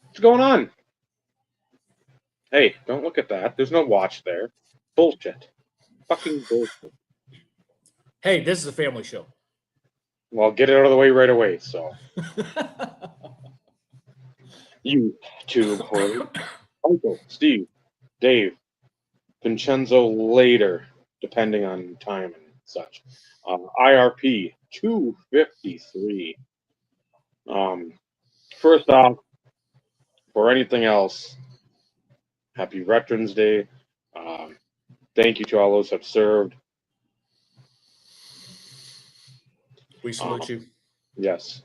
What's going on? Hey, don't look at that. There's no watch there. Bullshit. Fucking bullshit. Hey, this is a family show. Well, get it out of the way right away. So, you two, Corey, Uncle, Steve, Dave, Vincenzo later, depending on time and such. IRP 253. First off, for anything else, happy Veterans Day. Thank you to all those who have served. We salute you. Yes.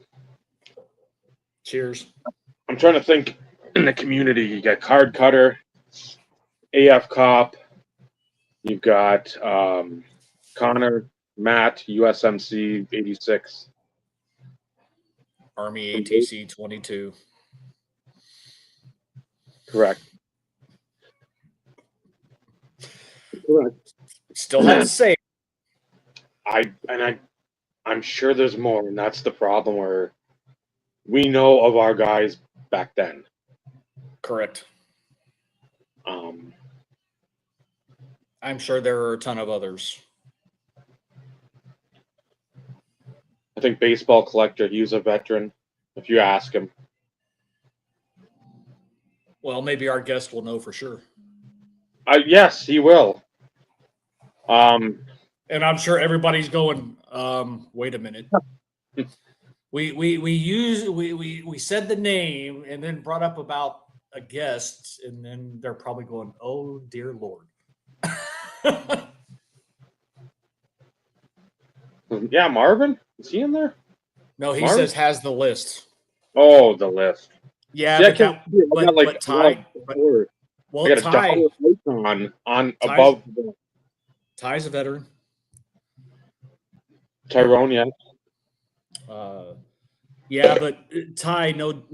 Cheers. I'm trying to think in the community. You got Card Cutter, AF Cop. You've got Connor, Matt, USMC 86. Army ATC 22. Correct. Still have to say. I'm sure there's more, and that's the problem where we know of our guys back then. Correct. I'm sure there are a ton of others. I think Baseball Collector, he's a veteran, if you ask him. Well, maybe our guest will know for sure. Yes, he will. And I'm sure everybody's going, wait a minute. We said the name and then brought up about a guest, and then they're probably going, oh dear Lord. Yeah, Marvin? Is he in there? No, he Marvin? says has the list. Oh, the list. Yeah, Yeah, but Ty. Well, I got a Ty. dollar icon on above. Ty's a veteran. Tyrone, yeah. Yeah, but Ty, no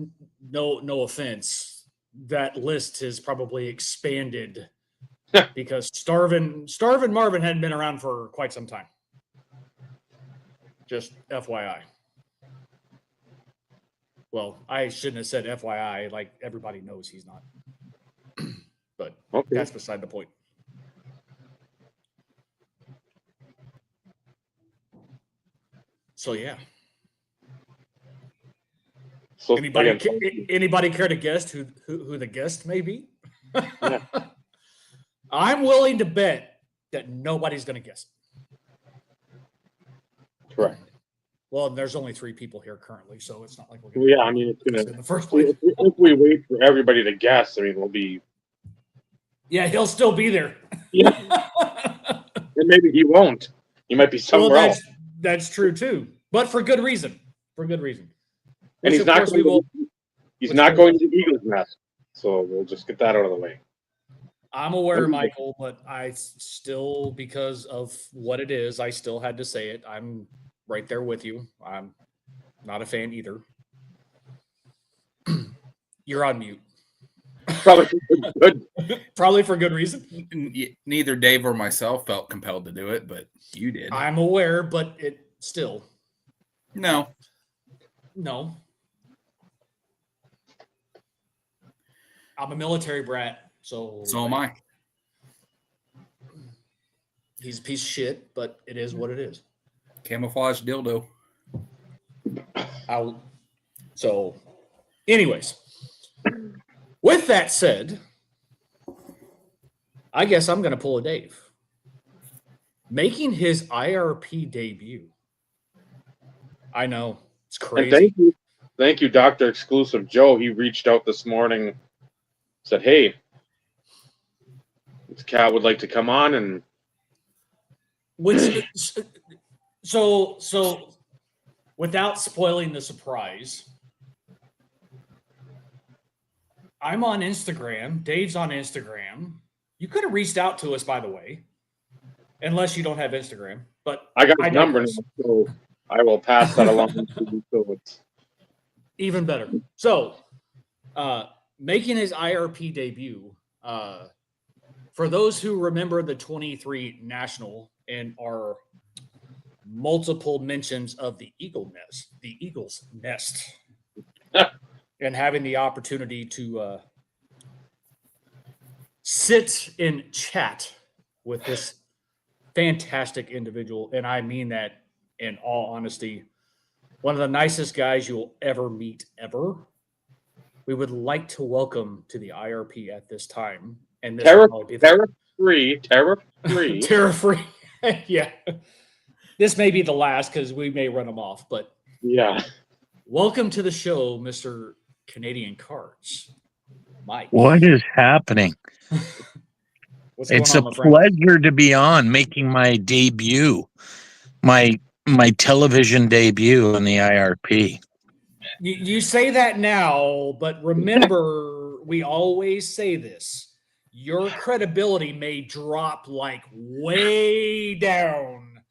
offense. That list has probably expanded because Starvin Marvin hadn't been around for quite some time. Just FYI. Well, I shouldn't have said FYI. Like everybody knows he's not. But okay. That's beside the point. So yeah. So anybody care to guess who the guest may be? Yeah. I'm willing to bet that nobody's going to guess. Correct. Well, there's only 3 people here currently, so it's not like we're going to. Yeah, I mean, it's going to. In the first place. If we wait for everybody to guess, I mean, we'll be. Yeah, he'll still be there. Yeah. And maybe he won't. He might be somewhere else. That's true too, but for good reason. And he's not going. He's not going to the Eagles' nest, so we'll just get that out of the way. I'm aware, Michael, but I still, because of what it is, I still had to say it. I'm right there with you. I'm not a fan either. You're on mute. Probably good. Probably for good reason. Neither Dave or myself felt compelled to do it, but you did. I'm aware, but it still. No. I'm a military brat, so am I. He's a piece of shit, but it is what it is. Camouflage dildo. So, anyways, with that said, I guess I'm going to pull a Dave. Making his IRP debut. I know, it's crazy. And thank you, Dr. Exclusive Joe. He reached out this morning, said, hey, this cat would like to come on and so without spoiling the surprise, I'm on Instagram. Dave's on Instagram. You could have reached out to us, by the way, unless you don't have Instagram. But I got his number now, so I will pass that along to you. So it's even better. So, making his IRP debut. For those who remember the 23 National and are multiple mentions of the Eagle's Nest, and having the opportunity to sit and chat with this fantastic individual. And I mean that in all honesty. One of the nicest guys you'll ever meet, ever. We would like to welcome to the IRP at this time. And this Tariff free. Tariff free. Yeah. This may be the last because we may run them off. But Yeah. welcome to the show, Mr. Canadian Cards. Mike. What is happening? What's going It's on, a my friend? pleasure to be on, making my debut, my television debut on the IRP. You say that now, but remember, we always say this. Your credibility may drop like way down.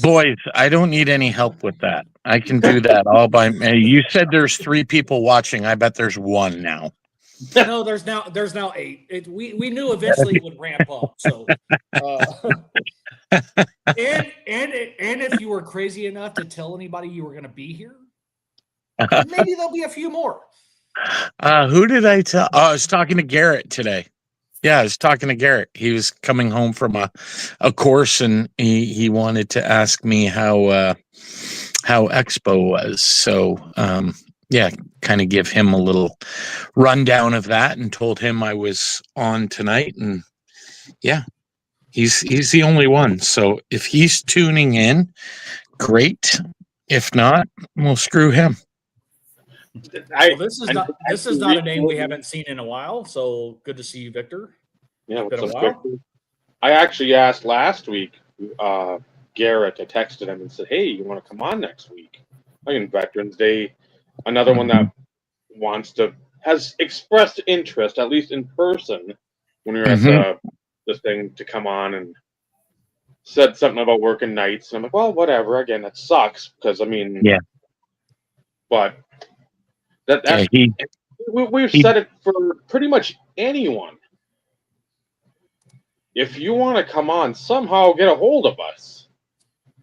Boys, I don't need any help with that. I can do that all by me. You said there's 3 people watching. I bet there's 1 now. No, there's now 8. We knew eventually it would ramp up. So, and if you were crazy enough to tell anybody you were going to be here, maybe there'll be a few more. Who did I tell? Oh, I was talking to Garrett today. Yeah, I was talking to Garrett. He was coming home from a course, and he wanted to ask me how Expo was. So, yeah, kind of give him a little rundown of that, and told him I was on tonight. And yeah, he's the only one. So if he's tuning in, great. If not, we'll screw him. Well, this is not a name we haven't seen in a while. So good to see you, Victor. Yeah, Been a what's up, while. Victor? I actually asked last week, Garrett. I texted him and said, "Hey, you want to come on next week?" Like in Veterans Day, another one that has expressed interest, at least in person, when we were at this thing, to come on, and said something about working nights. And I'm like, well, whatever. Again, that sucks because Yeah. But we've said it for pretty much anyone. If you want to come on, somehow get a hold of us.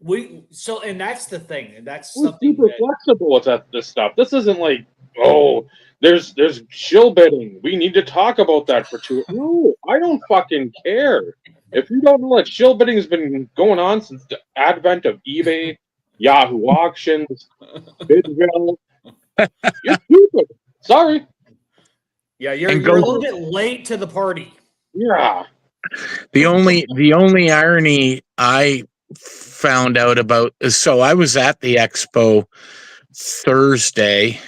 And that's the thing. And that's We're something super that flexible with this stuff. This isn't like, oh, there's shill bidding. We need to talk about that for 2. No, I don't fucking care. If you don't know that shill bidding has been going on since the advent of eBay, Yahoo Auctions, Bidville, you're stupid. Sorry. Yeah, you're And a little bit late to the party. Yeah. The only irony I found out about is, so I was at the expo Thursday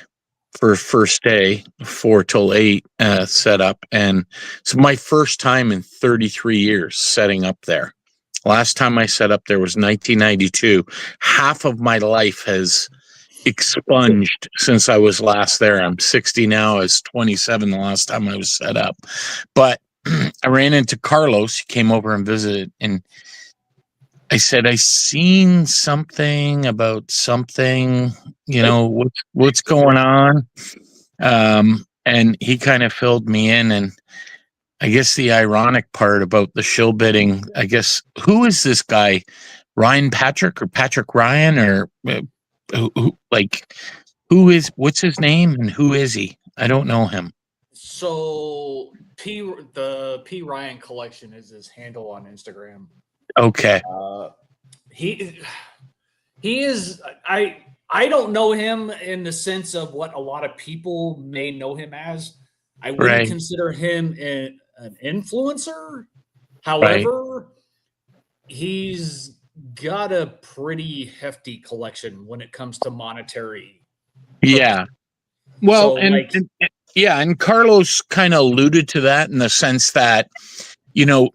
for first day, 4 till 8 set up, and it's my first time in 33 years setting up there. Last time I set up there was 1992. Half of my life has expunged since I was last there. I'm 60 now. I was 27 the last time I was set up, but I ran into Carlos. He came over and visited, and I said, I seen something about something, what's going on? And he kind of filled me in. And I guess the ironic part about the shill bidding, I guess, who is this guy? Ryan Patrick or Patrick Ryan, or what's his name and who is he? I don't know him. So the P Ryan collection is his handle on Instagram. Okay. He is. I don't know him in the sense of what a lot of people may know him as. I wouldn't consider him an influencer. However, he's got a pretty hefty collection when it comes to monetary. Yeah. Well, So, and Carlos kind of alluded to that in the sense that,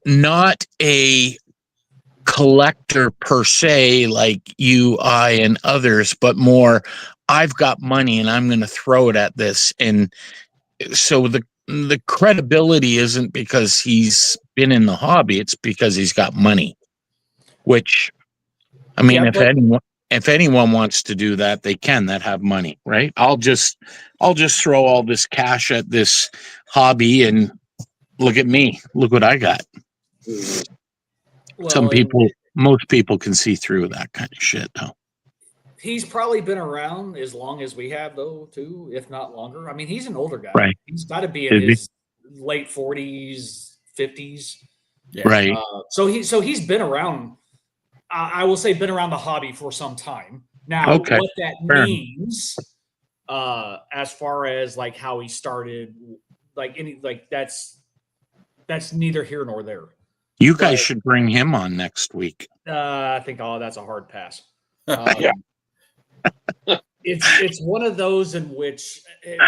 not a collector per se like you, I, and others, but more, I've got money and I'm going to throw it at this. And so the credibility isn't because he's been in the hobby, it's because he's got money, which, I mean, if anyone wants to do that, they can, that have money, right? I'll just throw all this cash at this hobby and look at me. Look what I got. well, Some people most people can see through that kind of shit, though. He's probably been around as long as we have, though, too, if not longer. I mean, he's an older guy. Right. He's got to be in his late 40s, 50s. Yeah. Right. So he's been around. I will say been around the hobby for some time. Now, Okay. what that Fair means, as far as like how he started, that's neither here nor there. You guys should bring him on next week. I think that's a hard pass. Yeah. It's one of those in which, and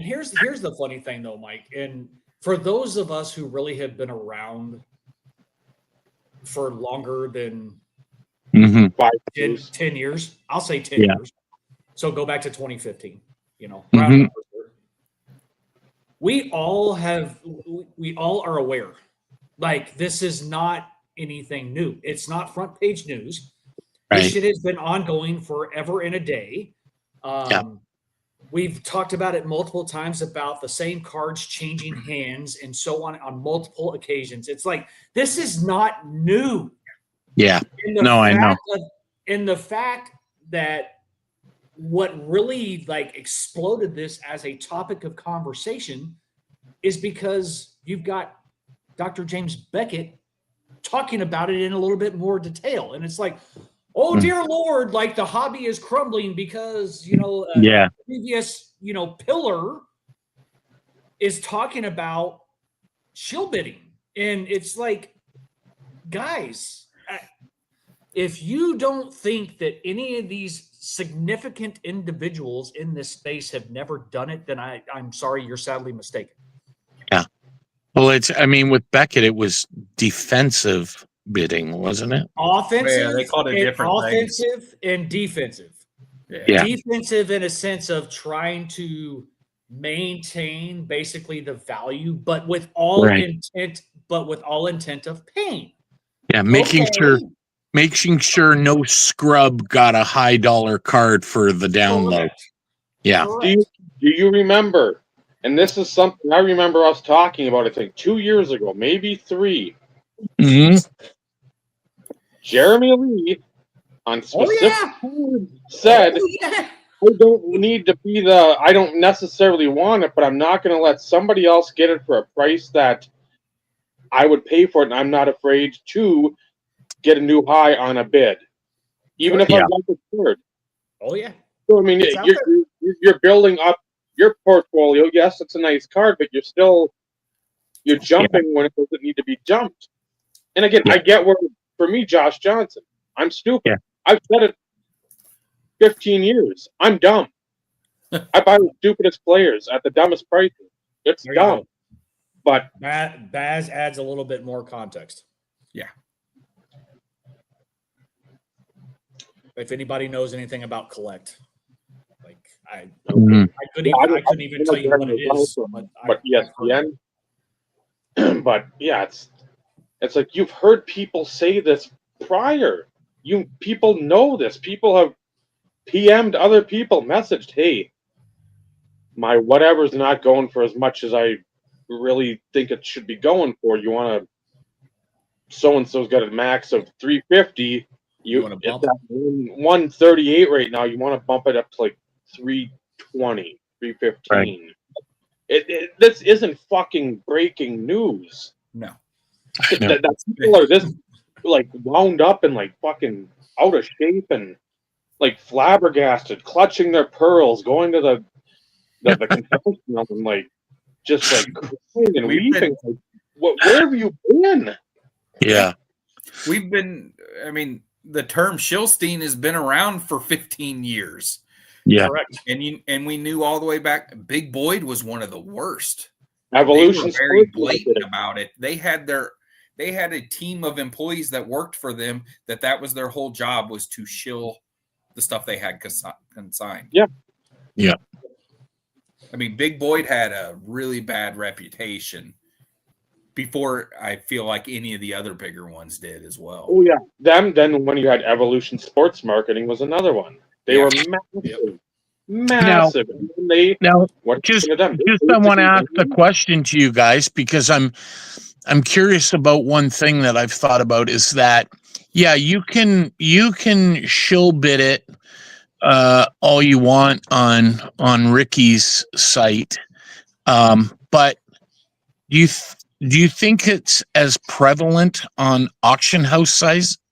here's the funny thing though, Mike, and for those of us who really have been around for longer than Mm-hmm. 10 years, I'll say 10 Yeah. years. So go back to 2015, Mhm. round numbers here. We all are aware, like this is not anything new. It's not front page news. This Right. shit has been ongoing forever and a day. We've talked about it multiple times about the same cards changing hands and so on multiple occasions. It's like, this is not new. Yeah. And I know. And the fact that what really like exploded this as a topic of conversation is because you've got Dr. James Beckett talking about it in a little bit more detail. And it's like, oh dear Lord, like the hobby is crumbling because, Yeah. previous, pillar is talking about shill bidding. And it's like, guys, if you don't think that any of these significant individuals in this space have never done it, then I'm sorry, you're sadly mistaken. Yeah. Well, with Beckett, it was defensive bidding, wasn't it? Offensive, Yeah, they called it different things. offensive and defensive. Yeah. Defensive in a sense of trying to maintain basically the value, but with all intent of pain. Yeah, making sure no scrub got a high dollar card for the download. Correct. Yeah. Correct. Do you remember? And this is something I remember us talking about, I think 2 years ago, maybe 3. Hmm. Jeremy Lee on specific cards said, yeah. I don't necessarily want it, but I'm not going to let somebody else get it for a price that I would pay for it, and I'm not afraid to get a new high on a bid, even if I want the card. Oh yeah. So I mean, you're building up your portfolio. Yes, it's a nice card, but you're jumping when it doesn't need to be jumped. And again, I get where, for me, Josh Johnson, I'm stupid. Yeah. I've said it 15 years. I'm dumb. I buy the stupidest players at the dumbest prices. It's There you dumb. go. But Baz adds a little bit more context. Yeah. If anybody knows anything about Collect, like I couldn't even tell you what it is. But ESPN. But yeah, it's like you've heard people say this prior. People know this. People have PM'd other people, messaged, hey, my whatever's not going for as much as I really think it should be going for. You want to, so-and-so's got a max of 350. You want to it's bump at 138 right now. You want to bump it up to like 320, 315. Right. This isn't fucking breaking news. No. That people are this like wound up and like fucking out of shape and like flabbergasted, clutching their pearls, going to the confessional and like just like crying and weeping. Like, where have you been? Yeah. We've been, the term Shilstein has been around for 15 years. Yeah. Correct. And we knew all the way back, Big Boyd was one of the worst. Evolution. They were very blatant about it. They had a team of employees that worked for them that was their whole job, was to shill the stuff they had consigned. Yeah. Yeah. Big Boyd had a really bad reputation before I feel like any of the other bigger ones did as well. Oh yeah. Then when you had Evolution Sports Marketing was another one. They were massive. I want to ask a question to you guys, because I'm curious about one thing that I've thought about, is that Yeah, you can shill bid it all you want on Ricky's site. But do you think it's as prevalent on auction house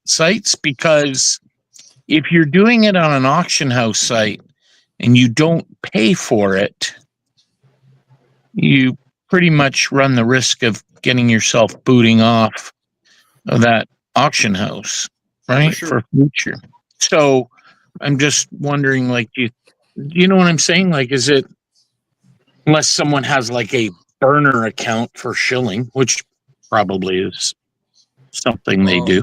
sites? Because if you're doing it on an auction house site and you don't pay for it, you pretty much run the risk of getting yourself booting off of that auction house, right? sure. For future. So I'm just wondering, like, you know what I'm saying? Like, is it, unless someone has like a burner account for shilling, which probably is something they do.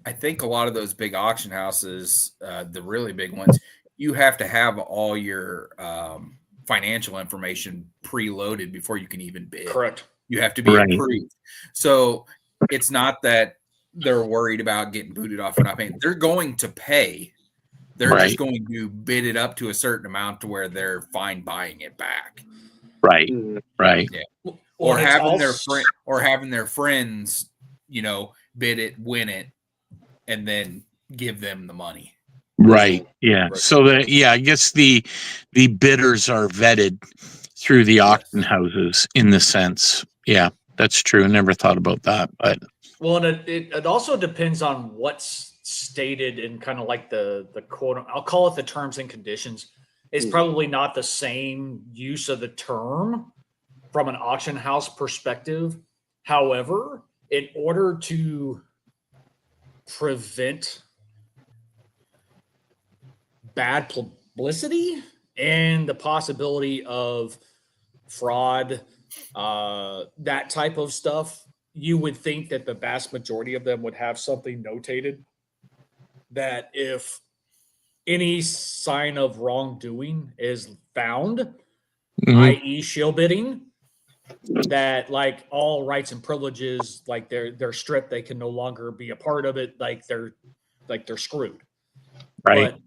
I think a lot of those big auction houses, the really big ones, you have to have all your financial information preloaded before you can even bid. Correct. You have to be Right. approved. So it's not that they're worried about getting booted off or not paying. They're going to pay. They're Right. just going to bid it up to a certain amount to where they're fine buying it back. Right. Right. Or it's having also- their friends, you know, bid it, win it, and then give them the money. Right. Yeah. Right. So that, yeah, I guess the bidders are vetted through the auction houses in the sense. Yeah, that's true. I never thought about that, but Well, and it also depends on what's stated in kind of like the quote, I'll call it the terms and conditions. It's probably not the same use of the term from an auction house perspective. However, in order to prevent bad publicity and the possibility of fraud, that type of stuff, you would think that the vast majority of them would have something notated that if any sign of wrongdoing is found, i.e. shill bidding, that like all rights and privileges, like they're stripped, they can no longer be a part of it, like they're screwed. right. But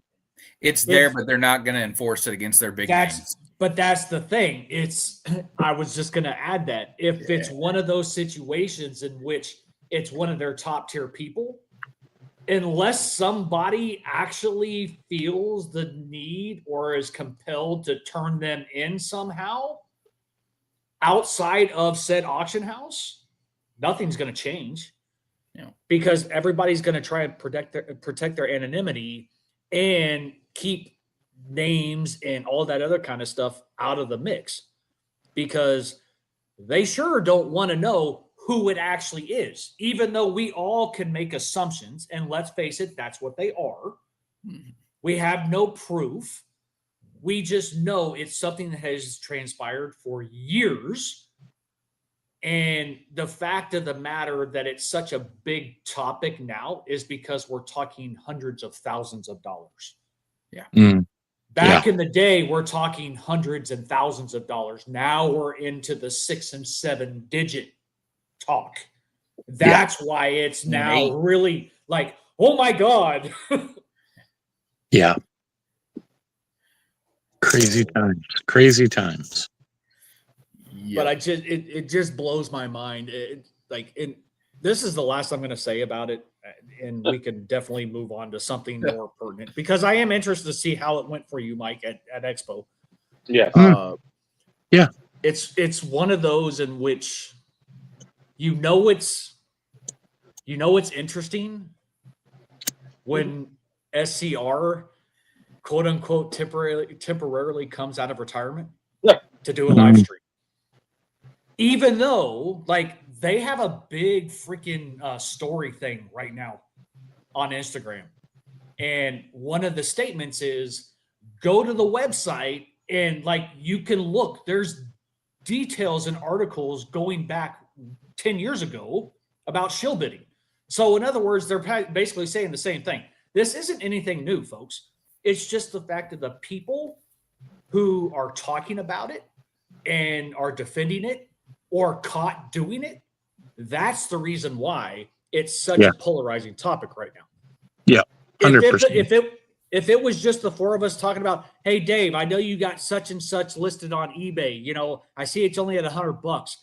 It's there, but they're not going to enforce it against their big names. But that's the thing. It's, I was just going to add that if it's one of those situations in which it's one of their top tier people, unless somebody actually feels the need or is compelled to turn them in somehow outside of said auction house, nothing's going to change. Because everybody's going to try and protect their anonymity and keep names and all that other kind of stuff out of the mix, because they sure don't want to know who it actually is, even though we all can make assumptions, and let's face it, that's what they are. We have no proof. We just know it's something that has transpired for years. And the fact of the matter that it's such a big topic now is because we're talking hundreds of thousands of dollars. Back in the day, we're talking hundreds and thousands of dollars. Now we're into the 6 and 7 digit talk. That's why it's now really like, oh my God. Yeah. Crazy times. But it just blows my mind. This is the last I'm going to say about it, and we can definitely move on to something more pertinent, because I am interested to see how it went for you, Mike, at Expo. Yeah. It's one of those in which it's interesting when SCR quote unquote temporarily comes out of retirement to do a live stream. Even though, like, they have a big freaking story thing right now on Instagram. And one of the statements is, go to the website and, like, you can look. There's details and articles going back 10 years ago about shill bidding. So, in other words, they're basically saying the same thing. This isn't anything new, folks. It's just the fact that the people who are talking about it and are defending it or caught doing it, that's the reason why it's such a polarizing topic right now. Yeah, 100%. If it was just the four of us talking about, hey, Dave, I know you got such and such listed on eBay. You know, I see it's only at $100.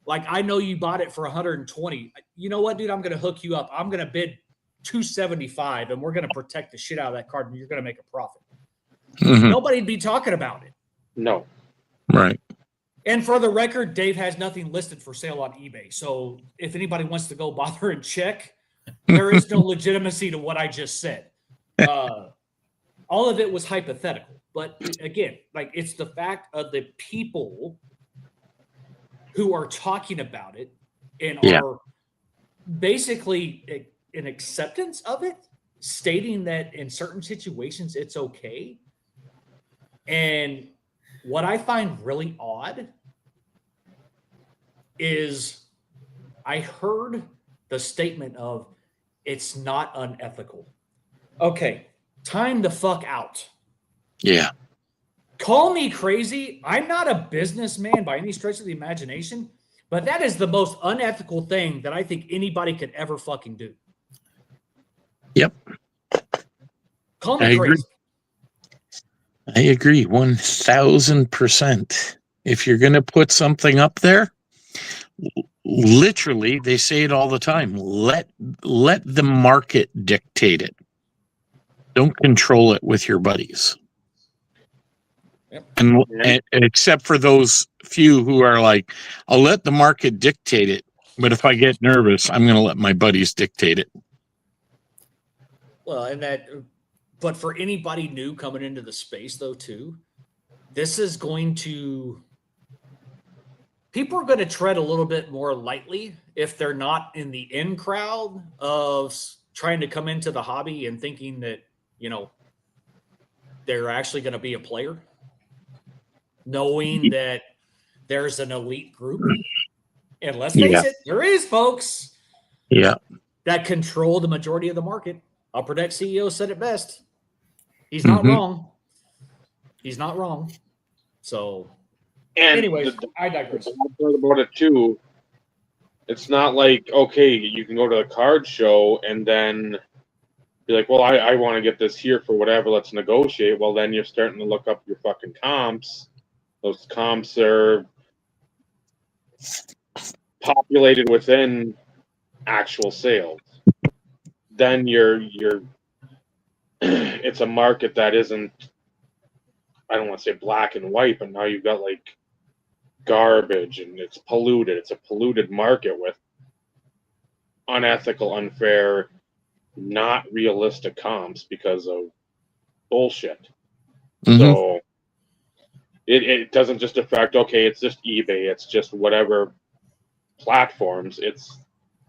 Like, I know you bought it for 120. You know what, dude? I'm going to hook you up. I'm going to bid $275 and we're going to protect the shit out of that card and you're going to make a profit. Mhm. Nobody'd be talking about it. No. Right. And for the record, Dave has nothing listed for sale on eBay. So if anybody wants to go bother and check, there is no legitimacy to what I just said. All of it was hypothetical. But again, like it's the fact of the people who are talking about it and are basically an acceptance of it, stating that in certain situations it's okay. And what I find really odd is I heard the statement of it's not unethical. Okay, time the fuck out. Yeah. Call me crazy. I'm not a businessman by any stretch of the imagination, but that is the most unethical thing that I think anybody could ever fucking do. Yep. Call me I crazy. agree. I agree 1000%. If you're going to put something up there, literally, they say it all the time. Let the market dictate it. Don't control it with your buddies. Yep. And except for those few who are like, I'll let the market dictate it, but if I get nervous, I'm going to let my buddies dictate it. Well, but for anybody new coming into the space, though, too, this is going to. People are going to tread a little bit more lightly if they're not in the in crowd of trying to come into the hobby and thinking that, they're actually going to be a player, knowing that there's an elite group. And let's face it, there is, folks. Yeah. That control the majority of the market. Upper Deck CEO said it best. He's not wrong. He's not wrong. So, And anyways, I digress. The part about it too, it's not like, okay, you can go to the card show and then be like, well, I want to get this here for whatever, let's negotiate. Well, then you're starting to look up your fucking comps. Those comps are populated within actual sales. Then it's a market that isn't, I don't want to say black and white, but now you've got like garbage and it's polluted. It's a polluted market with unethical, unfair, not realistic comps because of bullshit. Mm-hmm. So it doesn't just affect, okay, it's just eBay, it's just whatever platforms. It's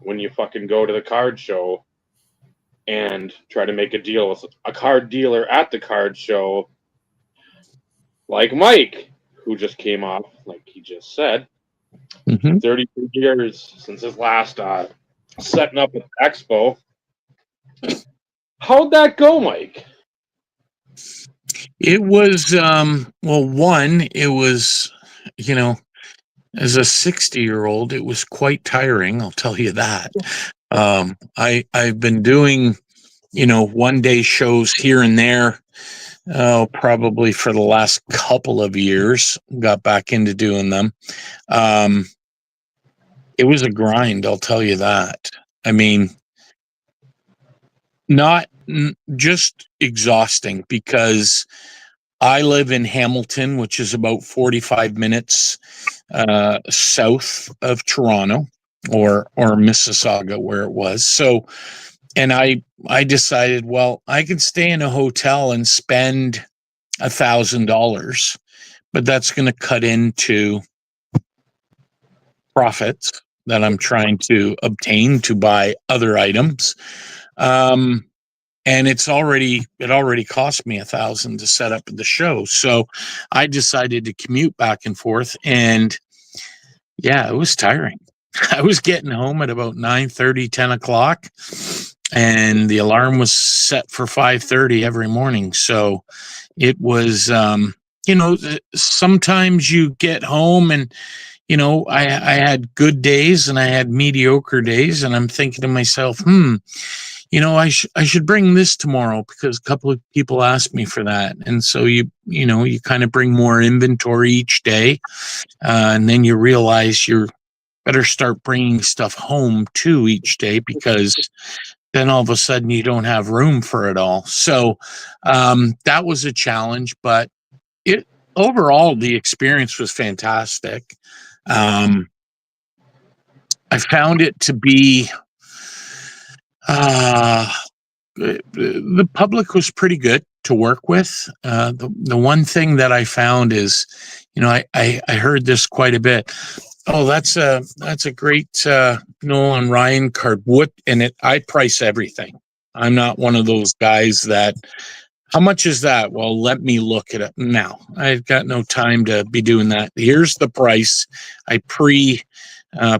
when you fucking go to the card show and try to make a deal with a card dealer at the card show, like Mike, who just came off, like he just said, 32 years since his last setting up at the expo. How'd that go, Mike? It was, it was, as a 60-year-old, it was quite tiring. I'll tell you that. I've been doing, one-day shows here and there, probably for the last couple of years. Got back into doing them. It was a grind, I'll tell you that. I mean, not just exhausting, because I live in Hamilton, which is about 45 minutes south of Toronto, or Mississauga, where it was. So, and I decided, well, I could stay in a hotel and spend $1,000, but that's going to cut into profits that I'm trying to obtain to buy other items. And it already cost me $1,000 to set up the show. So I decided to commute back and forth, and yeah, it was tiring. I was getting home at about 9:30, 10 o'clock, and the alarm was set for 5:30 every morning. So it was, sometimes you get home and, I had good days and I had mediocre days, and I'm thinking to myself, I should bring this tomorrow because a couple of people asked me for that. And so you kind of bring more inventory each day. And then you realize you better start bringing stuff home too each day, because then all of a sudden you don't have room for it all. So that was a challenge, but overall the experience was fantastic. I found it to be the public was pretty good to work with. The one thing that I found is, I heard this quite a bit. Oh, that's a great Nolan Ryan card. I price everything. I'm not one of those guys that, how much is that? Well, let me look it up now. I've got no time to be doing that. Here's the price. I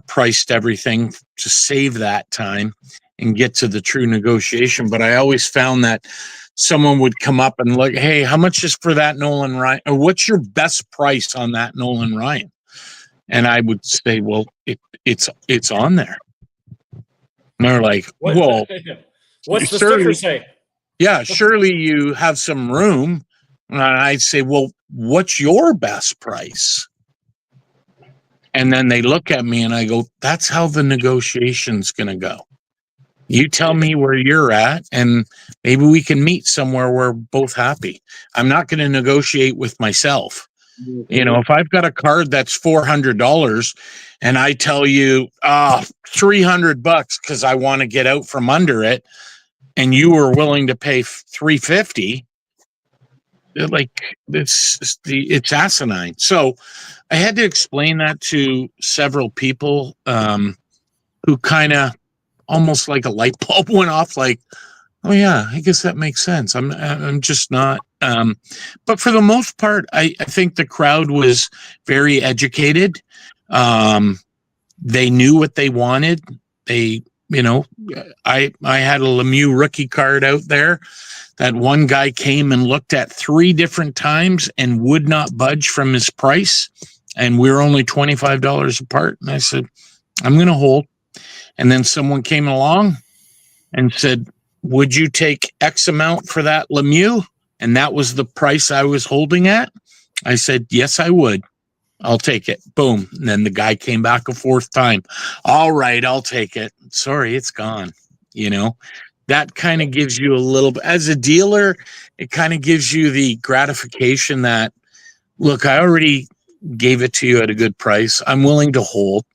priced everything to save that time and get to the true negotiation. But I always found that someone would come up and look, hey, how much is for that Nolan Ryan? Or what's your best price on that Nolan Ryan? And I would say, well, it's on there. And they're like, whoa. What's the sticker say? Yeah, surely you have some room. And I'd say, well, what's your best price? And then they look at me and I go, that's how the negotiation's going to go. You tell me where you're at, and maybe we can meet somewhere where we're both happy. I'm not going to negotiate with myself. If I've got a card that's $400 and I tell you $300 because I want to get out from under it, and you were willing to pay $350, like it's asinine. So I had to explain that to several people who kind of almost like a light bulb went off, like, oh yeah, I guess that makes sense. I'm just not. But for the most part, I think the crowd was very educated. They knew what they wanted. I had a Lemieux rookie card out there that one guy came and looked at 3 different times and would not budge from his price. And we were only $25 apart. And I said, I'm going to hold. And then someone came along and said, would you take X amount for that Lemieux? And that was the price I was holding at. I said, yes, I would. I'll take it. Boom. And then the guy came back a 4th time. All right, I'll take it. Sorry, it's gone. That kind of gives you a little bit, as a dealer, it kind of gives you the gratification that, look, I already gave it to you at a good price. I'm willing to hold,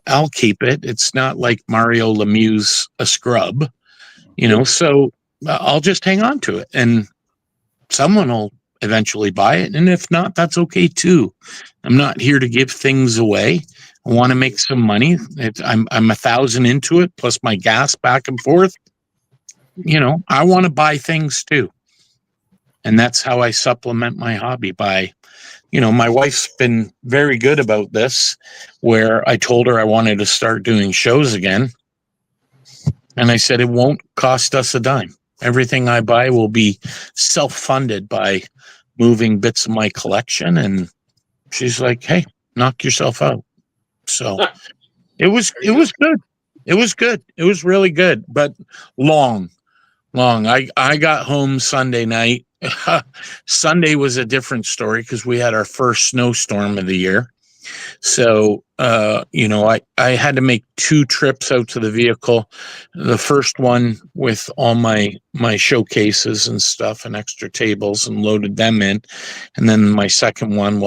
I'll keep it. It's not like Mario Lemieux's a scrub, so I'll just hang on to it and someone will eventually buy it. And if not, that's okay too. I'm not here to give things away. I want to make some money. I'm 1,000 into it, plus my gas back and forth. I want to buy things too. And that's how I supplement my hobby by, my wife's been very good about this, where I told her I wanted to start doing shows again. And I said, it won't cost us a dime. Everything I buy will be self-funded by moving bits of my collection. And she's like, hey, knock yourself out. So it was good. It was good. It was really good, but long. I got home Sunday night. Sunday was a different story because we had our first snowstorm of the year. So, I had to make 2 trips out to the vehicle. The first one with all my showcases and stuff and extra tables and loaded them in. And then my second one,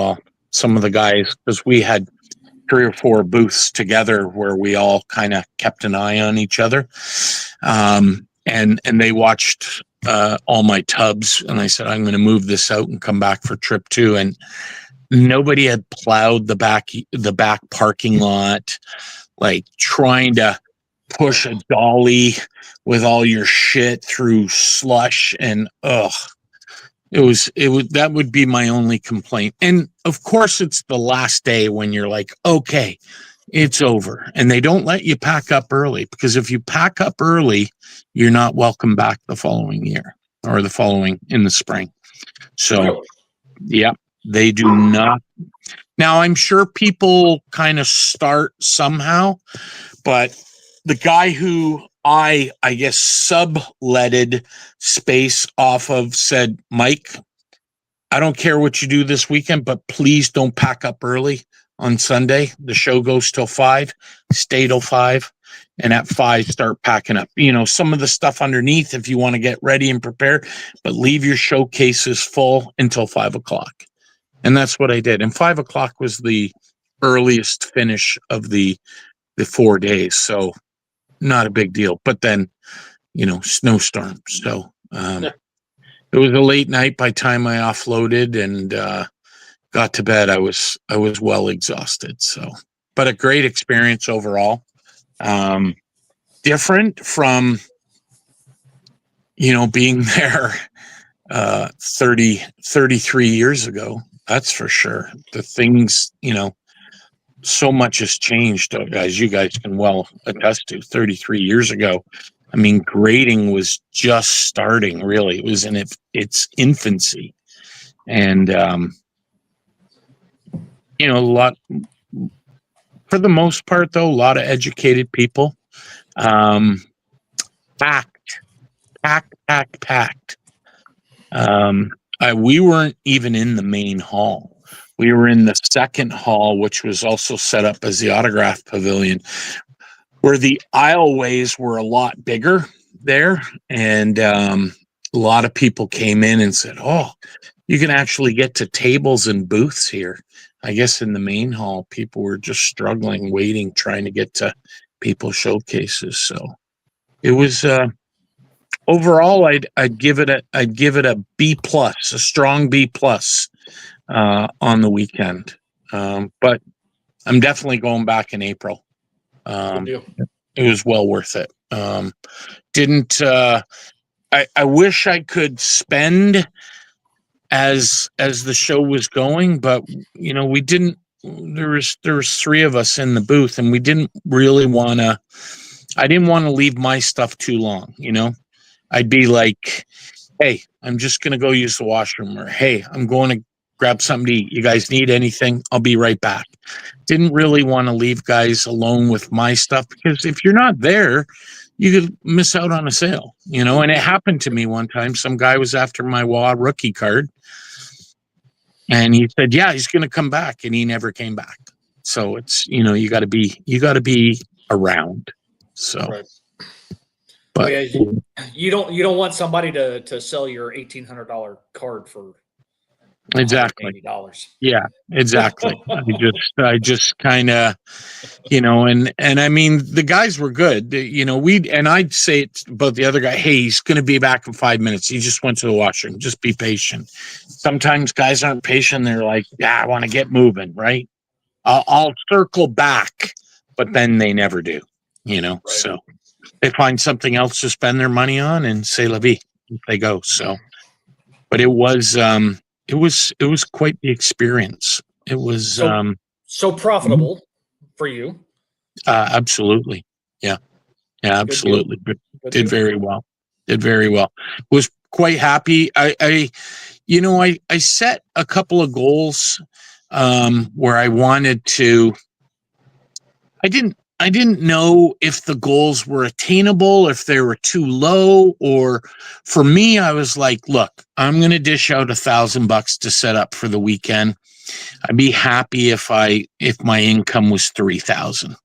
some of the guys, because we had 3 or 4 booths together where we all kind of kept an eye on each other. And they watched all my tubs, and I said, I'm going to move this out and come back for trip 2. And nobody had plowed the back parking lot, like trying to push a dolly with all your shit through slush. And that would be my only complaint. And of course it's the last day when you're like, okay, it's over. And they don't let you pack up early, because if you pack up early, you're not welcome back the following year or the following in the spring. So, yeah, they do not. Now, I'm sure people kind of start somehow, but the guy who I guess subletted space off of said, Mike, I don't care what you do this weekend, but please don't pack up early on Sunday. The show goes till 5, stay till 5. and at 5 start packing up. Some of the stuff underneath if you want to get ready and prepare, but leave your showcases full until 5 o'clock. And that's what I did. And 5 o'clock was the earliest finish of the 4 days, so not a big deal. But then, snowstorm. So it was a late night by the time I offloaded and got to bed. I was well exhausted. So, but a great experience overall. Different from being there 33 years ago. That's for sure. The things, so much has changed, as you guys can well attest to. 33 years ago, I mean, grading was just starting, really. It was in its infancy. And, a lot, for the most part, though, a lot of educated people. Packed. We weren't even in the main hall. We were in the second hall, which was also set up as the autograph pavilion, where the aisleways were a lot bigger there. And a lot of people came in and said, oh, you can actually get to tables and booths here. I guess in the main hall, people were just struggling, waiting, trying to get to people's showcases. So it was overall, I'd give it a B+, a strong B+ on the weekend. But I'm definitely going back in April. It was well worth it. I wish I could spend as the show was going, but we didn't. There was 3 of us in the booth, and we didn't really want to. I didn't want to leave my stuff too long. I'd be like, hey, I'm just gonna go use the washroom, or hey, I'm going to grab something to eat. You guys need anything? I'll be right back. Didn't really want to leave guys alone with my stuff, because if you're not there, you could miss out on a sale, and it happened to me one time. Some guy was after my WA rookie card, and he said, yeah, he's going to come back, and he never came back. So it's, you got to be around. So, right. But you don't want somebody to sell your $1,800 card for exactly $80. Yeah, exactly. I just kind of, and I mean, the guys were good. I'd say it about the other guy, hey, he's going to be back in 5 minutes. He just went to the washroom. Just be patient. Sometimes guys aren't patient. They're like, yeah, I want to get moving, right? I'll circle back, but then they never do, Right. So they find something else to spend their money on, and say la vie, they go. So, but it was quite the experience. It was so profitable for you. Absolutely. Yeah, absolutely. Did very well. Was quite happy. I set a couple of goals where I wanted to. I didn't know if the goals were attainable, if they were too low, or for me, I was like, look, I'm going to dish out $1,000 to set up for the weekend. I'd be happy if my income was $3,000,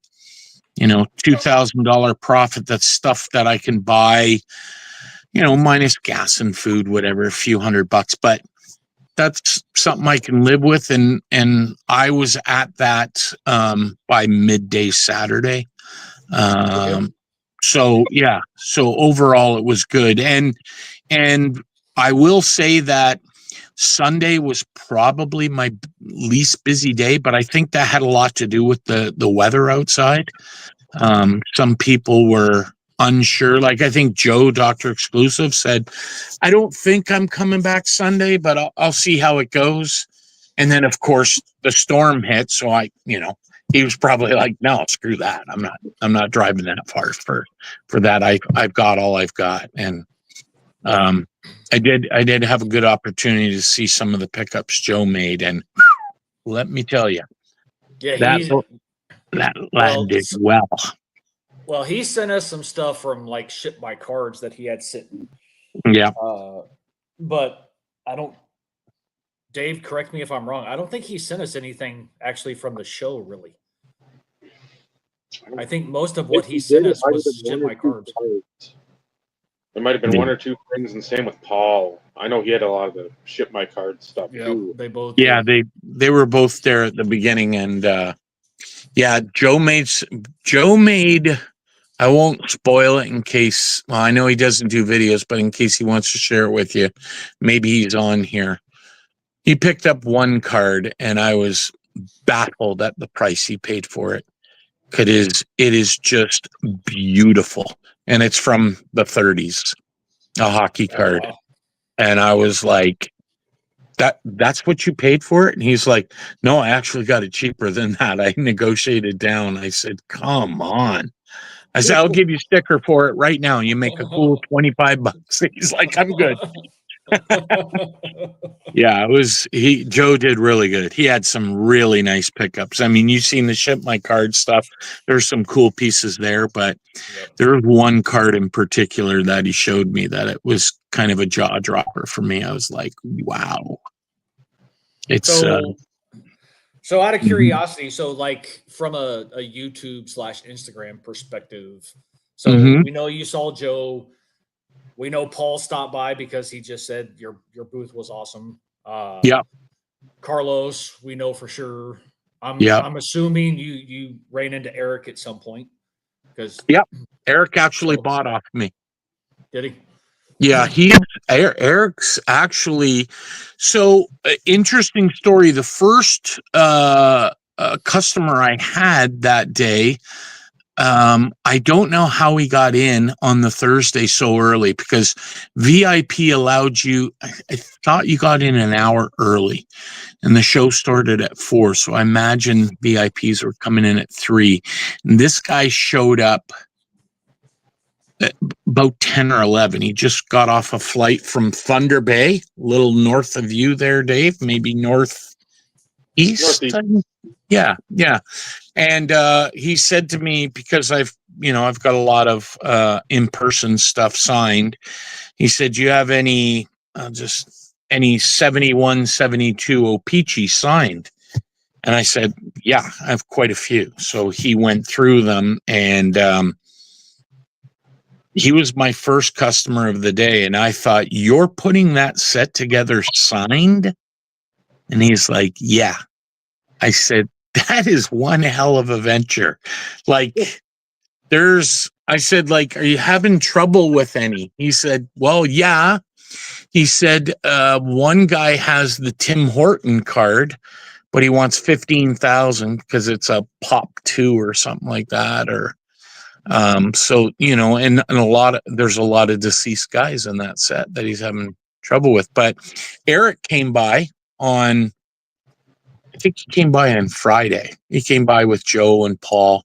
$2,000 profit. That's stuff that I can buy, minus gas and food, whatever, a few $100, but that's something I can live with. And I was at that by midday Saturday. So overall it was good. And I will say that Sunday was probably my least busy day, but I think that had a lot to do with the weather outside. Some people were unsure. Like, I think Joe, Dr. Exclusive, said, I don't think I'm coming back Sunday, but I'll see how it goes. And then, of course, the storm hit. So he was probably like, no, screw that. I'm not driving that far for that. I've got all I've got. And I did have a good opportunity to see some of the pickups Joe made. And let me tell you, that lad did well. Well, he sent us some stuff from like Ship by Cards that he had sitting. Yeah. But I don't. Dave, correct me if I'm wrong. I don't think he sent us anything actually from the show, really. I think most of what he sent us was ship my cards. There might have been one or two things, and same with Paul. I know he had a lot of the ship my card stuff too. They both. Yeah, they were both there at the beginning, and yeah, Joe made. I won't spoil it in case. Well, I know he doesn't do videos, but in case he wants to share it with you, maybe he's on here. He picked up one card, and I was baffled at the price he paid for it. It is just beautiful, and it's from the 30s, a hockey card. Wow. And I was like, that's what you paid for it? And he's like, no, I actually got it cheaper than that. I negotiated down. I said, come on. I said, I'll give you a sticker for it right now. You make a cool $25. He's like, I'm good. Yeah, Joe did really good. He had some really nice pickups. I mean, you've seen the ship my card stuff. There's some cool pieces there, but there was one card in particular that he showed me that it was kind of a jaw dropper for me. I was like, wow. It's so out of curiosity, so like from a YouTube / Instagram perspective, so we know you saw Joe. We know Paul stopped by because he just said your booth was awesome. Yeah. Carlos, we know for sure. I'm assuming you ran into Eric at some point because Eric actually bought off me. Did he? Yeah, Eric's actually. So interesting story. The first customer I had that day. I don't know how he got in on the Thursday so early because VIP allowed you. I thought you got in an hour early, and the show started at 4. So I imagine VIPs were coming in at 3. And this guy showed up at about 10 or 11. He just got off a flight from Thunder Bay, a little north of you there, Dave. Maybe northeast. Yeah. And he said to me, because I've got a lot of in-person stuff signed. He said, "You have any 71, 72 O-Pee-Chee signed?" And I said, "Yeah, I have quite a few." So he went through them, and he was my first customer of the day. And I thought, "You're putting that set together signed?" And he's like, "Yeah." I said, "That is one hell of a venture." Like, I said, like, "Are you having trouble with any?" He said, "Well, yeah." He said, one guy has the Tim Horton card, but he wants 15,000 because it's a Pop 2 or something like that. Or, so, and there's a lot of deceased guys in that set that he's having trouble with. But Eric came by I think he came by on Friday. He came by with Joe and Paul,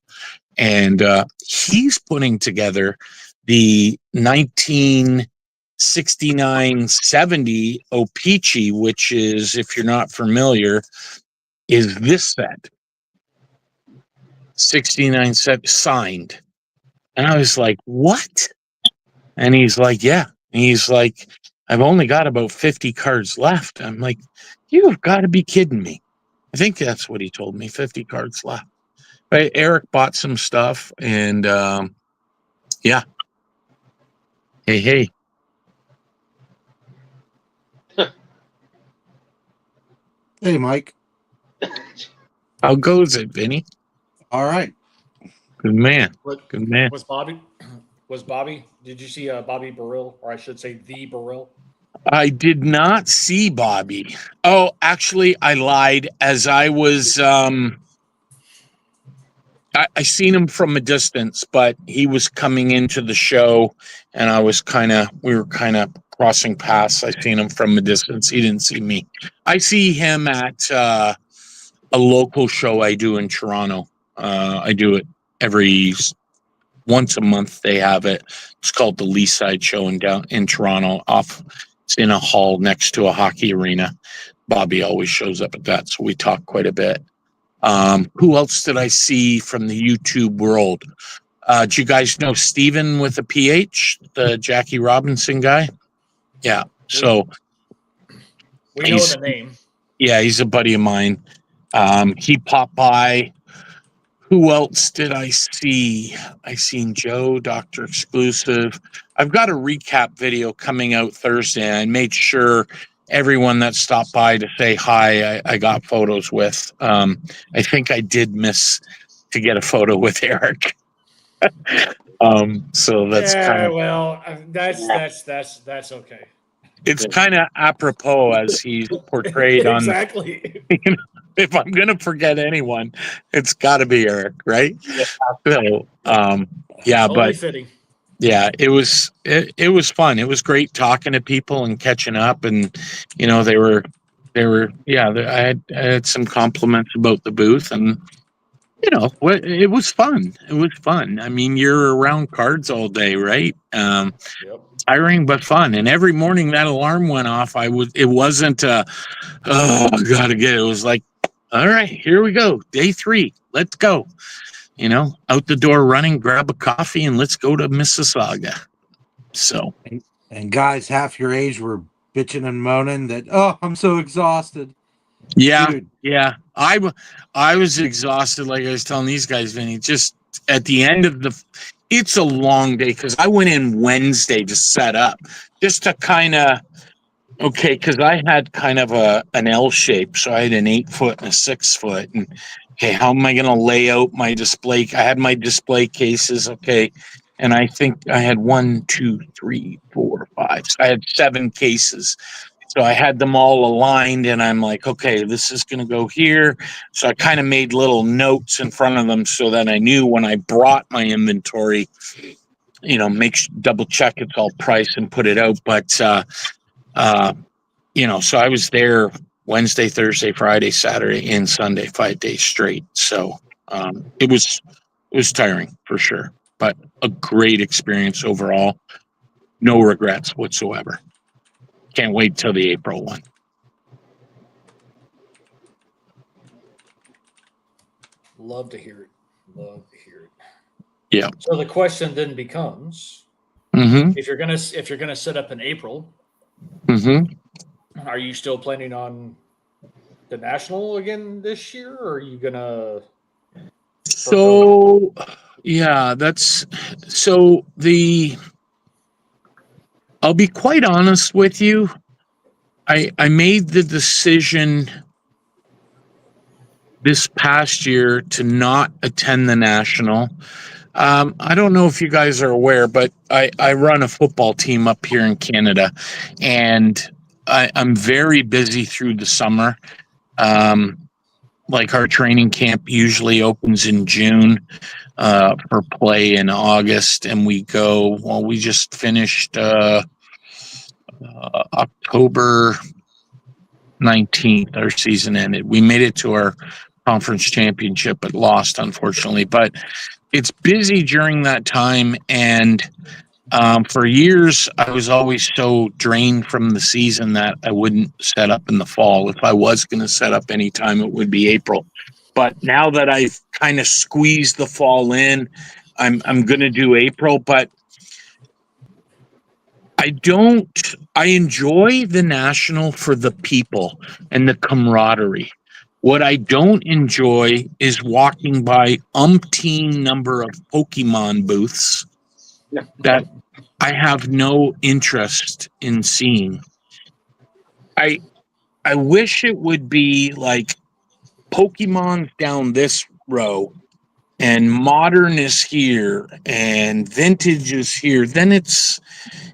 and he's putting together the 1969-70 O-Pee-Chee, which is, if you're not familiar, is this set. 69 set signed. And I was like, "What?" And he's like, "Yeah." And he's like, "I've only got about 50 cards left." I'm like, "You've got to be kidding me." I think that's what he told me, 50 cards left. But Eric bought some stuff, and yeah. Hey. Hey, Mike. How goes it, Vinny? All right. Good man. Good man. Was Bobby? Did you see Bobby Burrill, or I should say the Burrill? I did not see Bobby. Oh, actually, I lied. As I was, I seen him from a distance, but he was coming into the show, and we were kind of crossing paths. I seen him from a distance. He didn't see me. I see him at a local show I do in Toronto. I do it once a month. They have it. It's called the Leaside Show in Toronto. It's in a hall next to a hockey arena. Bobby always shows up at that, so we talk quite a bit. Who else did I see from the YouTube world? Do you guys know Steven with a PH, the Jackie Robinson guy? Yeah. So we know the name. Yeah, he's a buddy of mine. He popped by. Who else did I see? I seen Joe, Dr. Exclusive. I've got a recap video coming out Thursday. I made sure everyone that stopped by to say hi, I got photos with. I think I did miss to get a photo with Eric. So that's kind of, well, that's okay. it's kind of apropos as he's portrayed on. Exactly. If I'm gonna forget anyone, it's got to be Eric, right? Yeah. So, yeah, Only but fitting. yeah, it was fun. It was great talking to people and catching up, and you know they were yeah. I had some compliments about the booth, and you know what, it was fun. It was fun. I mean, you're around cards all day, right? Yep. Tiring but fun. And every morning that alarm went off, it wasn't oh, gotta get it. It was like, all right, here we go, day 3, let's go. You know, out the door running, grab a coffee, and let's go to Mississauga. So, And guys half your age were bitching and moaning that, oh, I'm so exhausted. yeah, Dude, yeah. I was exhausted, like I was telling these guys, Vinny. Just at the end of it's a long day because I went in Wednesday to set up, just to kind of okay, because I had kind of an L shape, so I had an 8 foot and a 6 foot, and okay, how am I going to lay out my display? I had my display cases, okay, and I think I had 1, 2, 3, 4, 5. So I had 7 cases. So I had them all aligned, and I'm like, okay, this is going to go here. So I kind of made little notes in front of them so that I knew when I brought my inventory, you know, double check it's all priced and put it out. But, you know, so I was there Wednesday, Thursday, Friday, Saturday, and Sunday, 5 days straight. So it was tiring for sure, but a great experience overall. No regrets whatsoever. Can't wait till the April one. Love to hear it. Love to hear it. Yeah. So the question then becomes, Mm-hmm. if you're gonna set up in April, Mm-hmm. are you still planning on the national again this year, or are you gonna? So yeah, I'll be quite honest with you. I made the decision this past year to not attend the national. I don't know if you guys are aware, but I run a football team up here in Canada, and I'm very busy through the summer. Like our training camp usually opens in June for play in August, and we just finished October 19th, our season ended. We made it to our conference championship, but lost, unfortunately. But it's busy during that time, and for years, I was always so drained from the season that I wouldn't set up in the fall. If I was going to set up anytime, it would be April. But now that I've kind of squeezed the fall in, I'm going to do April. But I enjoy the national for the people and the camaraderie. What I don't enjoy is walking by umpteen number of Pokemon booths that I have no interest in seeing. I wish it would be like Pokemon's down this row and modern is here and vintage is here. Then it's,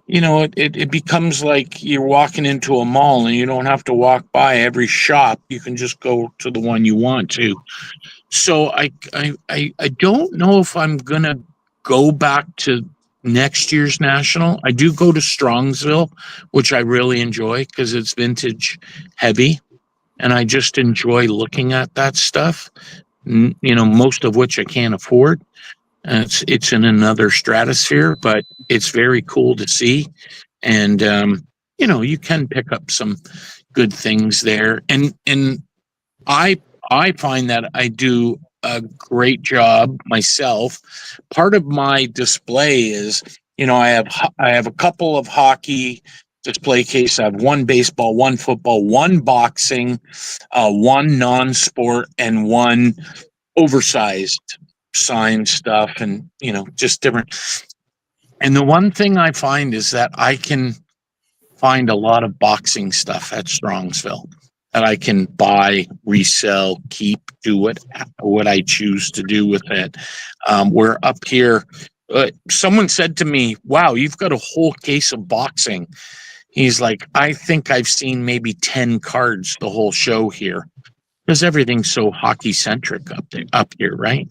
you know, it becomes like you're walking into a mall and you don't have to walk by every shop. You can just go to the one you want to. So I don't know if I'm gonna go back to next year's national. I do go to Strongsville, which I really enjoy because it's vintage heavy, and I just enjoy looking at that stuff. You know, most of which I can't afford. It's in another stratosphere, but it's very cool to see. And you know, you can pick up some good things there. And I find that I do a great job myself. Part of my display is, you know, I have a couple of hockey display cases. I have one baseball, one football, one boxing, one non-sport, and one oversized sign stuff and, just different. And the one thing I find is that I can find a lot of boxing stuff at Strongsville that I can buy, resell, keep, do what I choose to do with it. We're up here. Someone said to me, "Wow, you've got a whole case of boxing." He's like, "I think I've seen maybe 10 cards the whole show here." Because everything's so hockey centric up here, right?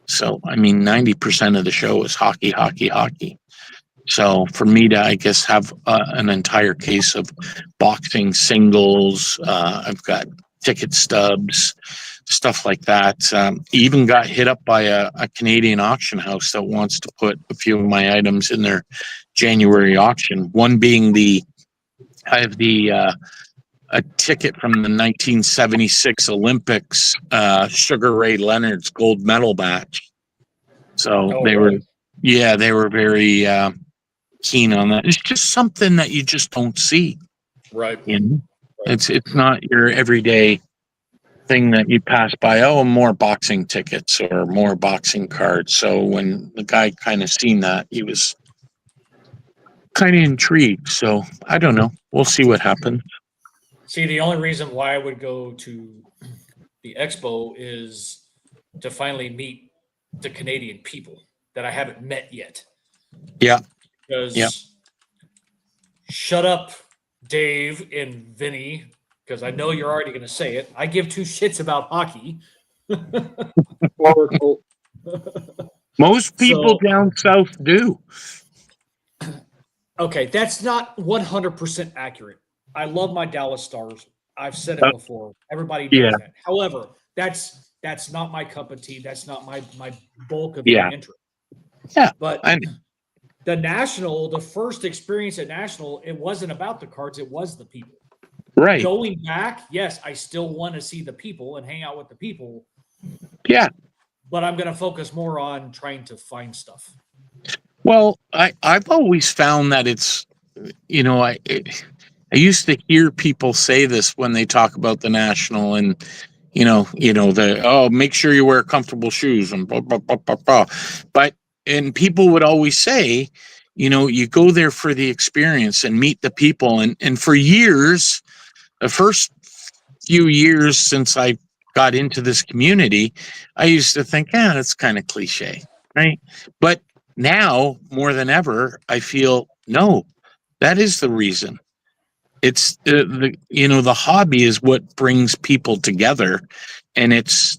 So, 90% of the show is hockey, hockey, hockey. So for me to, I guess, have an entire case of boxing singles, I've got ticket stubs, stuff like that. Even got hit up by a Canadian auction house that wants to put a few of my items in their January auction. One being I have a ticket from the 1976 Olympics, Sugar Ray Leonard's gold medal match. So they were very keen on that. It's just something that you just don't see. Right. It's not your everyday thing that you pass by. Oh, more boxing tickets or more boxing cards. So when the guy kind of seen that, he was kind of intrigued. So I don't know. We'll see what happens. See, the only reason why I would go to the expo is to finally meet the Canadian people that I haven't met yet. Yeah. Because shut up, Dave and Vinny, because I know you're already going to say it. I give two shits about hockey. Most people down south do. Okay, that's not 100% accurate. I love my Dallas Stars. I've said it before. Everybody knows that. However, that's not my cup of tea. That's not my bulk of interest. Yeah. But the National, the first experience at National, it wasn't about the cards. It was the people. Right. Going back, yes, I still want to see the people and hang out with the people. Yeah. But I'm going to focus more on trying to find stuff. Well, I've always found that it's, I used to hear people say this when they talk about the National and, make sure you wear comfortable shoes and blah, blah, blah, blah, blah. And people would always say, you go there for the experience and meet the people. And for years, the first few years since I got into this community, I used to think, that's kind of cliche, right? But now more than ever, I feel, no, that is the reason. It's the hobby is what brings people together, and it's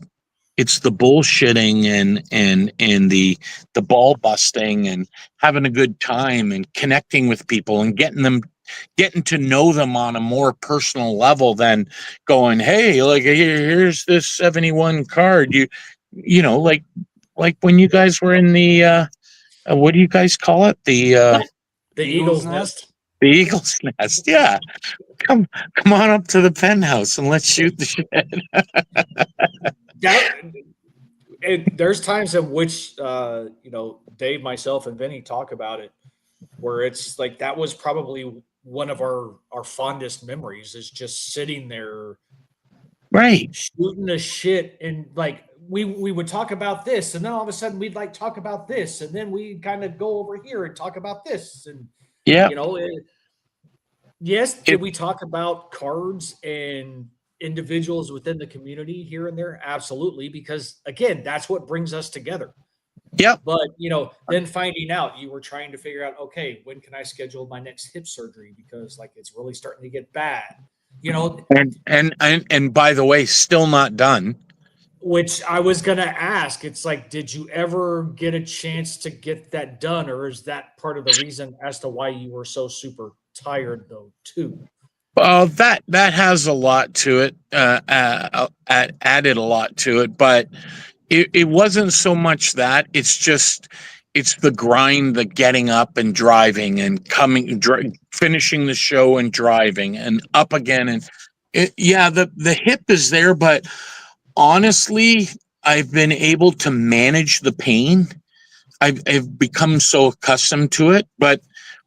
the bullshitting and the ball busting and having a good time and connecting with people and getting to know them on a more personal level than going, hey, like here's this 71 card. Like when you guys were in the what do you guys call it? The Eagle's Nest. The Eagle's Nest, yeah. Come on up to the penthouse and let's shoot the shit. There's times in which Dave, myself, and Vinny talk about it, where it's like that was probably one of our fondest memories is just sitting there, right, shooting the shit, and like we would talk about this, and then all of a sudden we'd like talk about this, and then we kind of go over here and talk about this, and did we talk about cards and individuals within the community here and there? Absolutely, because again, that's what brings us together. Yeah. But then finding out you were trying to figure out, okay, when can I schedule my next hip surgery because like it's really starting to get bad, And by the way, still not done. Which I was gonna ask. It's like, did you ever get a chance to get that done, or is that part of the reason as to why you were so super tired though too? That has a lot to it. Added a lot to it, but it wasn't so much that. It's the grind, the getting up and driving and finishing the show and driving and up again. And the hip is there, but honestly, I've been able to manage the pain. I've become so accustomed to it, but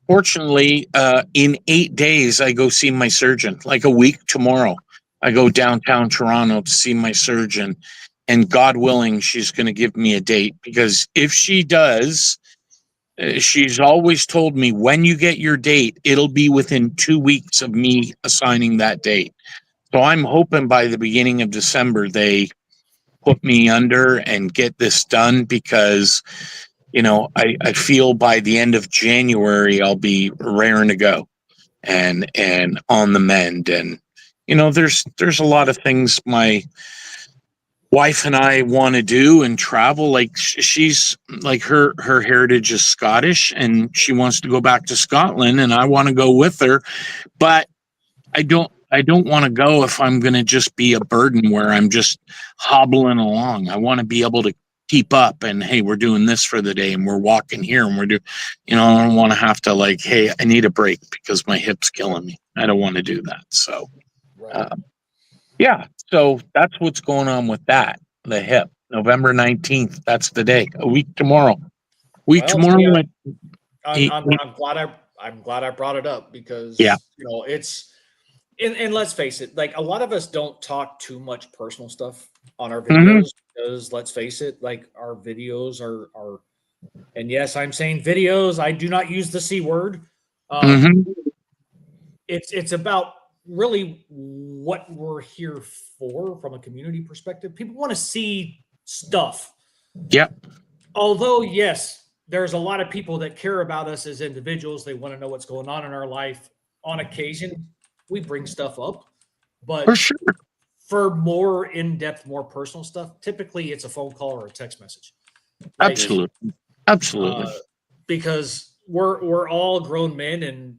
fortunately, in 8 days, I go see my surgeon. Like a week tomorrow, I go downtown Toronto to see my surgeon. and God willing, she's going to give me a date, because if she does, she's always told me, when you get your date, it'll be within 2 weeks of me assigning that date. So I'm hoping by the beginning of December, they put me under and get this done, because, you know, I feel by the end of January, I'll be raring to go and on the mend. And, you know, there's a lot of things my wife and I want to do and travel. Like, she's like, her heritage is Scottish, and she wants to go back to Scotland, and I want to go with her, but I don't want to go if I'm going to just be a burden where I'm just hobbling along. I want to be able to keep up, and, hey, we're doing this for the day, and we're walking here, and we're doing, you know, I don't want to have to, like, hey, I need a break because my hip's killing me. I don't want to do that. So, yeah, so that's what's going on with that. The hip, November 19th. That's the day. A week tomorrow. I'm glad I brought it up, because Yeah. you know, it's and let's face it, like, a lot of us don't talk too much personal stuff on our videos, because let's face it, like, our videos are and yes, I'm saying videos, I do not use the C word. It's about really what we're here for from a community perspective. People want to see stuff. Yep. Although, yes, there's a lot of people that care about us as individuals. They want to know what's going on in our life. On occasion, we bring stuff up, but For sure. for more in-depth, more personal stuff, typically it's a phone call or a text message. Like, Absolutely. because we're all grown men, and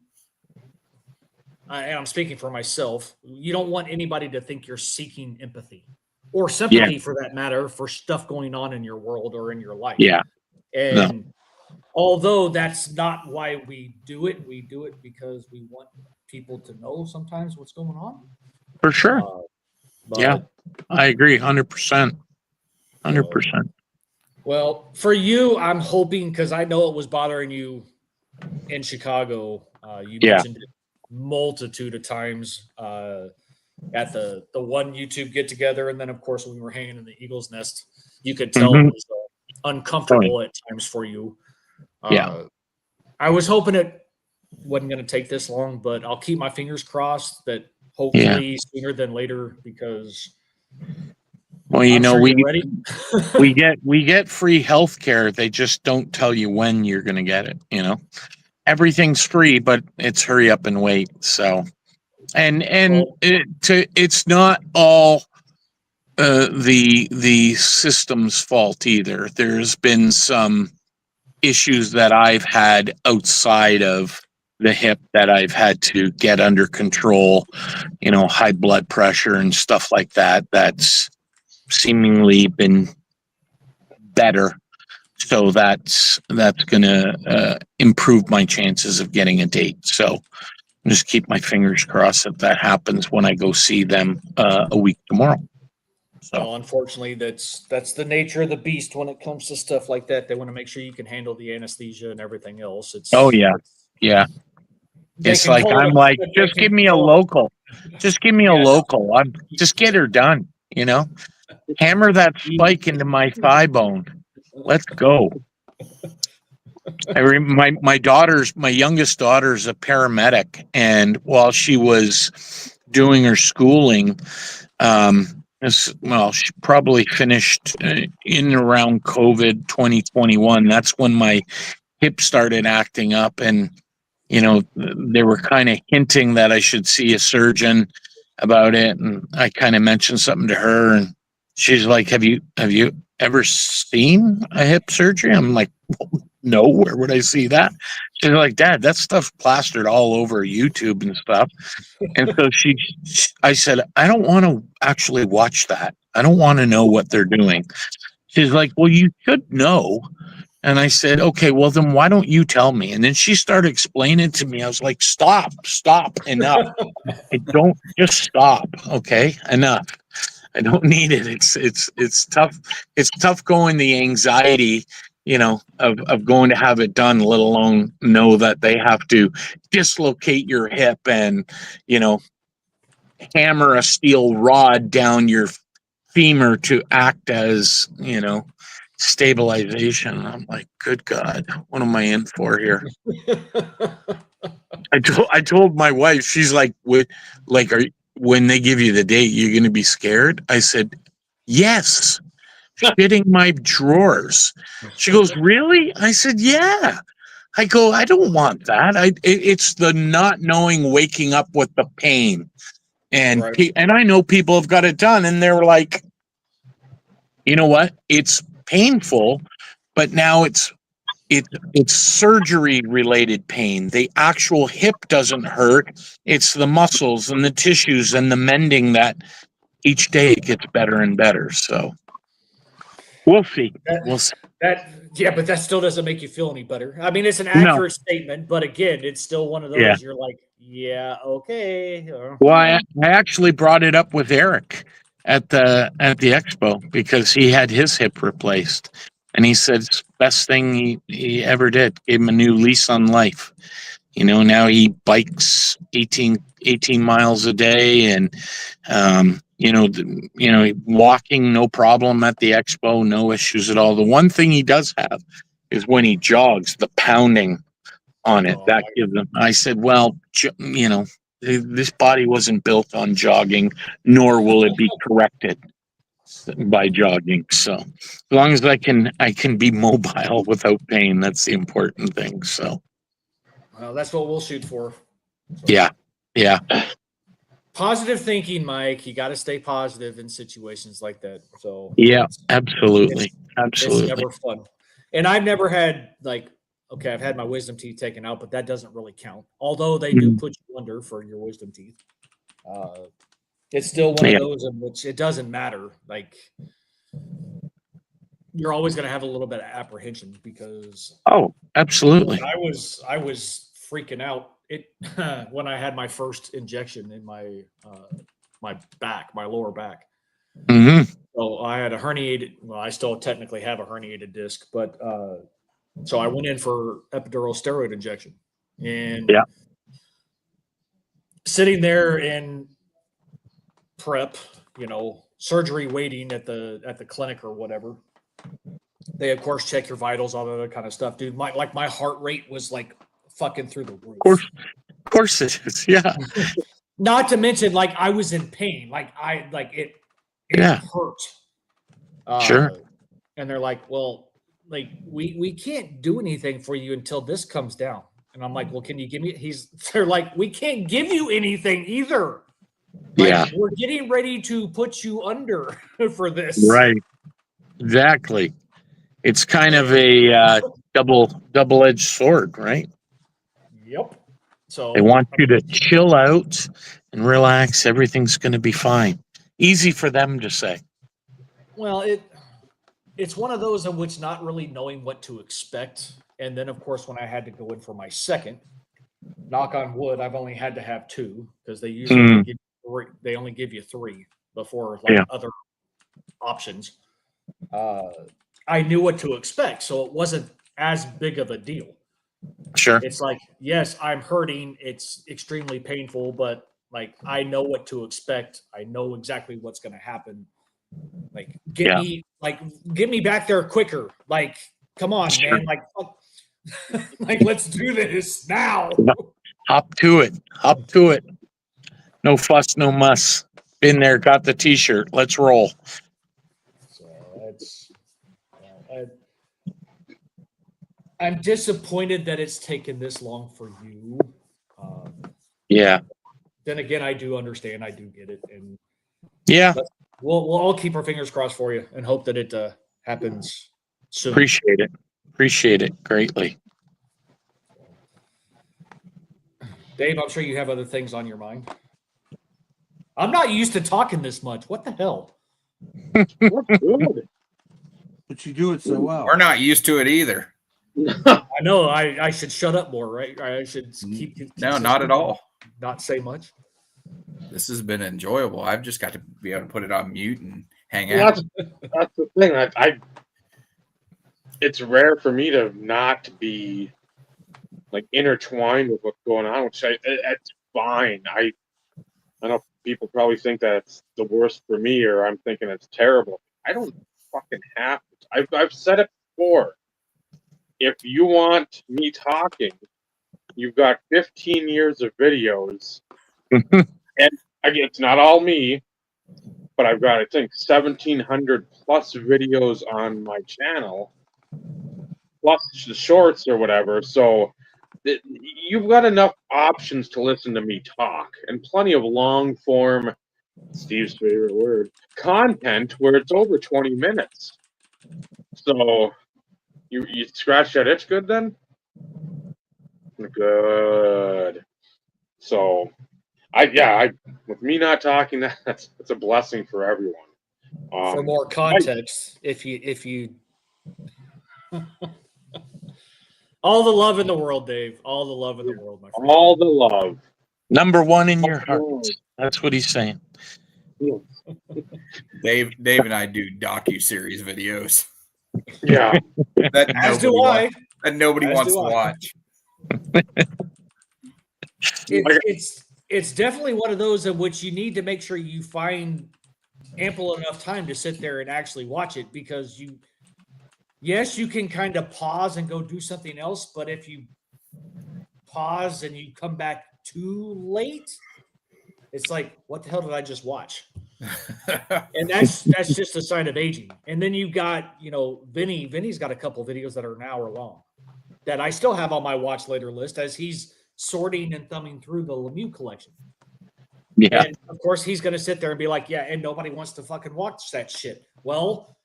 I'm speaking for myself. You don't want anybody to think you're seeking empathy or sympathy, for that matter, for stuff going on in your world or in your life. Yeah. And although that's not why we do it because we want people to know sometimes what's going on. For sure. Yeah, I agree 100%. 100%. Well, for you, I'm hoping, because I know it was bothering you in Chicago. You mentioned it multitude of times at the one YouTube get together, and then of course when we were hanging in the Eagle's Nest, you could tell it was uncomfortable at times for you. I was hoping it wasn't going to take this long, but I'll keep my fingers crossed that hopefully sooner than later, because well, you know, you're ready. we get free healthcare. They just don't tell you when you're going to get it. You know, everything's free, but it's hurry up and wait. So, and it's not all the system's fault either. There's been some issues that I've had outside of the hip that I've had to get under control. You know, high blood pressure and stuff like that. That's seemingly been better. So that's going to improve my chances of getting a date. So just keep my fingers crossed that happens when I go see them a week tomorrow. So well, unfortunately, that's the nature of the beast when it comes to stuff like that. They want to make sure you can handle the anesthesia and everything else. It's It's like I'm like, just give me a local. Just give me a local. Just get her done. You know, hammer that spike into my thigh bone. Let's go. My youngest daughter's a paramedic, and while she was doing her schooling, she probably finished in around COVID 2021. That's when my hip started acting up, and you know, they were kind of hinting that I should see a surgeon about it, and I kind of mentioned something to her, and she's like, "Have you ever seen a hip surgery?" I'm like, "No, where would I see that?" She's like, "Dad, that stuff's plastered all over YouTube and stuff." And so I said, "I don't want to actually watch that. I don't want to know what they're doing." She's like, "Well, you should know." And I said, "Okay, well, then why don't you tell me?" And then she started explaining to me. I was like, stop, enough. I don't, just stop. Okay, enough. I don't need it. It's tough. It's tough going the anxiety, you know, of going to have it done, let alone know that they have to dislocate your hip and, you know, hammer a steel rod down your femur to act as, stabilization. I'm like, good God, what am I in for here? I told my wife, she's like, when they give you the date, you're going to be scared? I said, yes, shitting my drawers. She goes, really? I said, yeah. I go, I don't want that. It's the not knowing, waking up with the pain. And Right. and I know people have got it done, and they're like, you know what? It's painful, but now it's surgery related pain. The actual hip doesn't hurt. It's the muscles and the tissues and the mending that each day it gets better and better. So we'll see. We'll see. Yeah, but that still doesn't make you feel any better. I mean, it's an No. accurate statement, but again, it's still one of those Yeah. you're like, yeah, okay. Well, I actually brought it up with Eric at the expo because he had his hip replaced, and he said it's the best thing he ever did. Gave him a new lease on life. Now he bikes 18 miles a day, and walking, no problem at the expo, no issues at all. The one thing he does have is when he jogs, the pounding on it. That gives him. I said, well, this body wasn't built on jogging, nor will it be corrected by jogging. So as long as I can be mobile without pain, that's the important thing. So Well, that's what we'll shoot for. So, yeah. Positive thinking, Mike. You got to stay positive in situations like that. So Yeah, absolutely. It's never fun. And I've never had okay, I've had my wisdom teeth taken out, but that doesn't really count. Although they do put you under for your wisdom teeth. It's still one of those in which it doesn't matter. Like, you're always going to have a little bit of apprehension because absolutely. I was freaking out when I had my first injection in my my lower back. Mm-hmm. So I had a herniated. Well, I still technically have a herniated disc, but so I went in for epidural steroid injection, and sitting there in prep, surgery waiting at the clinic or whatever. They of course check your vitals, all that other kind of stuff, dude. My heart rate was like fucking through the roof. Of course it is. Yeah. Not to mention, I was in pain. It hurt. Sure. And they're like, well, we can't do anything for you until this comes down. And I'm like, well, can you give me? They're like, we can't give you anything either. We're getting ready to put you under for this. Right. Exactly. It's kind of a double-edged sword, right? Yep. So they want you to chill out and relax. Everything's going to be fine. Easy for them to say. Well, it's one of those in which not really knowing what to expect. And then, of course, when I had to go in for my second, knock on wood, I've only had to have two because they usually they only give you three before other options. I knew what to expect, so it wasn't as big of a deal. Sure. It's like, yes, I'm hurting. It's extremely painful, but I know what to expect. I know exactly what's going to happen. Get me back there quicker. Come on, man. Let's do this now. Hop to it. No fuss, no muss. Been there, got the t-shirt. Let's roll. So I'm disappointed that it's taken this long for you. Then again, I do understand. I do get it. And we'll all keep our fingers crossed for you and hope that it happens soon. Appreciate it greatly. Dave, I'm sure you have other things on your mind. I'm not used to talking this much. What the hell? But you do it so well. We're not used to it either. I know. I should shut up more, right? I should keep No, not at all. Not say much. This has been enjoyable. I've just got to be able to put it on mute and hang out. That's the thing. It's rare for me to not be intertwined with what's going on, which it's fine. I don't people probably think that it's the worst for me, or I'm thinking it's terrible. I don't fucking have to. I've said it before. If you want me talking, you've got 15 years of videos, and again, it's not all me, but I've got, I think, 1,700 plus videos on my channel, plus the shorts or whatever. So you've got enough options to listen to me talk, and plenty of long form, Steve's favorite word, content where it's over 20 minutes. So you scratch that itch good then? Good. So I with me not talking, that's a blessing for everyone. For more context, if you all the love in the world, Dave. All the love in the world, my friend. All the love. Number one in your heart. That's what he's saying. Dave and I do docu-series videos. Yeah. That As do nobody I. wants, that nobody As wants do to I. watch. It's definitely one of those in which you need to make sure you find ample enough time to sit there and actually watch it, because yes, you can kind of pause and go do something else, but if you pause and you come back too late, it's like, what the hell did I just watch? And that's just a sign of aging. And then you've got, Vinny's got a couple videos that are an hour long that I still have on my watch later list as he's sorting and thumbing through the Lemieux collection. Yeah. And of course he's going to sit there and be like, yeah, and nobody wants to fucking watch that shit. Well,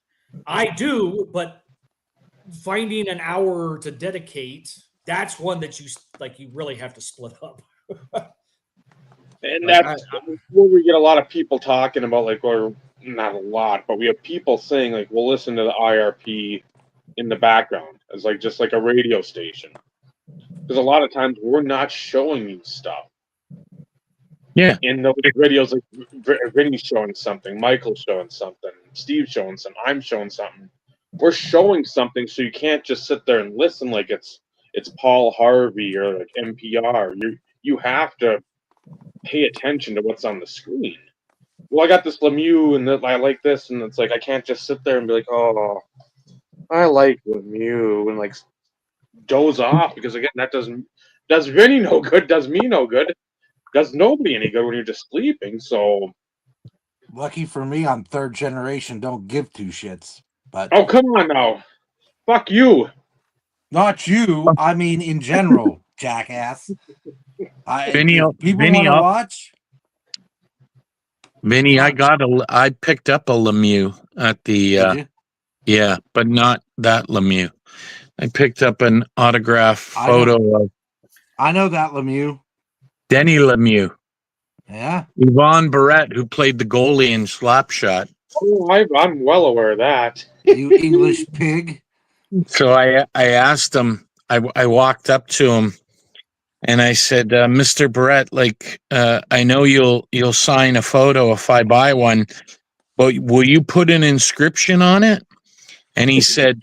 I do, but finding an hour to dedicate, that's one that you really have to split up. And that's where we get a lot of people talking about, or not a lot, but we have people saying, we'll listen to the IRP in the background as just like a radio station. Because a lot of times we're not showing you stuff. Yeah. In those videos, Vinny's showing something, Michael's showing something, Steve's showing something, I'm showing something. We're showing something, so you can't just sit there and listen like it's Paul Harvey or NPR. You have to pay attention to what's on the screen. Well, I got this Lemieux, and I like this, and it's I can't just sit there and be like, oh, I like Lemieux, and doze off, because again, that does Vinny no good, does me no good, does nobody any good when you're just sleeping. So lucky for me, I'm third generation, don't give two shits. But oh, come on now, fuck you. Not you. I mean, in general, jackass. Vinny, people want to watch. Vinny, I picked up a Lemieux at the yeah, but not that Lemieux. I picked up an autograph photo of I know that Lemieux. Denny Lemieux. Yeah. Yvonne Barrett, who played the goalie in Slapshot. Oh, I'm well aware of that. You English pig. So I asked him, I walked up to him and I said, Mr. Barrett, I know you'll sign a photo if I buy one, but will you put an inscription on it? And he said,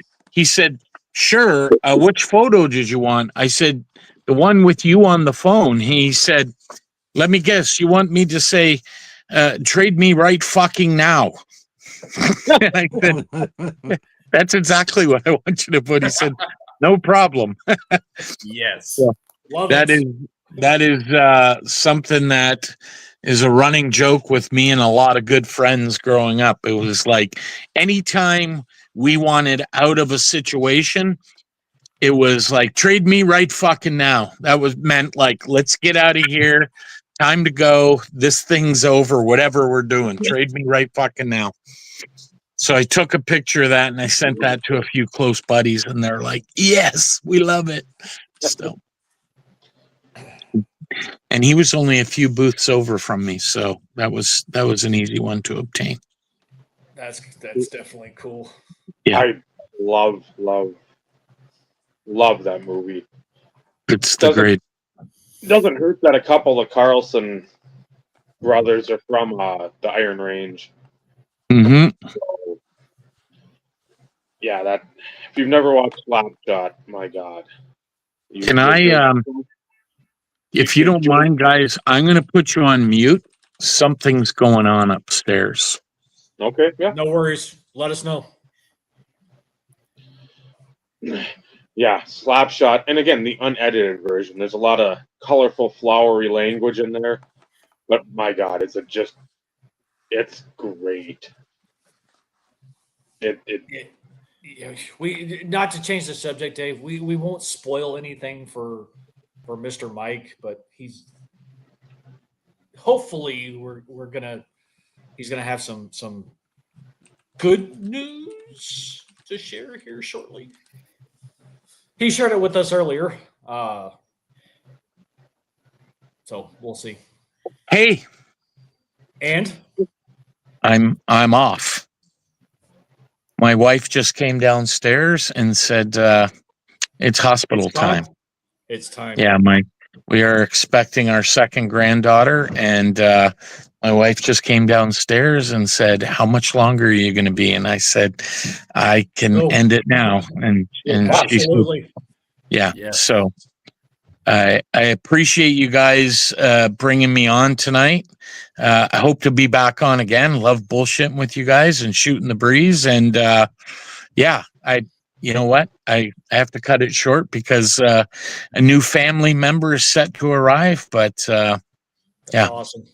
sure. Which photo did you want? I said, the one with you on the phone. He said, let me guess, you want me to say, trade me right fucking now. And I said, that's exactly what I want you to put. He said, no problem. Yes. Love that it. is something that is a running joke with me and a lot of good friends growing up. It was anytime we wanted out of a situation, it was trade me right fucking now. That was meant let's get out of here. Time to go. This thing's over. Whatever we're doing, trade me right fucking now. So I took a picture of that and I sent that to a few close buddies, and they're like, yes, we love it. Still. And he was only a few booths over from me, so that was an easy one to obtain. That's definitely cool. Yeah. I love that movie. It's the great. It doesn't hurt that a couple of Carlson brothers are from the Iron Range. Mm-hmm. So, yeah, that if you've never watched Slapshot, my God. Can I if you don't mind, guys, I'm going to put you on mute something's going on upstairs. Okay, yeah. No worries. Let us know. Yeah, Slapshot. And again, the unedited version. There's a lot of colorful, flowery language in there. But my God, it's great. Yeah, we not to change the subject, Dave. We won't spoil anything for Mr. Mike, but he's hopefully he's gonna have some good news to share here shortly. He shared it with us earlier, so we'll see. Hey, And I'm off. My wife just came downstairs and said it's hospital time. It's time. Yeah, we are expecting our second granddaughter, and my wife just came downstairs and said, "How much longer are you going to be?" And I said, "I can end it now." And she said, Absolutely. yeah. Yeah. So I appreciate you guys bringing me on tonight. I hope to be back on again. Love bullshitting with you guys and shooting the breeze. And yeah, you know what? I have to cut it short because a new family member is set to arrive. But yeah, Awesome.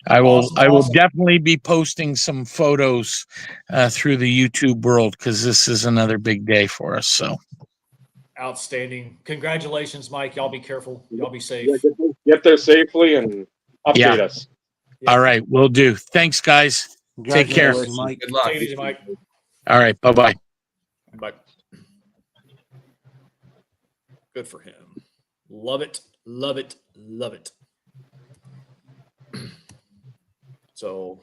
I will Awesome. definitely be posting some photos through the YouTube world because this is another big day for us. So. Outstanding. Congratulations, Mike. Y'all be careful. Y'all be safe. Yeah, get there safely and update us. Yeah. All right, will do. Thanks, guys. Take care. Congratulations, Mike. Good luck. Take it easy, Mike. All right, bye-bye. Bye. Good for him. Love it. Love it. Love it. So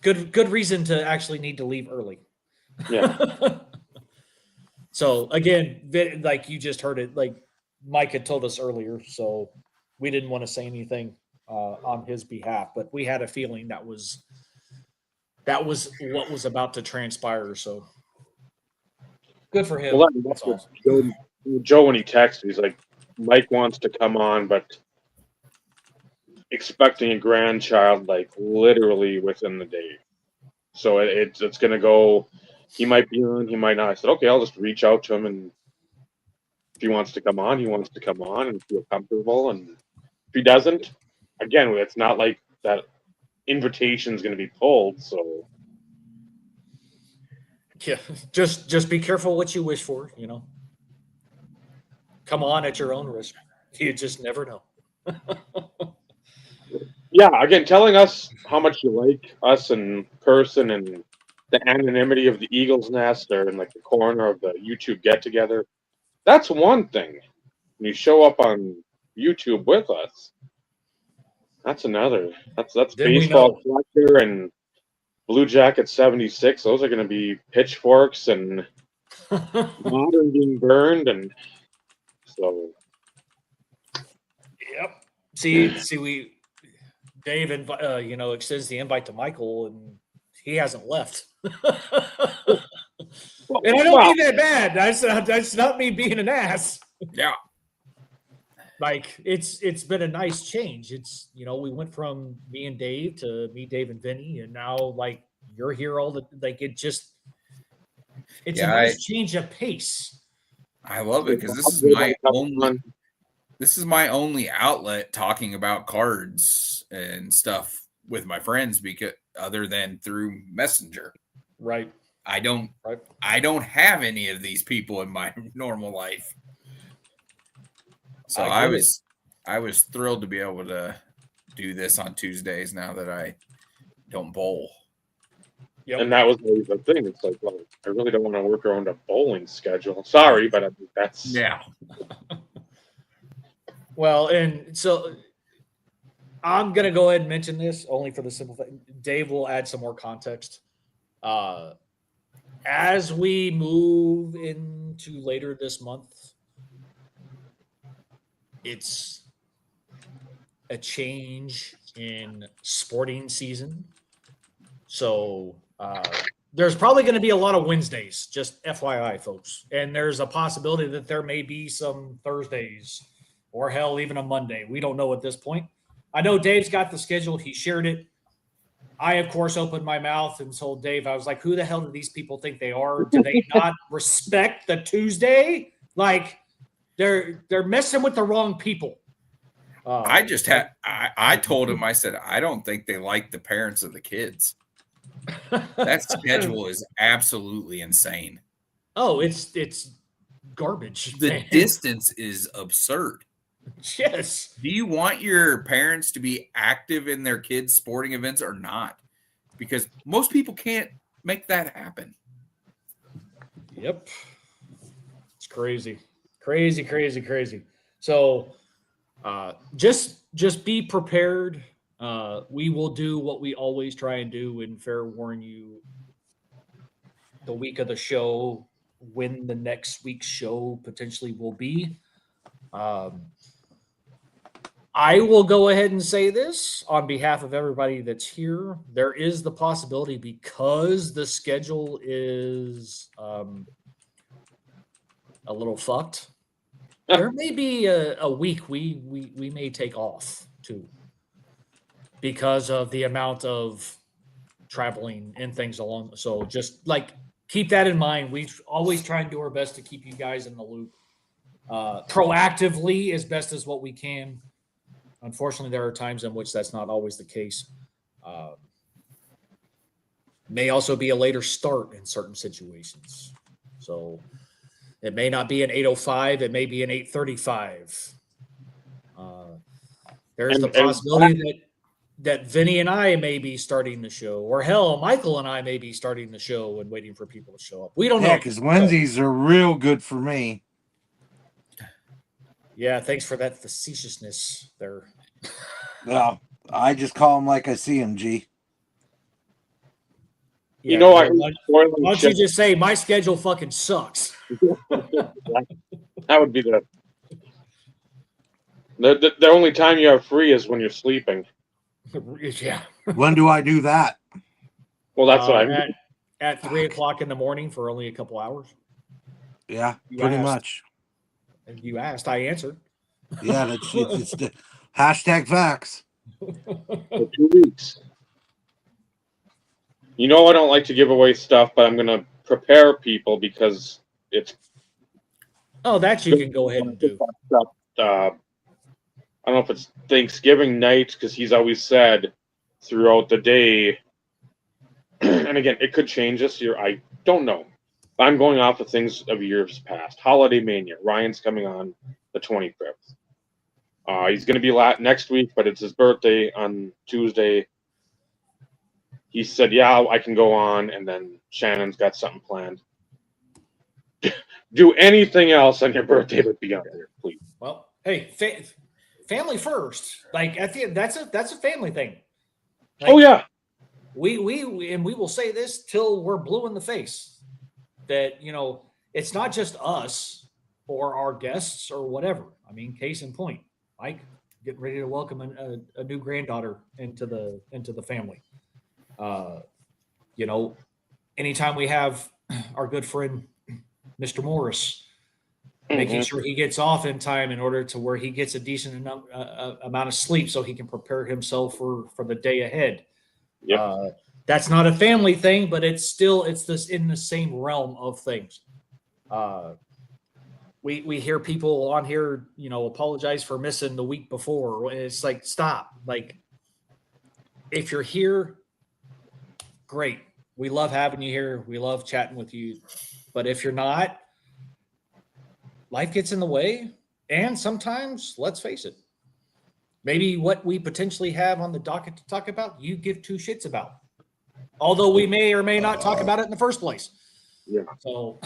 good reason to actually need to leave early. Yeah. So again, like you just heard it, like Mike had told us earlier, so we didn't want to say anything on his behalf, but we had a feeling that was what was about to transpire. So good for him. Well, That's that's awesome. Joe, when he texted, he's like, Mike wants to come on, but expecting a grandchild like literally within the day. So it's going to go. He might be on, he might not. I said, okay, I'll just reach out to him, and if he wants to come on, he wants to come on and feel comfortable. And if he doesn't, again, it's not like that invitation is going to be pulled. So Yeah, just be careful what you wish for. Come on at your own risk. You just never know. yeah, again, telling us how much you like us in person and the anonymity of the Eagles Nest or in like the corner of the YouTube get together. That's one thing. When you show up on YouTube with us, that's another. That's Then we baseball know. collector and Blue Jacket 76. Those are going to be pitchforks and modern being burned, and so. Yep. See, Dave extends the invite to Michael, and he hasn't left. And I don't mean that bad. That's not me being an ass. Yeah. Like it's been a nice change. It's we went from me and Dave to me, Dave, and Vinny, and now like you're here all the it's a nice change of pace. I love it because this is my only outlet talking about cards and stuff with my friends, because other than through Messenger. Right. I don't have any of these people in my normal life. So I was thrilled to be able to do this on Tuesdays now that I don't bowl. Yep. And that was always the thing. It's like, well, I really don't want to work around a bowling schedule. Sorry, but I think that's Well, and so I'm gonna go ahead and mention this only for the simple thing. Dave will add some more context. As we move into later this month, it's a change in sporting season. So there's probably going to be a lot of Wednesdays, just FYI, folks. And there's a possibility that there may be some Thursdays or hell, even a Monday. We don't know at this point. I know Dave's got the schedule. He shared it. I, of course, opened my mouth and told Dave, I was like, who the hell do these people think they are? Do they not respect the Tuesday? Like, they're messing with the wrong people. I told him, I said, I don't think they like the parents of the kids. That schedule is absolutely insane. Oh, it's garbage. The distance is absurd. Yes. Do you want your parents to be active in their kids' sporting events or not? Because most people can't make that happen. Yep. It's crazy. Crazy. So just be prepared. We will do what we always try and do and fair warn you the week of the show when the next week's show potentially will be. I will go ahead and say this on behalf of everybody that's here. There is the possibility, because the schedule is a little fucked. There may be a week we may take off too, because of the amount of traveling and things along. So just like keep that in mind. We always try and do our best to keep you guys in the loop proactively as best as what we can. Unfortunately, there are times in which that's not always the case. May also be a later start in certain situations. So it may not be an 8:05. It may be an 8:35. There's the possibility that Vinny and I may be starting the show, or hell, Michael and I may be starting the show and waiting for people to show up. We don't know. Yeah, because Wednesdays are real good for me. Yeah, thanks for that facetiousness there. Well, I just call them like I see them, G. Yeah, why don't you just say my schedule fucking sucks? That would be the only time you have free is when you're sleeping. Yeah. When do I do that? Well, that's what I mean. At 3:00 in the morning for only a couple hours. Yeah, You pretty asked. much. You asked, I answered. Yeah, it's the hashtag facts. For 2 weeks. I don't like to give away stuff, but I'm going to prepare people because it's. Oh, that you can go ahead and do. I don't know if it's Thanksgiving night, because he's always said throughout the day, and again, it could change this year. I don't know. I'm going off of things of years past. Holiday Mania. Ryan's coming on the 25th. He's going to be next week, but it's his birthday on Tuesday. He said, yeah, I can go on, and then Shannon's got something planned. Do anything else on your birthday but be on there, please. Well, hey, family first. Like at the end, that's a family thing. Like, Oh yeah. We will say this till we're blue in the face. That it's not just us or our guests or whatever. I mean, case in point, Mike getting ready to welcome a new granddaughter into the family. Anytime we have our good friend Mr. Morris, making sure he gets off in time in order to where he gets a decent amount of sleep so he can prepare himself for the day ahead. Yep. That's not a family thing, but it's this in the same realm of things. We hear people on here, apologize for missing the week before. It's like, stop. Like, if you're here, great. We love having you here. We love chatting with you. But if you're not, life gets in the way. And sometimes, let's face it, maybe what we potentially have on the docket to talk about, you give two shits about. Although we may or may not talk about it in the first place. Yeah. So.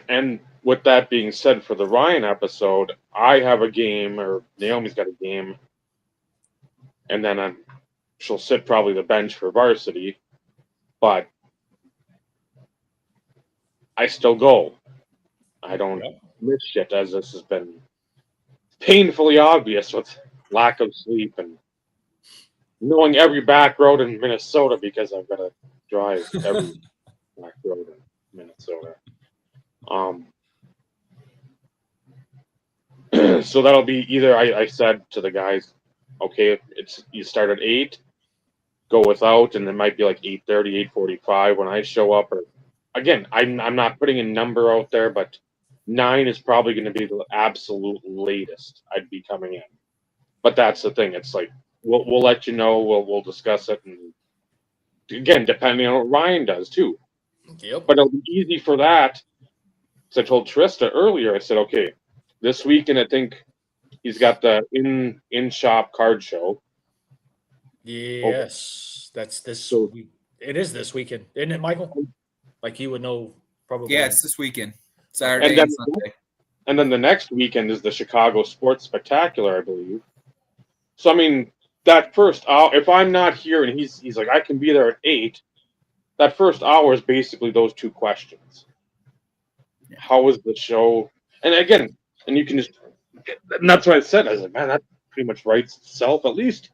And with that being said, for the Ryan episode, I have a game, or Naomi's got a game, and then she'll sit probably the bench for varsity, but I still go. I don't miss shit, as this has been painfully obvious with lack of sleep and knowing every back road in Minnesota, because I've got to drive every back road in Minnesota. So that'll be either I said to the guys, okay, it's you start at 8, go without, and it might be like 8:30, 8:45 when I show up. Or again, I'm not putting a number out there, but 9 is probably going to be the absolute latest I'd be coming in. But that's the thing. It's like we'll let you know. We'll discuss it, and again, depending on what Ryan does too. Yep. But it'll be easy for that. So I told Trista earlier. I said, okay, this weekend I think he's got the in shop card show. Yes, that's this. So- week. It is this weekend, isn't it, Michael? Like you would know probably. Yeah, it's this weekend, Saturday And then- and Sunday. And then the next weekend is the Chicago Sports Spectacular, I believe. So I mean, that first hour, if I'm not here and he's like, I can be there at 8, that first hour is basically those two questions. How was the show? And again, and you can just, and that's what I said. I was like, man, that pretty much writes itself at least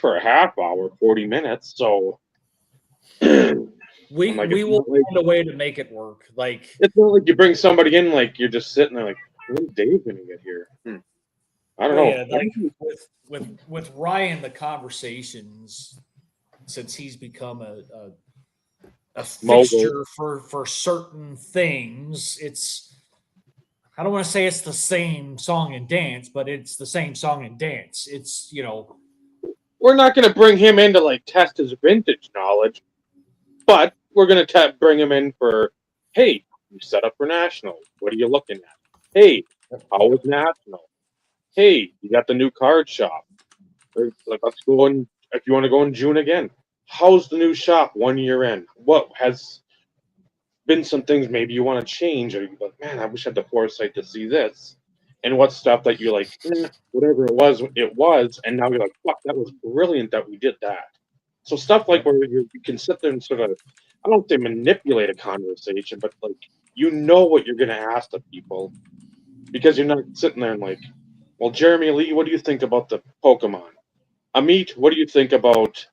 for a half hour, 40 minutes. So we I'm like, we it's will not like- find a way to make it work. Like it's not like you bring somebody in, like you're just sitting there like, when's Dave gonna get here? I don't know. yeah, like with Ryan, the conversations since he's become a fixture for certain things. It's I don't want to say it's the same song and dance, but it's the same song and dance. It's We're not going to bring him in to like test his vintage knowledge, but we're going to bring him in for, hey, you set up for national. What are you looking at? Hey, how was national? Hey, you got the new card shop. Or, like, let's go in if you want to go in June again. How's the new shop 1 year in? What has been some things maybe you want to change, or you're like, man, I wish I had the foresight to see this. And what stuff that you're like, whatever it was, and now you're like, fuck, that was brilliant that we did that. So stuff like where you can sit there and sort of, I don't say manipulate a conversation, but like you know what you're going to ask the people because you're not sitting there and like, well, Jeremy Lee, what do you think about the Pokemon? Amit, what do you think about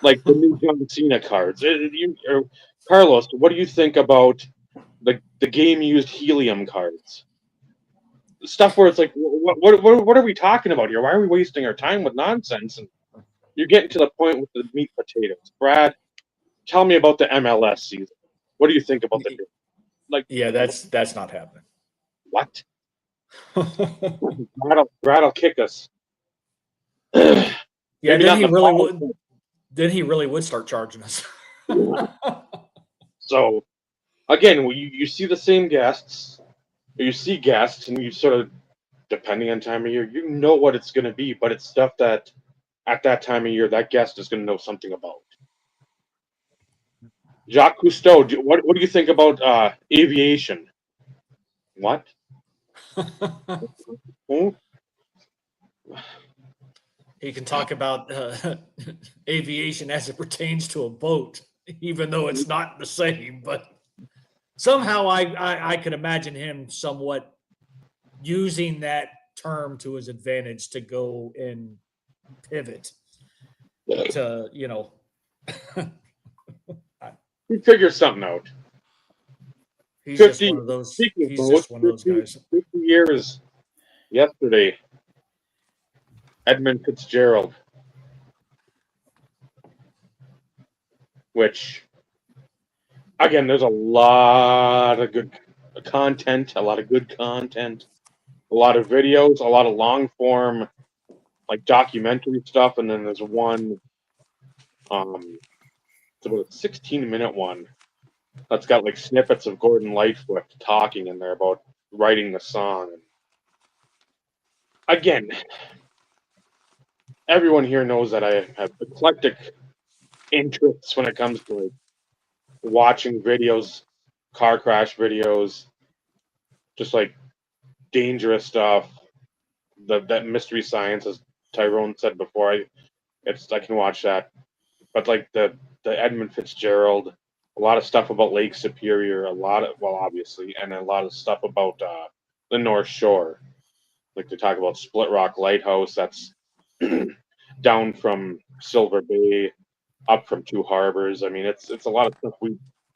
like the new John Cena cards? Carlos, what do you think about the game used helium cards? Stuff where it's like, what are we talking about here? Why are we wasting our time with nonsense? And you're getting to the point with the meat potatoes. Brad, tell me about the MLS season. What do you think about the like? yeah, that's not happening. What? Brad will kick us. Yeah, Maybe then he not the really ball, would. Then he really would start charging us. So, again, you see the same guests, or you see guests, and you sort of, depending on time of year, you know what it's going to be, but it's stuff that at that time of year, that guest is going to know something about. Jacques Cousteau, what do you think about aviation? What? Hmm? He can talk about aviation as it pertains to a boat, even though it's not the same. But somehow I could imagine him somewhat using that term to his advantage to go and pivot to, He figures something out. he's just 50 one of those. Speaking of He's boats, just one of those 50 guys. 50 years yesterday, Edmund Fitzgerald, which, again, there's a lot of good content, a lot of videos, a lot of long form, like documentary stuff, and then there's one, it's about a 16-minute one that's got like snippets of Gordon Lightfoot talking in there about writing the song. Again, everyone here knows that I have eclectic interests when it comes to like watching videos, car crash videos, just like dangerous stuff. That mystery science, as Tyrone said before, I can watch that. But like the Edmund Fitzgerald, a lot of stuff about Lake Superior, obviously, and a lot of stuff about the North Shore. Like they talk about Split Rock Lighthouse, that's down from Silver Bay, up from Two Harbors. I mean, it's a lot of stuff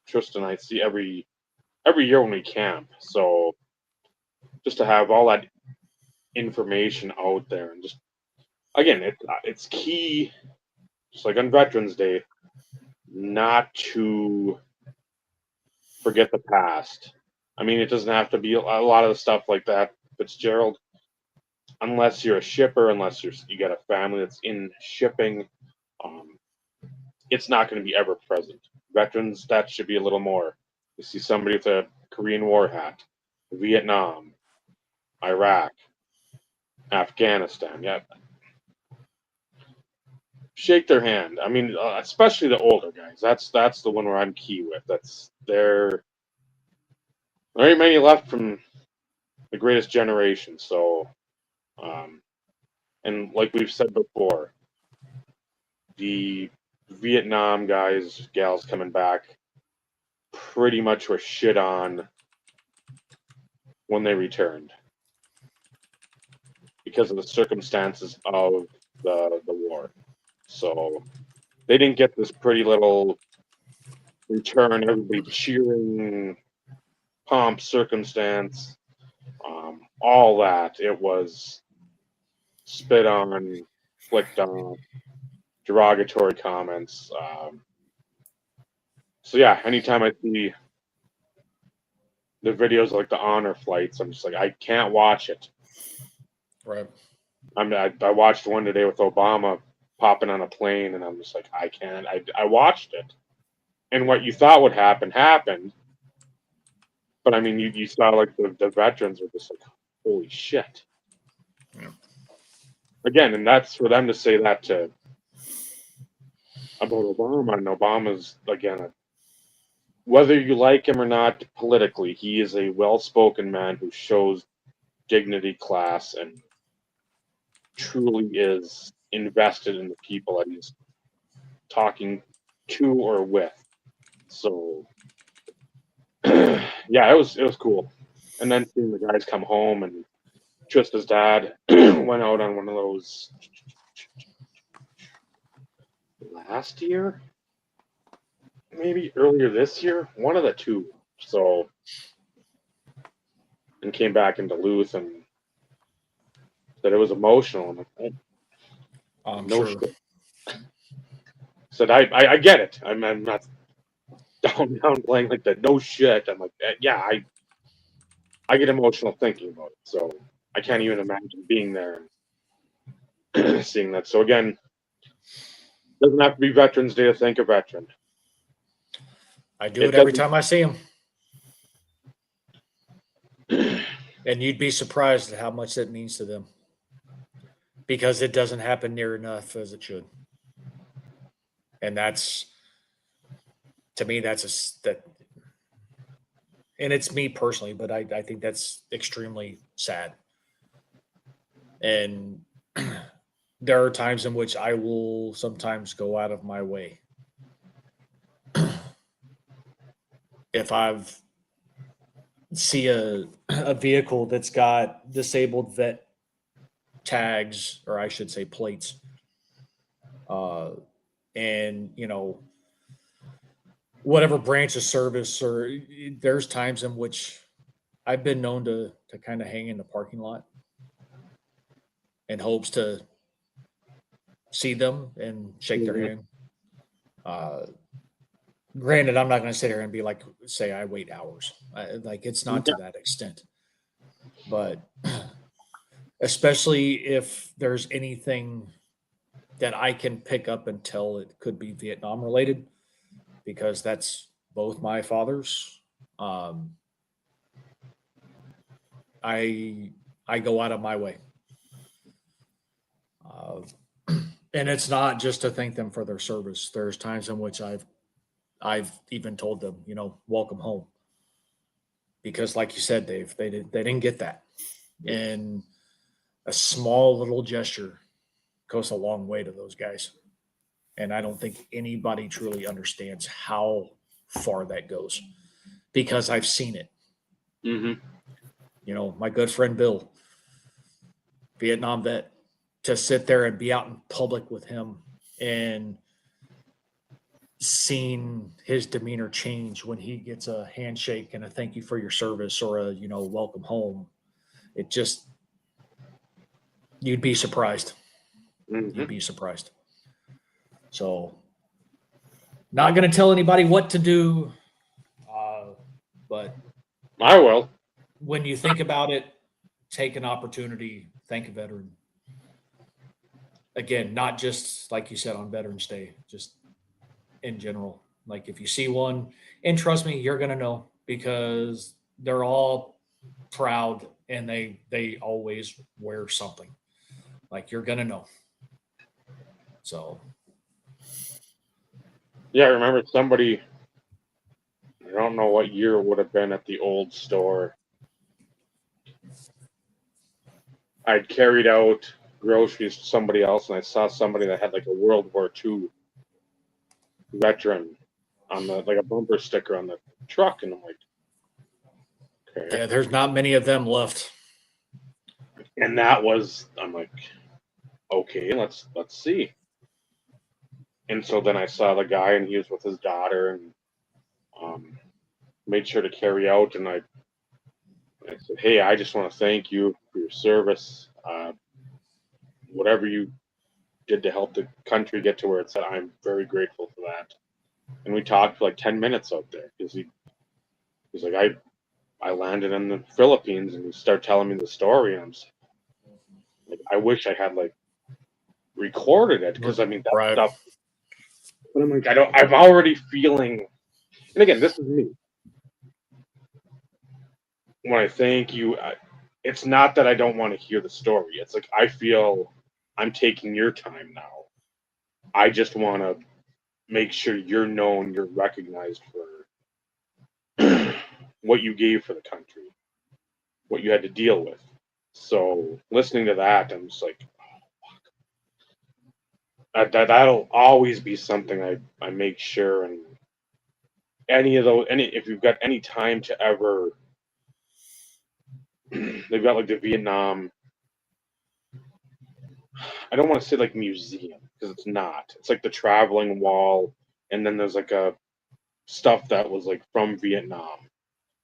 Tristan and I see every year when we camp. So just to have all that information out there, and just again, it's key, just like on Veterans Day, not to forget the past. I mean, it doesn't have to be a lot of the stuff like that, Fitzgerald. Unless you're a shipper, unless you got a family that's in shipping, um, it's not going to be ever present. Veterans, that should be a little more. You see somebody with a Korean War hat, Vietnam, Iraq, Afghanistan. Yeah, shake their hand. I mean, especially the older guys. That's the one where I'm key with. There ain't many left from the greatest generation. So, and like we've said before, the Vietnam guys, gals coming back, pretty much were shit on when they returned because of the circumstances of the war. So they didn't get this pretty little return, everybody cheering, pomp, circumstance, all that. It was spit on, flicked on, derogatory comments. So yeah, anytime I see the videos like the honor flights, I'm just like, I can't watch it. Right. I watched one today with Obama popping on a plane, and I'm just like, I can't. I watched it, and what you thought would happen happened. But I mean, you saw like the veterans were just like, holy shit. Yeah. Again, and that's for them to say that to about Obama, and Obama's again, whether you like him or not politically, he is a well-spoken man who shows dignity, class, and truly is invested in the people that he's talking to or with. So yeah, it was cool. And then seeing the guys come home, and Trista's dad went out on one of those last year, maybe earlier this year, one of the two. So, and came back in Duluth and said it was emotional. I'm like, oh, I'm no sure. shit. Said I get it. I'm not downplaying like that. No shit. I'm like, yeah, I get emotional thinking about it. So I can't even imagine being there and seeing that. So again, doesn't have to be Veterans Day to thank a veteran. I do It it every doesn't- time I see him. And you'd be surprised at how much that means to them because it doesn't happen near enough as it should. And that's, to me, that, and it's me personally, but I think that's extremely sad. And there are times in which I will sometimes go out of my way. If I've see a vehicle that's got disabled vet tags, or I should say plates, and whatever branch of service, or there's times in which I've been known to kind of hang in the parking lot in hopes to see them and shake their hand. Granted, I'm not going to sit here and be like, say I wait hours. Like it's not to that extent, but especially if there's anything that I can pick up and tell it could be Vietnam related, because that's both my fathers. I go out of my way. And it's not just to thank them for their service. There's times in which I've even told them, welcome home. Because like you said, Dave, they didn't get that. And a small little gesture goes a long way to those guys. And I don't think anybody truly understands how far that goes, because I've seen it. Mm-hmm. My good friend Bill, Vietnam vet, to sit there and be out in public with him and seeing his demeanor change when he gets a handshake and a thank you for your service or a welcome home. You'd be surprised. Mhm. You'd be surprised. So, not going to tell anybody what to do, but I will. when you think about it, take an opportunity, thank a veteran. Again, not just like you said on Veterans Day, just in general. Like if you see one, and trust me, you're going to know because they're all proud and they always wear something. Like you're going to know. So, Yeah, I remember somebody, I don't know what year it would have been at the old store. I'd carried out groceries to somebody else, and I saw somebody that had like a World War II veteran on the like a bumper sticker on the truck, and I'm like, okay. yeah, there's not many of them left. And that was, I'm like, okay, let's see. And so then I saw the guy, and he was with his daughter, and made sure to carry out. And I said, hey, I just want to thank you for your service. Whatever you did to help the country get to where it's at, I'm very grateful for that. And we talked for like 10 minutes out there because he's like, I landed in the Philippines, and he started telling me the story, and I'm like, I wish I had like recorded it because I mean that Right. stuff. But I'm like, I'm already feeling, and again, this is me. When I thank you, it's not that I don't want to hear the story. It's like I feel I'm taking your time now. I just want to make sure you're known, you're recognized for what you gave for the country, what you had to deal with. So listening to that, I'm just like, that'll always be something I make sure. And if you've got any time to ever, they've got like the Vietnam, I don't want to say like museum because it's not. It's like the traveling wall, and then there's like a stuff that was like from Vietnam.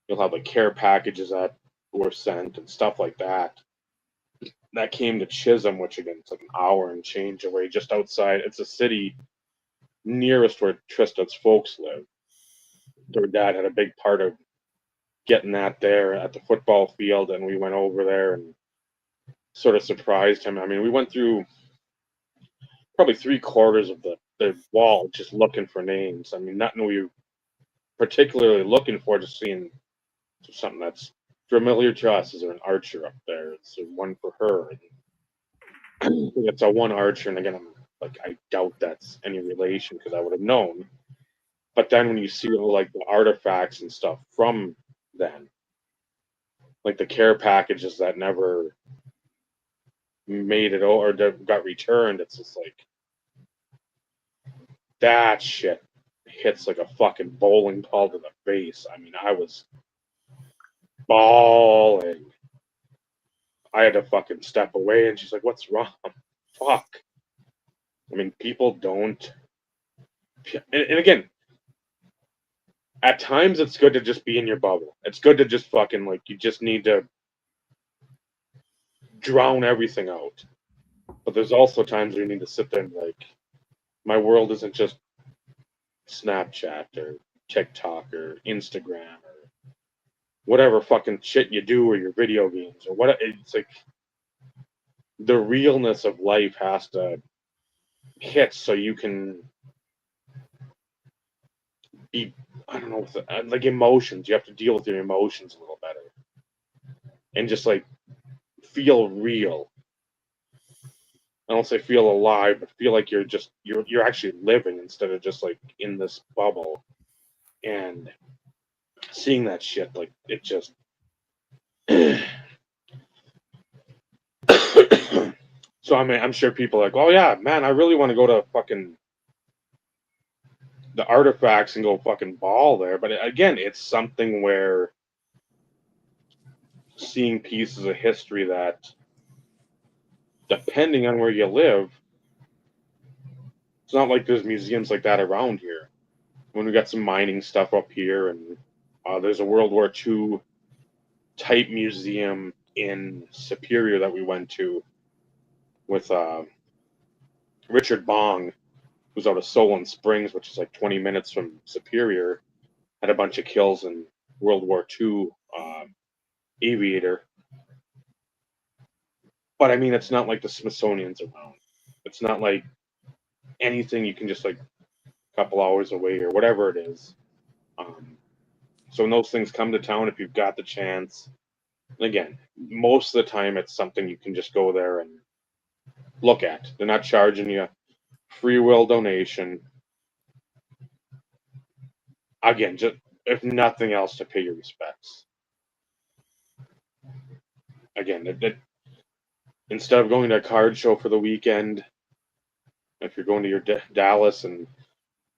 You'll have like care packages that were sent and stuff like that. That came to Chisholm, which again it's like an hour and change away, just outside. It's a city nearest where Tristan's folks live. Their dad had a big part of getting that there at the football field, and we went over there and sort of surprised him. I mean, we went through probably 3/4 of the wall just looking for names. I mean, nothing we were particularly looking for, just seeing something that's familiar to us. Is there an archer up there? It's one for her. It's a one archer, and again, I'm like, I doubt that's any relation because I would have known. But then when you see all like the artifacts and stuff from then, like the care packages that never made it or that got returned, it's just like that shit hits like a fucking bowling ball to the face. I mean, I was bawling. I had to fucking step away, and she's like, "What's wrong?" Fuck. I mean, people don't. And again, at times it's good to just be in your bubble. It's good to just fucking like you just need to drown everything out. But there's also times where you need to sit there and like, my world isn't just Snapchat or TikTok or Instagram or whatever fucking shit you do or your video games or what. It's like the realness of life has to hit so you can be, I don't know, like emotions. You have to deal with your emotions a little better and just like feel real. I don't say feel alive, but feel like you're actually living instead of just like in this bubble. And seeing that shit, like it just. So I mean, I'm sure people are like, oh yeah, man, I really want to go to fucking the artifacts and go fucking ball there. But again, it's something where seeing pieces of history that, depending on where you live, it's not like there's museums like that around here. When we got some mining stuff up here, and there's a World War II type museum in Superior that we went to. with Richard Bong, who's out of Solon Springs, which is like 20 minutes from Superior, had a bunch of kills in World War II aviator. But I mean, it's not like the Smithsonian's around. It's not like anything you can just like a couple hours away or whatever it is. So when those things come to town, if you've got the chance, again, most of the time it's something you can just go there and look at. They're not charging you free will donation. Again, just if nothing else, to pay your respects. Again, instead of going to a card show for the weekend, if you're going to your Dallas and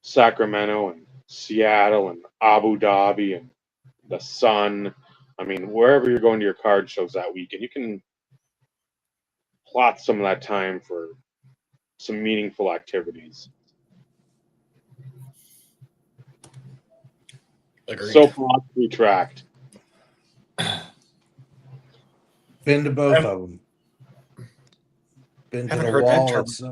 Sacramento and Seattle and Abu Dhabi and the Sun, I mean, wherever you're going to your card shows that weekend, you can plot some of that time for some meaningful activities. Agreed. So retract. Been to both of them. Been to Haven't the heard that wall. term. It's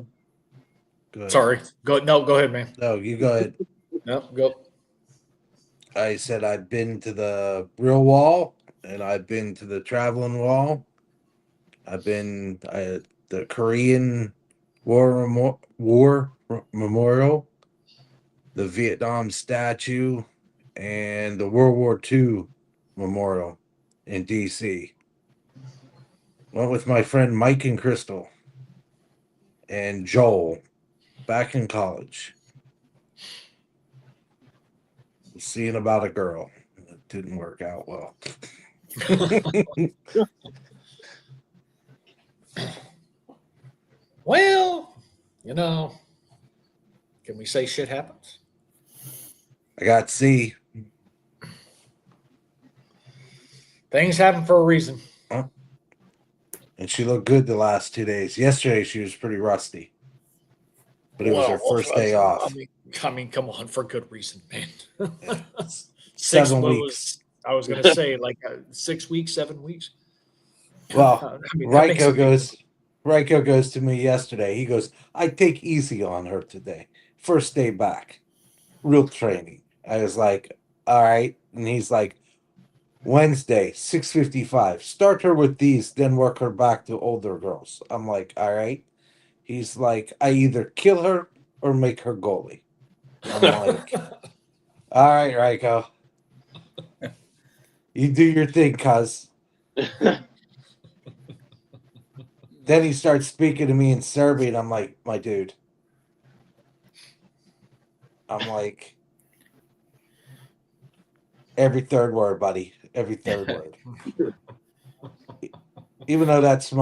good. Sorry. Go ahead, man. No, you go ahead. No, go. I said I've been to the real wall and I've been to the traveling wall. I've been the Korean War Memorial, the Vietnam statue, and the World War II Memorial in DC. Went with my friend Mike and Crystal and Joel back in college. Seeing about a girl. It didn't work out well. Well, can we say shit happens? I got C. Things happen for a reason. And she looked good the last 2 days. Yesterday she was pretty rusty. But it was her first day off. I mean, come on, for good reason, man. 7 weeks. I was going to say like 6 weeks, 7 weeks. Well, I mean, Ryko goes to me yesterday. He goes, I take easy on her today. First day back. Real training. I was like, all right. And he's like, Wednesday, 6:55. Start her with these, then work her back to older girls. I'm like, all right. He's like, I either kill her or make her goalie. I'm like, all right, Ryko. You do your thing, cuz. Then he starts speaking to me in Serbian. I'm like, my dude. I'm like, every third word, buddy. Every third word. Even though it's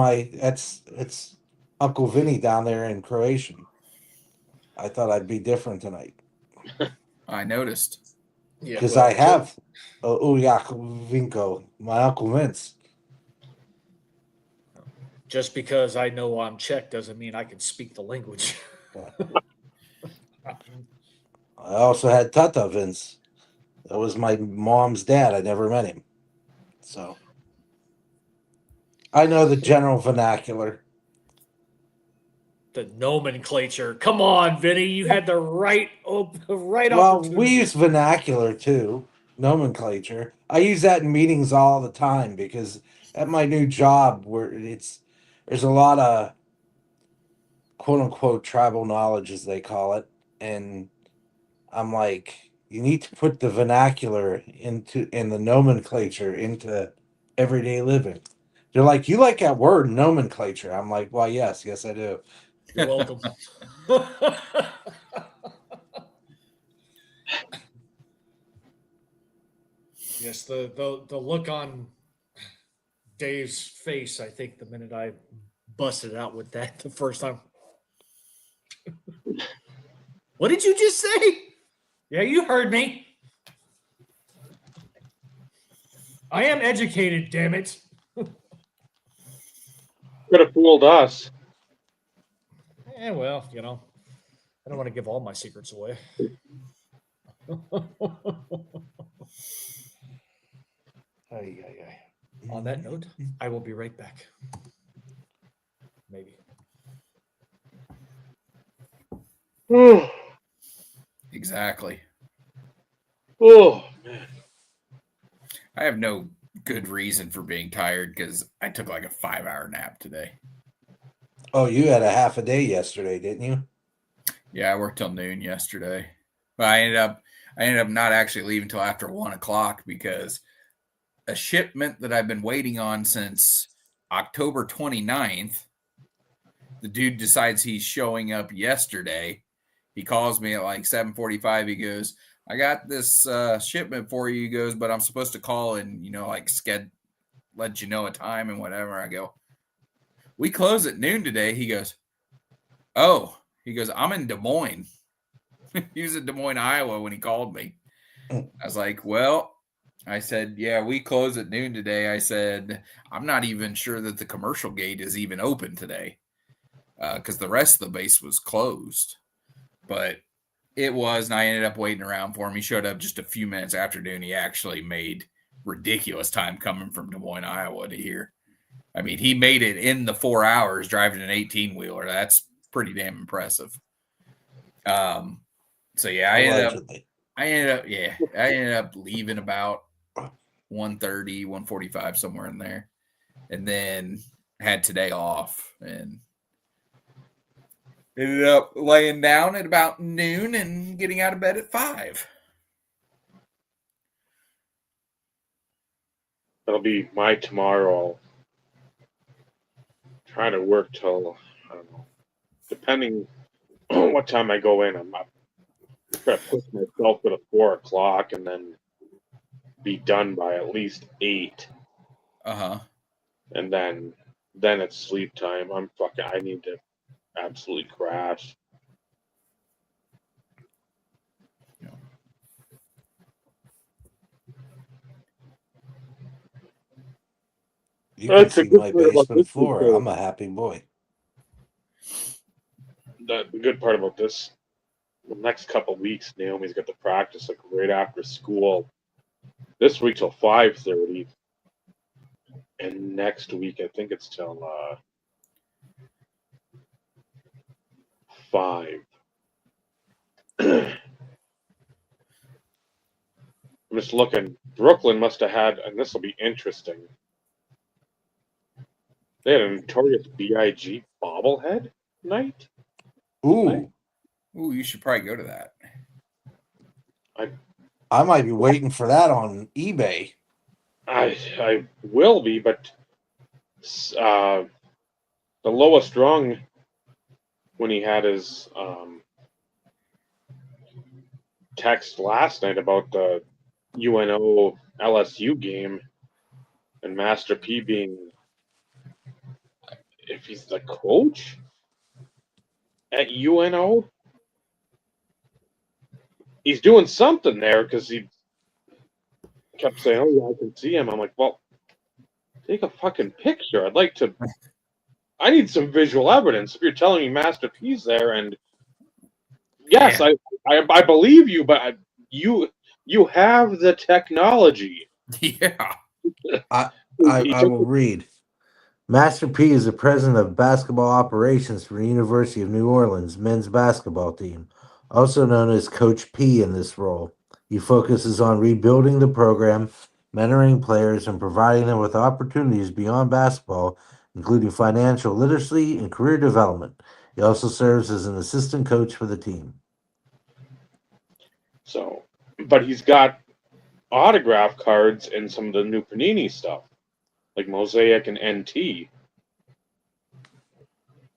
Uncle Vinny down there in Croatian. I thought I'd be different tonight. I noticed. Because I have Ujak Vinko, my Uncle Vince. Just because I know I'm Czech doesn't mean I can speak the language. I also had Tata Vince. That was my mom's dad. I never met him. So I know the general vernacular. The nomenclature. Come on, Vinny. You had the right Well, opportunity. we use vernacular too, nomenclature. I use that in meetings all the time because at my new job where there's a lot of quote unquote tribal knowledge as they call it. And I'm like, you need to put the vernacular and the nomenclature into everyday living. They're like, you like that word nomenclature? I'm like, well, yes, I do. You're welcome. Yes, the look on Dave's face, I think, the minute I busted out with that the first time. What did you just say? Yeah, you heard me. I am educated, damn it. Could have fooled us. Well, I don't want to give all my secrets away. On that note, I will be right back. Maybe. Oh, Exactly. oh man. I have no good reason for being tired because I took like a 5-hour nap today. Oh, you had a half a day yesterday, didn't you? Yeah, I worked till noon yesterday, but I ended up not actually leaving until after 1 o'clock because a shipment that I've been waiting on since October 29th, the dude decides he's showing up yesterday. He calls me at like 7:45. He goes, I got this shipment for you. He goes, but I'm supposed to call and, like let you know a time and whatever. I go, we close at noon today. He goes, oh, he goes, I'm in Des Moines. He was in Des Moines, Iowa when he called me. I was like, well, I said, yeah, we close at noon today. I said, I'm not even sure that the commercial gate is even open today because the rest of the base was closed. But it was, and I ended up waiting around for him. He showed up just a few minutes after noon. He actually made ridiculous time coming from Des Moines, Iowa to here. I mean, he made it in the 4 hours driving an 18-wheeler. That's pretty damn impressive. So yeah, I ended up leaving about 1:30, 1:45, somewhere in there, and then had today off and ended up laying down at about noon and getting out of bed at 5. That'll be my tomorrow. Trying to work till, I don't know, depending on what time I go in. I'm trying to push myself to 4 o'clock and then be done by at least 8. Uh-huh. And then it's sleep time. I need to absolutely crash. You can see my basement floor. I'm a happy boy. The good part about this, the next couple of weeks, Naomi's got the practice like right after school. This week till 5:30, and next week I think it's till 5. I'm just looking. Brooklyn must have had, and this will be interesting. They had a Notorious B.I.G. bobblehead night. Ooh. Ooh, you should probably go to that. I might be waiting for that on eBay. I will be, but the lowest rung when he had his text last night about the UNO LSU game and Master P being, if he's the coach at UNO, he's doing something there because he kept saying, "Oh yeah, I can see him." I'm like, "Well, take a fucking picture. I need some visual evidence. If you're telling me Master P's there, and yes, Yeah. I believe you, but you have the technology." Yeah. I will read. Master P is the president of basketball operations for the University of New Orleans men's basketball team, also known as Coach P in this role. He focuses on rebuilding the program, mentoring players, and providing them with opportunities beyond basketball, including financial literacy and career development. He also serves as an assistant coach for the team. So, but he's got autograph cards and some of the new Panini stuff, like Mosaic and NT,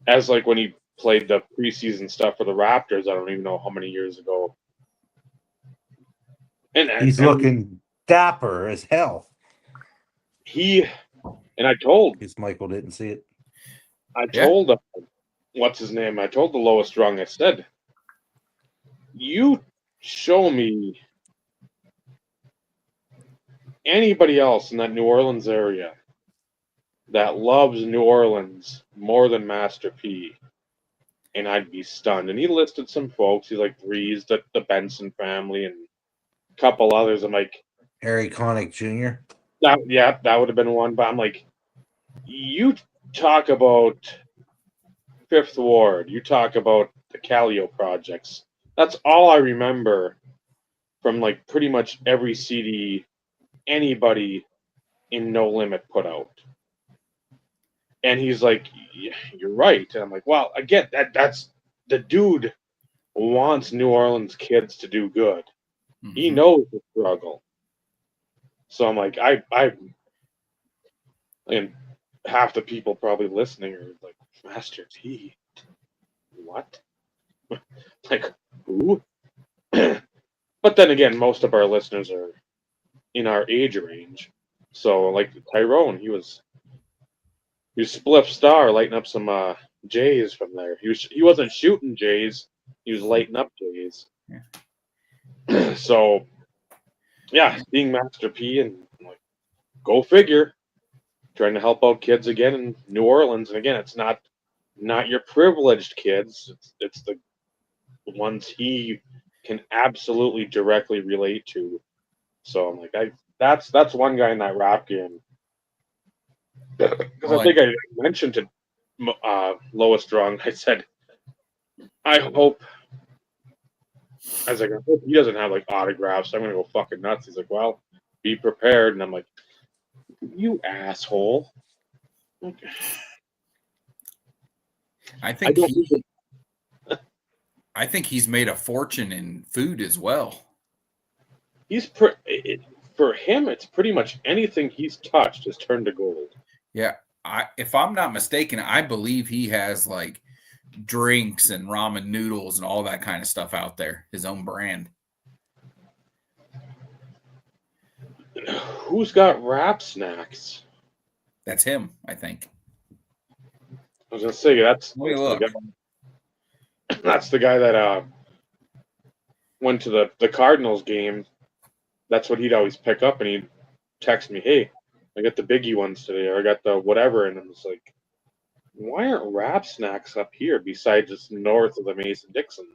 as like when he played the preseason stuff for the Raptors. I don't even know how many years ago. And He's looking dapper as hell. I told, Because Michael didn't see it. I told what's his name? I told the lowest rung. I said, "You show me anybody else in that New Orleans area that loves New Orleans more than Master P, and I'd be stunned." And he listed some folks. He's like Breeze, the Benson family, and a couple others. I'm like, Harry Connick Jr. That would have been one. But I'm like, you talk about Fifth Ward, you talk about the Calio projects. That's all I remember from like pretty much every CD anybody in No Limit put out. And he's like, yeah, "You're right." And I'm like, "Well, I get that. That's the dude wants New Orleans kids to do good. He knows the struggle." So I'm like, and half the people probably listening are like, "Master P, what?" Like, who? But then again, most of our listeners are in our age range. So like Tyrone, he was Spliff Star lighting up some Jays from there. He wasn't shooting Jays, he was lighting up Jays. Yeah. So yeah, being Master P and like, go figure, trying to help out kids again in New Orleans. And again, it's not your privileged kids. It's the ones he can absolutely directly relate to. So I'm like, that's one guy in that rap game. Because I think I mentioned to Lois Strong, I said, I hope, I was like, I hope he doesn't have like autographs. I'm gonna go fucking nuts. He's like, well, be prepared. And I'm like, you asshole. Okay. I think he's made a fortune in food as well. For him, it's pretty much anything he's touched has turned to gold. Yeah, if I'm not mistaken, I believe he has like drinks and ramen noodles and all that kind of stuff out there. His own brand. Who's got Rap Snacks? That's him, I think. I was gonna say that's Let me look. That's the guy that went to the Cardinals game. That's what he'd always pick up, and he'd text me, "Hey, I got the Biggie ones today, or I got the whatever." And I was like, "Why aren't Rap Snacks up here besides just north of the Mason-Dixon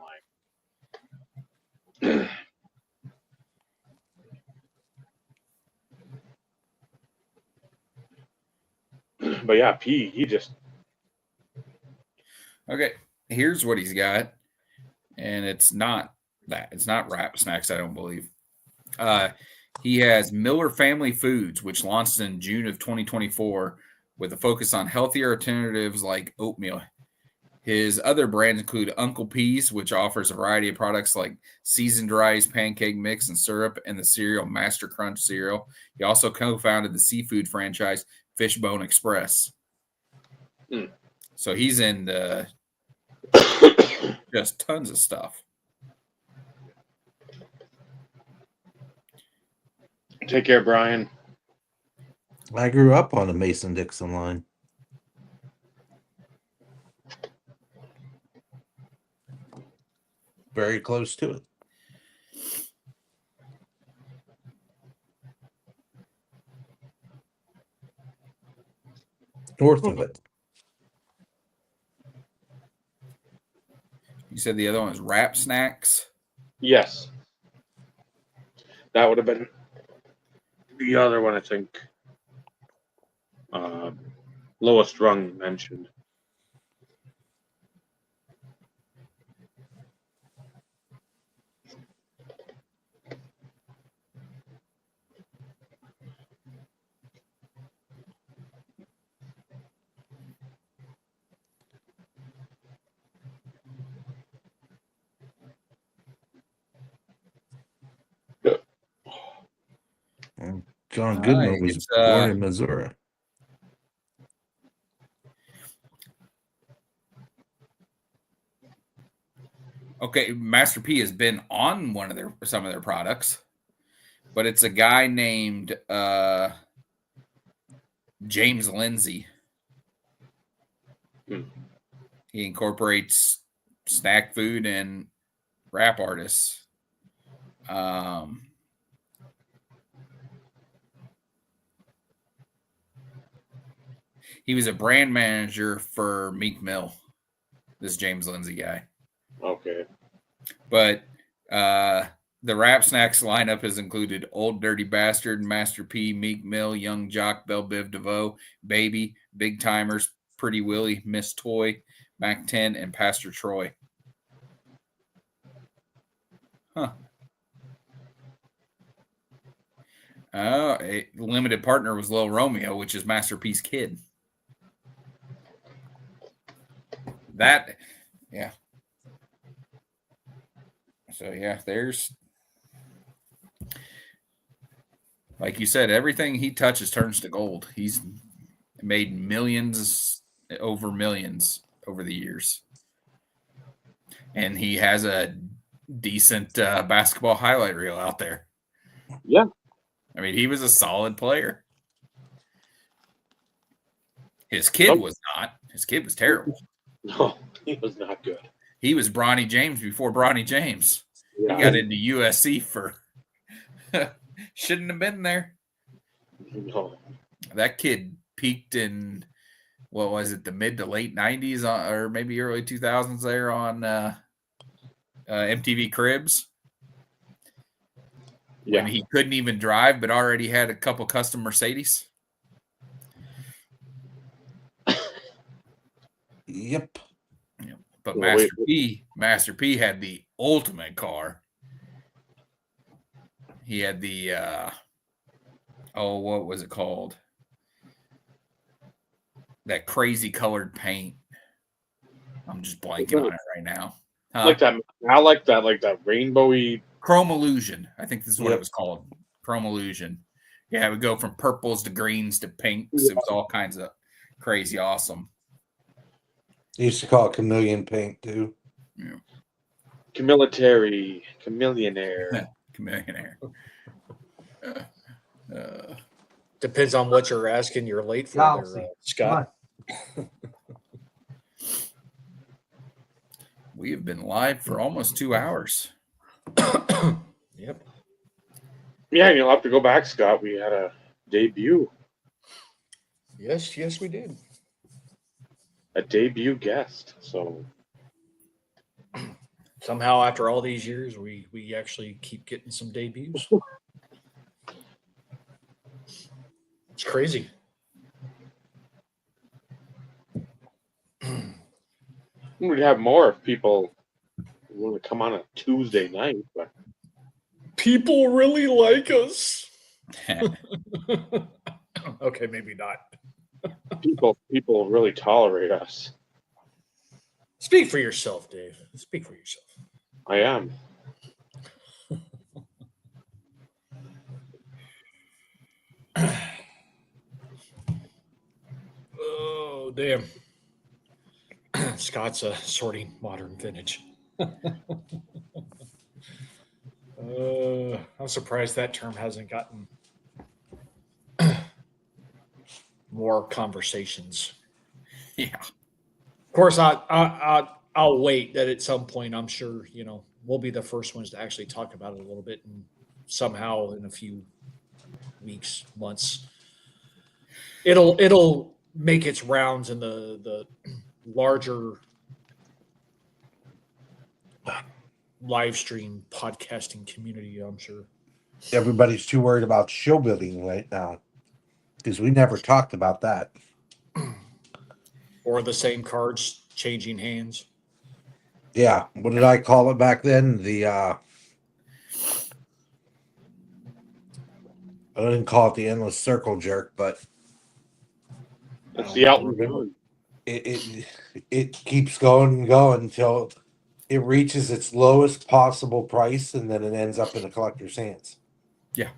line?" But yeah, P, he just Okay. Here's what he's got, and it's not that. It's not Rap Snacks, I don't believe. He has Miller Family Foods, which launched in June of 2024 with a focus on healthier alternatives like oatmeal. His other brands include Uncle P's, which offers a variety of products like seasoned rice, pancake mix, and syrup, and the cereal Master Crunch cereal. He also co-founded the seafood franchise Fishbone Express. So he's in just tons of stuff. Take care, Brian. I grew up on the Mason-Dixon line. Very close to it. North of it. You said the other one was Rap Snacks? Yes. That would have been the other one, I think. Lois Strung mentioned. John Goodman was born in Missouri. Okay, Master P has been on some of their products, but it's a guy named James Lindsay. He incorporates snack food and rap artists. He was a brand manager for Meek Mill, this James Lindsay guy. Okay. But the Rap Snacks lineup has included Old Dirty Bastard, Master P, Meek Mill, Young Jock, Belle Biv DeVoe, Baby, Big Timers, Pretty Willie, Miss Toy, Mac 10, and Pastor Troy. Huh. Oh, a limited partner was Lil Romeo, which is Masterpiece Kid. That, yeah. So yeah, there's, like you said, everything he touches turns to gold. He's made millions over the years, and he has a decent basketball highlight reel out there. Yeah. I mean, he was a solid player. His kid was not. His kid was terrible. No, he was not good. He was Bronny James before Bronny James. Yeah. He got into USC for shouldn't have been there. No. That kid peaked in, what was it, the mid to late 90s or maybe early 2000s there on MTV Cribs. Yeah. When he couldn't even drive, but already had a couple custom Mercedes. Yep. But Well, Master P had the ultimate car. He had the what was it called? That crazy colored paint. I'm just blanking on it right now. Like that. I like that rainbowy. Chrome Illusion. I think this is what Yep. it was called. Chrome Illusion. Yeah, it would go from purples to greens to pinks. It was all kinds of crazy awesome. They used to call it chameleon paint too. Yeah. Chamillionaire. Chameleonaire. Depends on what you're asking. You're late for Galaxy. there, Scott. We have been live for almost 2 hours. Yep. Yeah, and you'll have to go back, Scott. We had a debut. Yes, we did. A debut guest. So Somehow, after all these years, we actually keep getting some debuts. It's crazy. we'd have more if people want to come on a Tuesday night, but People really like us. Okay, maybe not. people really tolerate us. Speak for yourself, Dave. Speak for yourself. I am. Oh, damn. Scott's sorting modern vintage. I'm surprised that term hasn't gotten more conversations. Yeah. Of course, I'll wait that at some point. I'm sure we'll be the first ones to actually talk about it a little bit, and somehow in a few weeks, months, it'll make its rounds in the larger live stream podcasting community. I'm sure Everybody's too worried about show building right now because we never talked about that. or the same cards changing hands. Yeah, what did I call it back then? I didn't call it the endless circle jerk, but It's the Elton John. it keeps going and going until it reaches its lowest possible price, and then it ends up in the collector's hands. Yeah.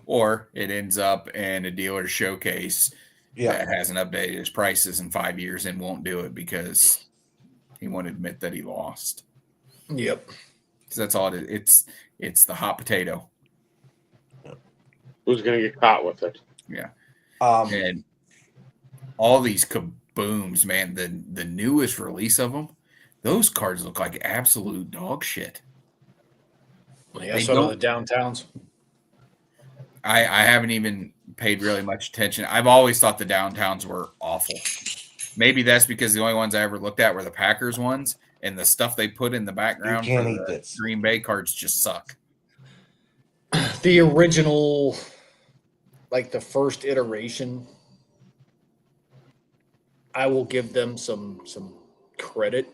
Or it ends up in a dealer showcase Yeah, that hasn't updated his prices in 5 years and won't do it because he won't admit that he lost. Yep. Because that's all it is. It's the hot potato. Who's gonna get caught with it? Yeah. um, And all these kabooms, man, the newest release of them, those cards look like absolute dog shit. Yeah, They some of the don't- downtowns. I haven't even paid really much attention. I've always thought the downtowns were awful. Maybe that's because the only ones I ever looked at were the Packers ones, and the stuff they put in the background You can't for eat the this. Green Bay cards just suck. The original, like the first iteration, I will give them some credit.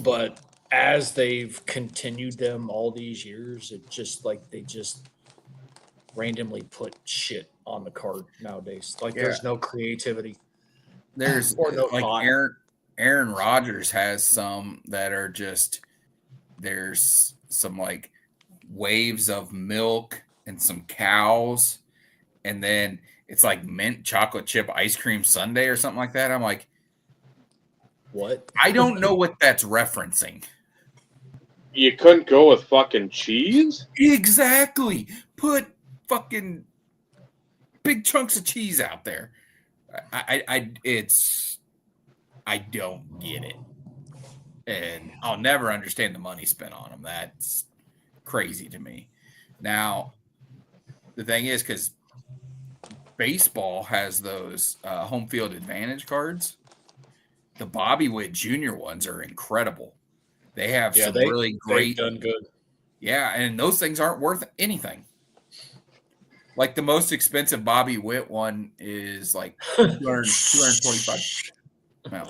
but as they've continued them all these years, it just like they just randomly put shit on the card nowadays. Like there's no creativity. There's Or no like thought. Aaron Rodgers has some that are just there's some like waves of milk and some cows, and then it's like mint chocolate chip ice cream sundae or something like that. I'm like, What? I don't know what that's referencing. You couldn't go with fucking cheese? Exactly. Put fucking big chunks of cheese out there. I don't get it. And I'll never understand the money spent on them. That's crazy to me. Now, the thing is, because baseball has those home field advantage cards, the Bobby Witt Jr. ones are incredible. They have some really great. They've done good. Yeah, and those things aren't worth anything. Like the most expensive Bobby Witt one is like 225. No.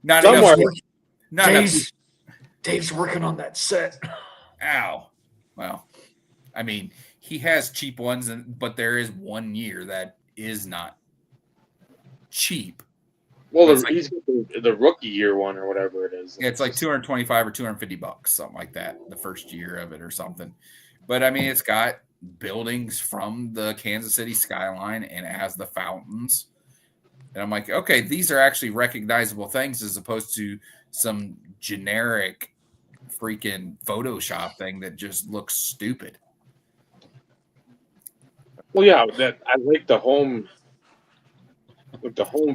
Not Somewhere. enough. Not enough. Dave's working on that set. Ow. Well, I mean, he has cheap ones, but there is 1 year that is not cheap. Well, It's he's got the rookie year one or whatever it is. Yeah, it's like 225 or 250 bucks, something like that, the first year of it or something. But I mean, it's got buildings from the Kansas City skyline and it has the fountains. And I'm like, okay, these are actually recognizable things as opposed to some generic freaking Photoshop thing that just looks stupid. Well, yeah, that I like the home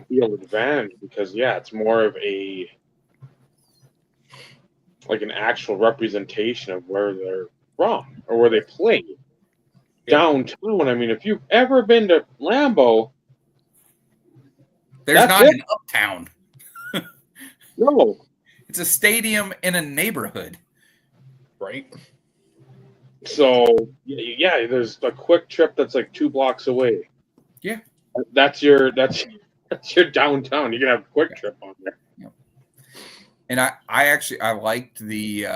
field advantage because it's more of a like an actual representation of where they're from or where they play downtown. I mean, if you've ever been to Lambeau, there's not an uptown. No, it's a stadium in a neighborhood, right? So yeah, there's a quick trip that's like 2 blocks away. Yeah, that's your downtown. You can have a quick trip on there. Yep. And I liked the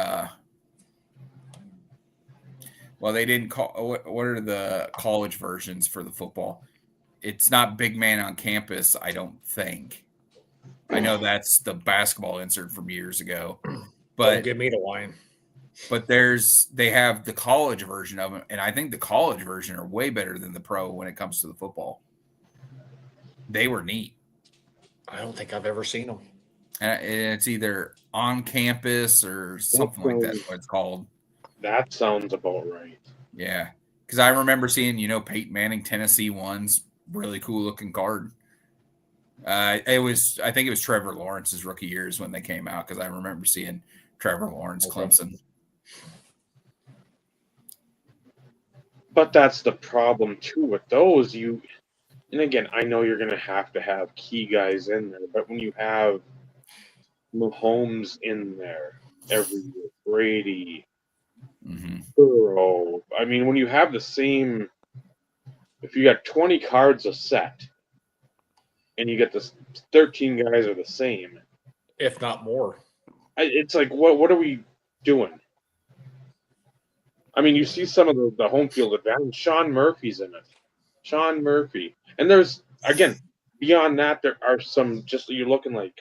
well, they didn't call what are the college versions for the football? It's not big man on campus, I don't think. I know that's the basketball insert from years ago, but don't give me the wine. But they have the college version of them, and I think the college version are way better than the pro when it comes to the football. They were neat. I don't think I've ever seen them. And it's either on campus or something like that. What it's called. That sounds about right. Yeah, because I remember seeing Peyton Manning Tennessee ones, really cool looking card. I think it was Trevor Lawrence's rookie years when they came out because I remember seeing Trevor Lawrence Clemson. But that's the problem too with those. And again, I know you're going to have key guys in there, but when you have Mahomes in there every year, Brady, Burrow, I mean, when you have the same, if you got 20 cards a set, and you get this 13 guys are the same, if not more, it's like what are we doing? I mean, you see some of the home field advantage. Sean Murphy's in it. Sean Murphy. And there's, again, beyond that, there are some you're looking like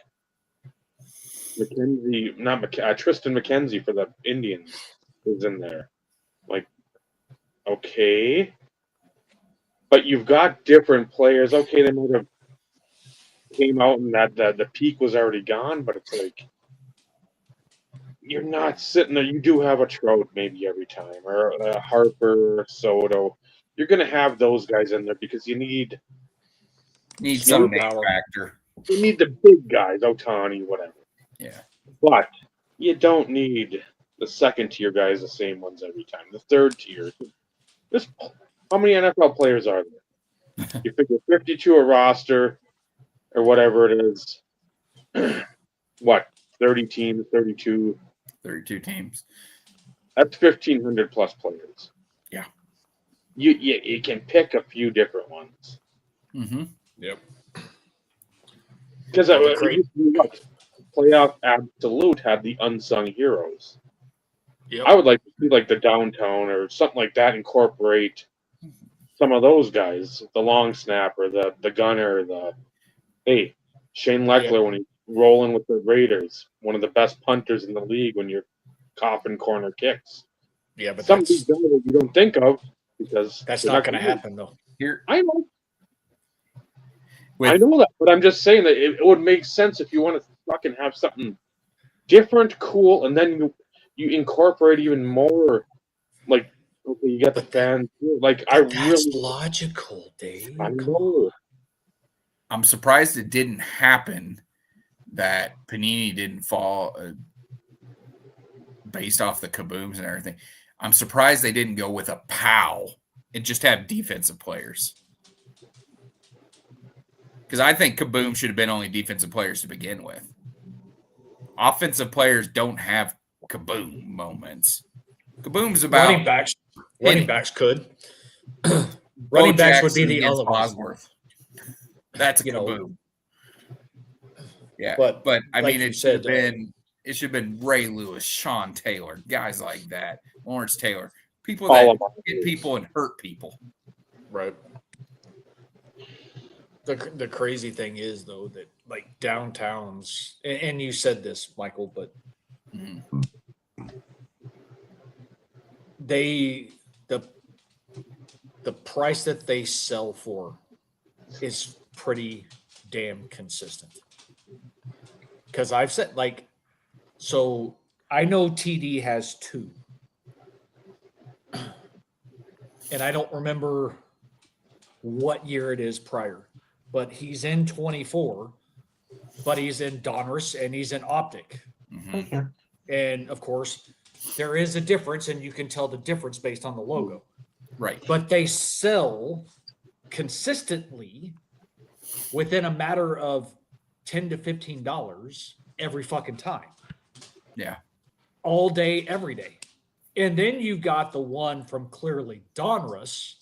Tristan McKenzie for the Indians is in there. Like, okay. But you've got different players. Okay, they might have came out and that the peak was already gone, but it's like, you're not sitting there. You do have a Trout maybe every time, or a Harper, Soto. You're going to have those guys in there because you need some power factor. You need the big guys, Ohtani, whatever. Yeah. But you don't need the second tier guys, the same ones every time. The third tier. How many NFL players are there? You figure 52 a roster or whatever it is. What? 30 teams, 32 teams. That's 1,500 plus players. Yeah. You can pick a few different ones. Mm-hmm. Yep. Because Playoff Absolute had the unsung heroes. Yep. I would like to see like the Downtown or something like that incorporate some of those guys, the long snapper, the gunner, Shane Leckler when he's rolling with the Raiders, one of the best punters in the league when you're coughing corner kicks. Yeah, but Some of these guys that you don't think of because that's not going to happen though. Here, I know. I know that, but I'm just saying that it would make sense if you want to fucking have something different, cool, and then you incorporate even more. Like, okay, you got the fans. Like, That's logical, Dave. I know. I'm surprised it didn't happen. That Panini didn't fall based off the kabooms and everything. I'm surprised they didn't go with a POW and just have defensive players. Because I think Kaboom should have been only defensive players to begin with. Offensive players don't have Kaboom moments. Kaboom's about running backs. Running backs could. Running backs would be the other Bosworth. That's a Kaboom. Yeah, but I like mean, it should have been Ray Lewis, Sean Taylor, guys like that, Lawrence Taylor, people that hit people and hurt people. Right. The crazy thing is though that like downtowns, and you said this, Michael, but the price that they sell for is pretty damn consistent. Because I've said so I know TD has 2. And I don't remember what year it is prior, but he's in 24, but he's in Donruss and he's in Optic. Okay. And of course, there is a difference, and you can tell the difference based on the logo. Right. But they sell consistently within a matter of $10 to $15 every fucking time. Yeah. All day, every day. And then you got the one from clearly Donruss,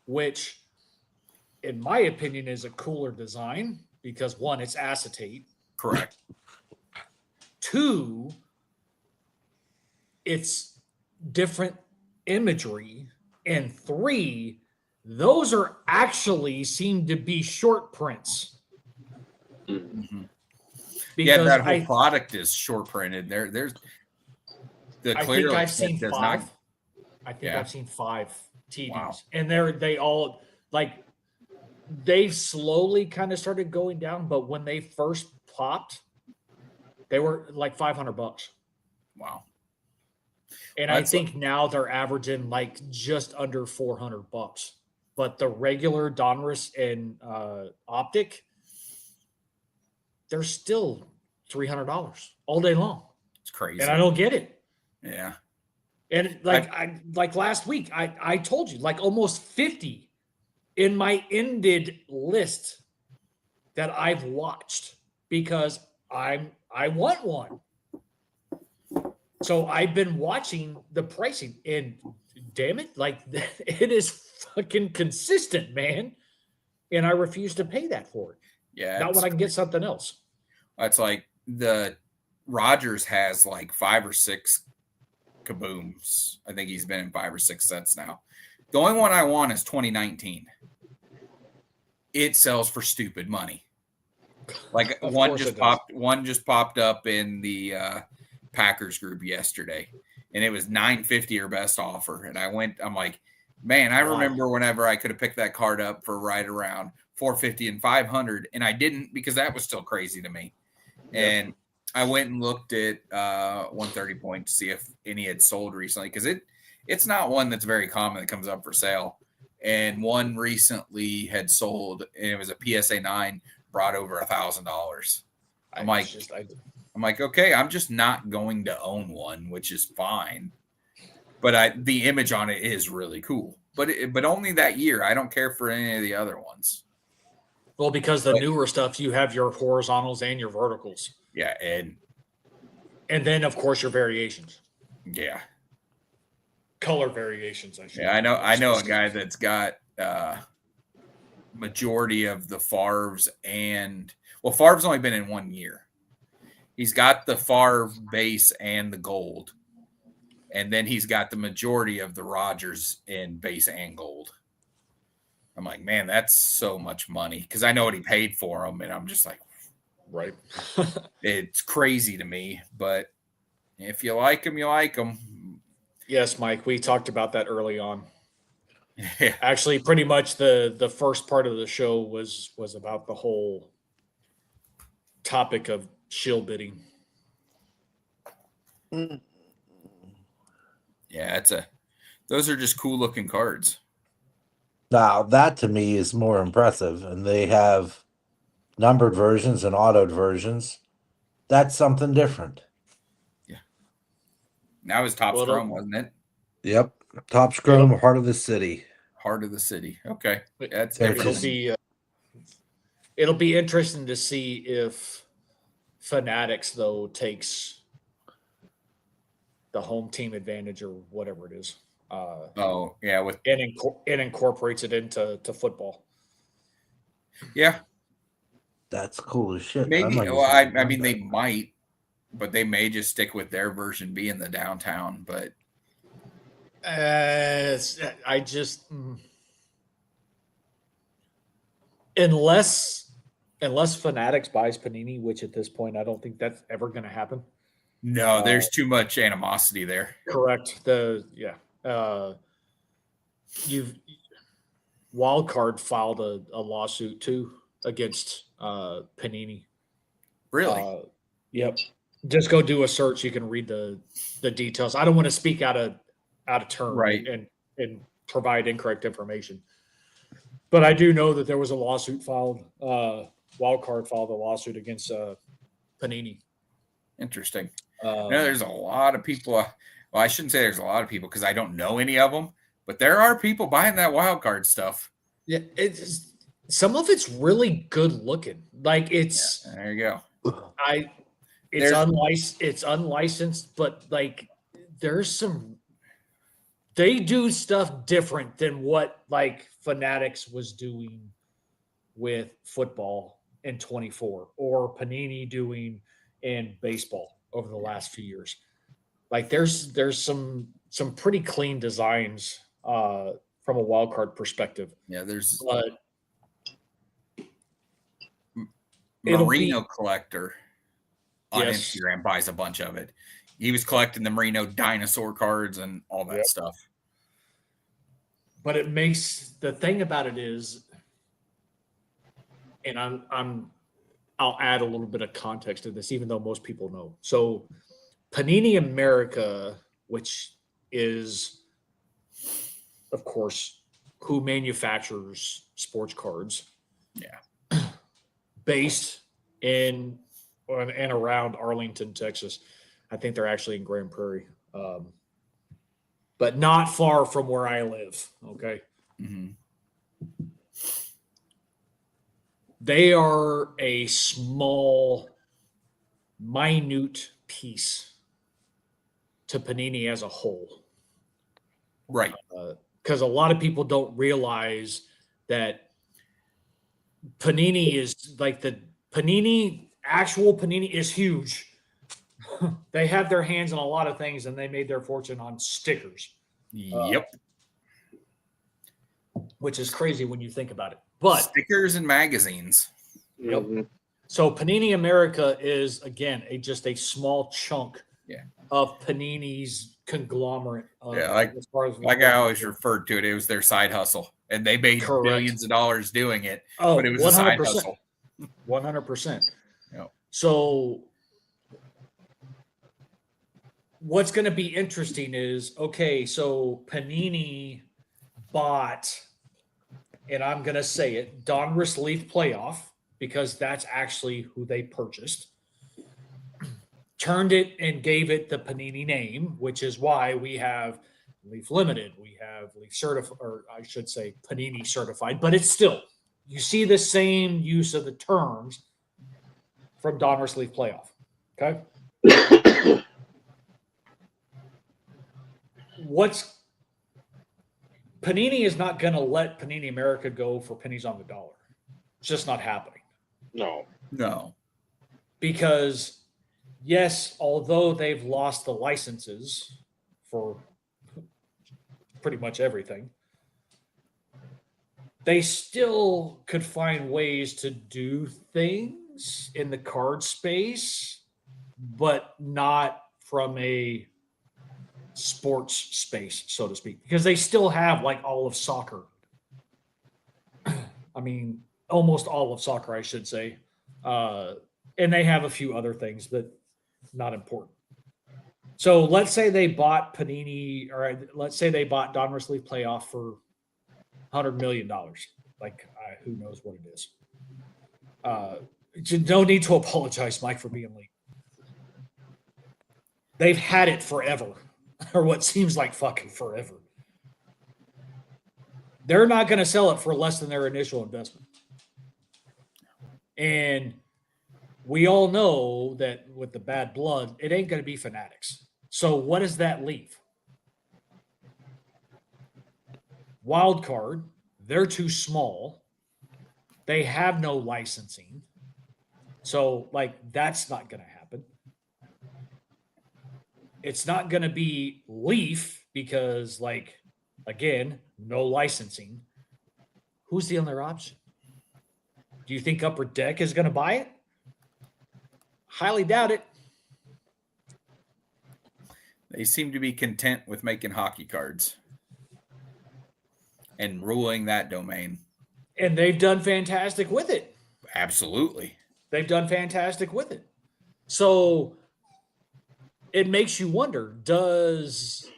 which in my opinion is a cooler design because 1, it's acetate. Correct. 2, it's different imagery. And 3, those are actually seem to be short prints. Mm-hmm. Yeah, that whole product is short printed. There's the clear. I think I've seen 5. I think I've seen 5 TVs, wow. And they all they slowly kind of started going down, but when they first popped, they were like $500. Wow. And I think now they're averaging like just under $400. But the regular Donruss and Optic, they're still $300 all day long. It's crazy. And I don't get it. Yeah. And like last week, I told you like almost 50 in my ended list that I've watched because I want one. So I've been watching the pricing, and damn it, like it is fucking consistent, man. And I refuse to pay that for it. Yeah. Not when I can get something else. It's like the Rogers has like 5 or 6 kabooms. I think he's been in 5 or 6 sets now. The only one I want is 2019. It sells for stupid money. Like one just popped up in the Packers group yesterday, and it was $950 or best offer. And I'm like, man, I remember whenever I could have picked that card up for right around $450 and $500, and I didn't because that was still crazy to me. Yeah. And I went and looked at 130 point to see if any had sold recently, because it's not one that's very common that comes up for sale. And one recently had sold, and it was a PSA 9, brought over $1,000. I'm like, okay, I'm just not going to own one, which is fine. But the image on it is really cool. But only that year. I don't care for any of the other ones. Well, because the newer stuff, you have your horizontals and your verticals. Yeah, and then of course your variations. Yeah. Color variations, I should. Yeah, I know a guy that's got majority of the Favres Favre's only been in 1 year. He's got the Favre base and the gold. And then he's got the majority of the Rodgers in base and gold. I'm like, man, that's so much money. Because I know what he paid for him. And I'm just like, Right. it's crazy to me. But if you like him, you like him. Yes, Mike, we talked about that early on. Yeah. Actually, pretty much the first part of the show was about the whole topic of shill bidding. Yeah, those are just cool looking cards. Now, that to me is more impressive, and they have numbered versions and autoed versions. That's something different. That was Topps Well, Chrome, wasn't it? Yep. Topps Chrome, heart of the city. Heart of the city. Okay. That's Texas. It'll be interesting to see if Fanatics though takes the home team advantage or whatever it is. oh, yeah. And incorporates it into football. Yeah. That's cool as shit. Maybe. might Well, just I mean, that. they might, but they may just stick with their version being the downtown. But I just unless Fanatics buys Panini, which at this point I don't think that's ever going to happen. no, there's too much animosity there. Correct. You've Wildcard filed a lawsuit too against Panini. Really? Yep. Just go do a search. You can read the details. I don't want to speak out of turn, Right. and provide incorrect information. But I do know that there was a lawsuit filed. Wildcard filed a lawsuit against Panini. Interesting. There's a lot of people. Well, I shouldn't say there's a lot of people because I don't know any of them, but there are people buying that wild card stuff. Yeah, it's some of it's really good looking. Like it's There you go. it's unlicensed, but like there's some they do stuff different than what like Fanatics was doing with football in 24 or Panini doing in baseball over the last few years. Like there's some pretty clean designs from a wild card perspective. Yeah, there's But Marino collector on Yes. Instagram buys a bunch of it. He was collecting the Marino dinosaur cards and all that Yep. stuff. But it makes the thing about it is, and I'll add a little bit of context to this, even though most people know. So Panini America, which is, of course, who manufactures sports cards. Yeah. Based in and around Arlington, Texas. I think they're actually in Grand Prairie. But not far from where I live. Okay. Mm-hmm. They are a small, minute piece to Panini as a whole. Right. Because a lot of people don't realize that Panini is like actual Panini is huge. They have their hands on a lot of things and they made their fortune on stickers. Yep. Which is crazy when you think about it. But stickers and magazines. Yep. Mhm. So Panini America is again just a small chunk of Panini's conglomerate. As far as like I always referred to it, it was their side hustle, and they made billions of dollars doing it. Oh, but it was 100%. a side hustle. 100%. Yep. So what's going to be interesting is, okay, so Panini bought, and I'm going to say it, Donruss Leaf Playoff, because that's actually who they purchased. Turned it and gave it the Panini name, which is why we have Leaf Limited, we have Leaf Certified, or I should say Panini Certified, but it's still, you see the same use of the terms from Donruss Leaf Playoff. Okay. Panini is not going to let Panini America go for pennies on the dollar. It's just not happening. No. No. Because, yes, although they've lost the licenses for pretty much everything, they still could find ways to do things in the card space, but not from a sports space, so to speak, because they still have like all of soccer. I mean, almost all of soccer, I should say. And they have a few other things, but not important. So let's say they bought Panini, or let's say they bought Donruss League Playoff for $100 million. Like, who knows what it is. No need to apologize, Mike, for being late. They've had it forever, or what seems like fucking forever. They're not going to sell it for less than their initial investment. And we all know that with the bad blood, it ain't going to be Fanatics. So what does that leave? Wild card, they're too small. They have no licensing. So, like, that's not going to happen. It's not going to be Leaf because, like, again, no licensing. Who's the other option? Do you think Upper Deck is going to buy it? Highly doubt it. They seem to be content with making hockey cards and ruling that domain. And they've done fantastic with it. Absolutely. They've done fantastic with it. So it makes you wonder, does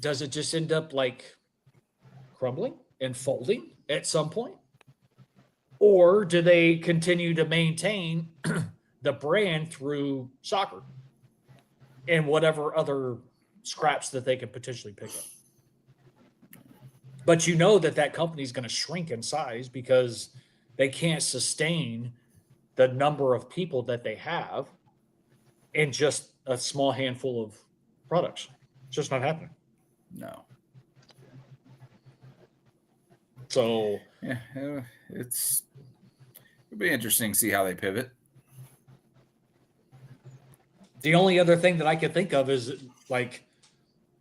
it just end up like crumbling and folding at some point? Or do they continue to maintain the brand through soccer and whatever other scraps that they could potentially pick up? But you know that company is going to shrink in size because they can't sustain the number of people that they have in just a small handful of products. It's just not happening. No. So yeah, it'll be interesting to see how they pivot. The only other thing that I could think of is, like,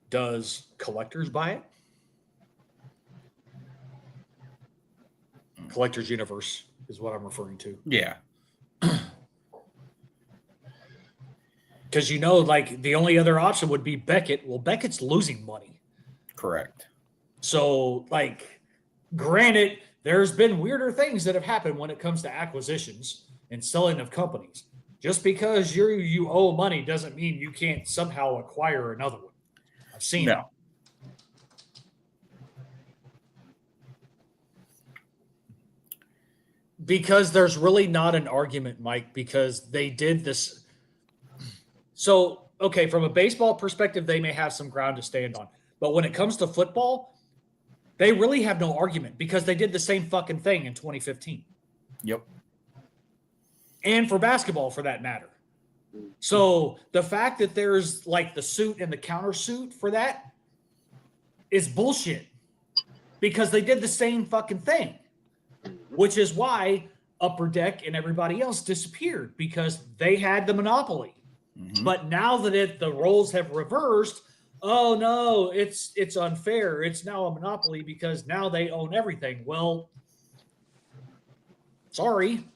does collectors buy it? Collectors Universe is what I'm referring to. Yeah. Because, you know, like, the only other option would be Beckett. Well, Beckett's losing money. Correct. So, like, granted, there's been weirder things that have happened when it comes to acquisitions and selling of companies. Just because you owe money doesn't mean you can't somehow acquire another one. I've seen it. Because there's really not an argument, Mike, because they did this. So, okay, from a baseball perspective, they may have some ground to stand on. But when it comes to football, they really have no argument because they did the same fucking thing in 2015. Yep. And for basketball, for that matter. So the fact that there's like the suit and the countersuit for that is bullshit because they did the same fucking thing, which is why Upper Deck and everybody else disappeared because they had the monopoly. Mm-hmm. But now that the roles have reversed, oh no, it's unfair. It's now a monopoly because now they own everything. Well, sorry.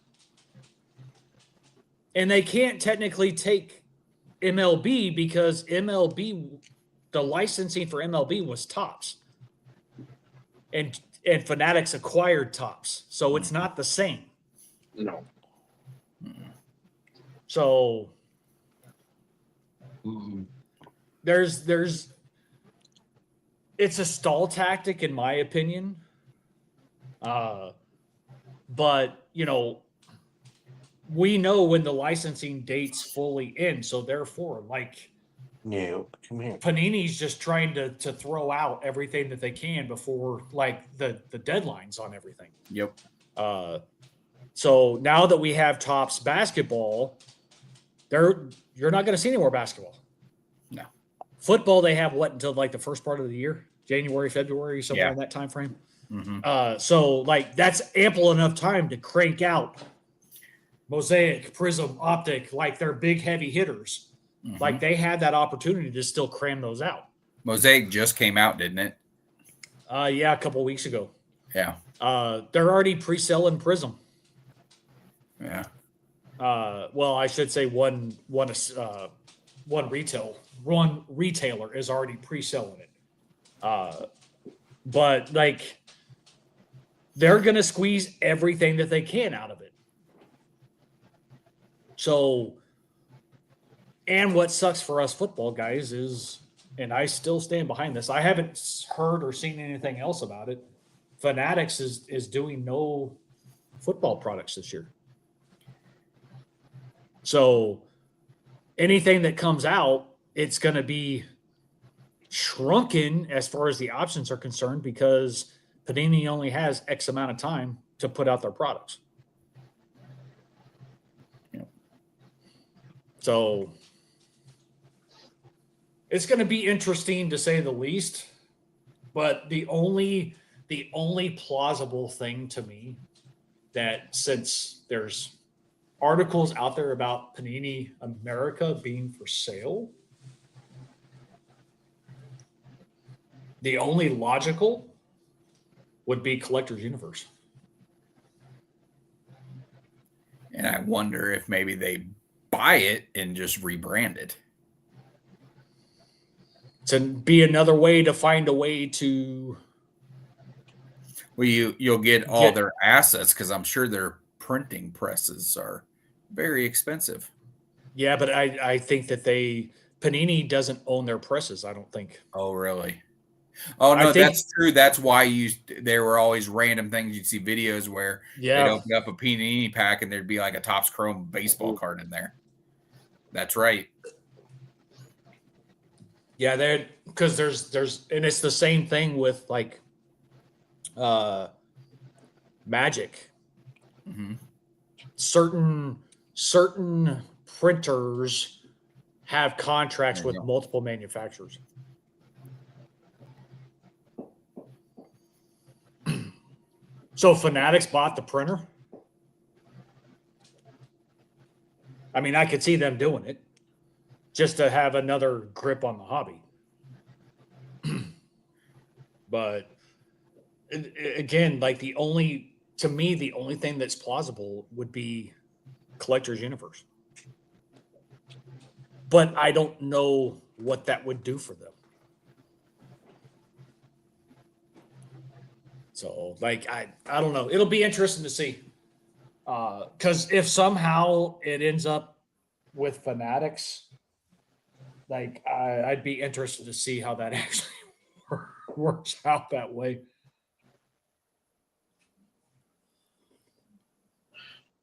And they can't technically take MLB because MLB, the licensing for MLB was Topps. And Fanatics acquired Topps. So it's not the same. No. So there's it's a stall tactic in my opinion. But, you know, we know when the licensing dates fully end. So therefore, like, no, come here. Panini's just trying to throw out everything that they can before, like, the deadlines on everything. Yep. So now that we have Topps basketball, you're not going to see any more basketball. No. Football, they have what until like the first part of the year, January, February, somewhere Yeah. in that time frame. Mm-hmm. So like that's ample enough time to crank out Mosaic, Prism, Optic, like they're big heavy hitters. Mm-hmm. Like they had that opportunity to still cram those out. Mosaic just came out, didn't it? Yeah, a couple weeks ago. Yeah. They're already pre-selling Prism. Yeah. Well, I should say one retailer is already pre-selling it. But like they're gonna squeeze everything that they can out of it. So, and what sucks for us football guys is, and I still stand behind this, I haven't heard or seen anything else about it. Fanatics is doing no football products this year. So anything that comes out, it's going to be shrunken as far as the options are concerned because Panini only has X amount of time to put out their products. Yep. So it's going to be interesting to say the least, but the only plausible thing to me that since there's articles out there about Panini America being for sale, the only logical would be Collector's Universe. And I wonder if maybe they buy it and just rebrand it. To be another way to find a way to. Well, you'll get all their assets because I'm sure their printing presses are very expensive. Yeah, but I think that Panini doesn't own their presses, I don't think. Oh, really? Oh, no, that's true. That's why there were always random things. You'd see videos where they'd open up a Panini pack and there'd be like a Topps Chrome baseball card in there. That's right. Yeah, because there's and it's the same thing with like Magic. Mm-hmm. Certain printers have contracts with multiple manufacturers. So Fanatics bought the printer. I mean, I could see them doing it just to have another grip on the hobby. But again, like the only thing that's plausible would be Collector's Universe. But I don't know what that would do for them. So, like, I don't know. It'll be interesting to see. Because if somehow it ends up with Fanatics, like, I'd be interested to see how that actually works out that way.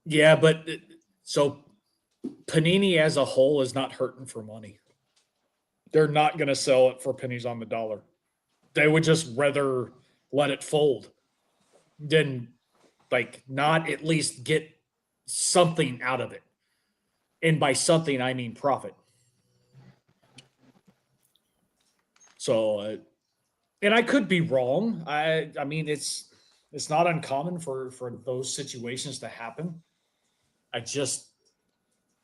Yeah, but so Panini as a whole is not hurting for money. They're not going to sell it for pennies on the dollar. They would just rather let it fold than like not at least get something out of it. And by something, I mean profit. So, and I could be wrong. I mean, it's not uncommon for those situations to happen.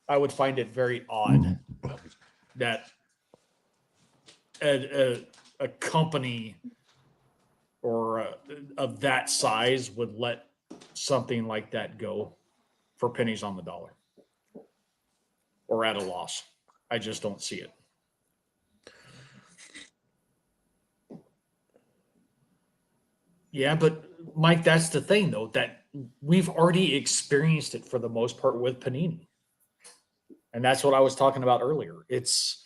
I would find it very odd that a company or of that size would let something like that go for pennies on the dollar or at a loss. I just don't see it. Yeah, but Mike, that's the thing though, that we've already experienced it for the most part with Panini. And that's what I was talking about earlier. It's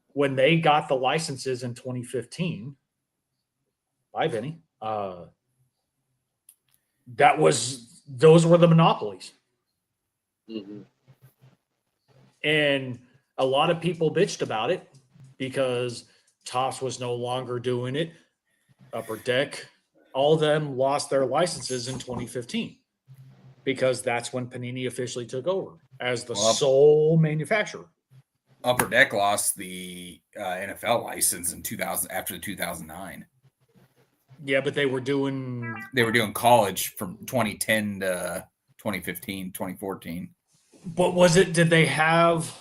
when they got the licenses in 2015 by Vinny, those were the monopolies. Mm-hmm. And a lot of people bitched about it because Topps was no longer doing it. Upper Deck, all of them lost their licenses in 2015 because that's when Panini officially took over as the sole manufacturer. Upper Deck lost the NFL license in 2000 after 2009. Yeah, but they were doing college from 2010 to 2015, 2014. But did they have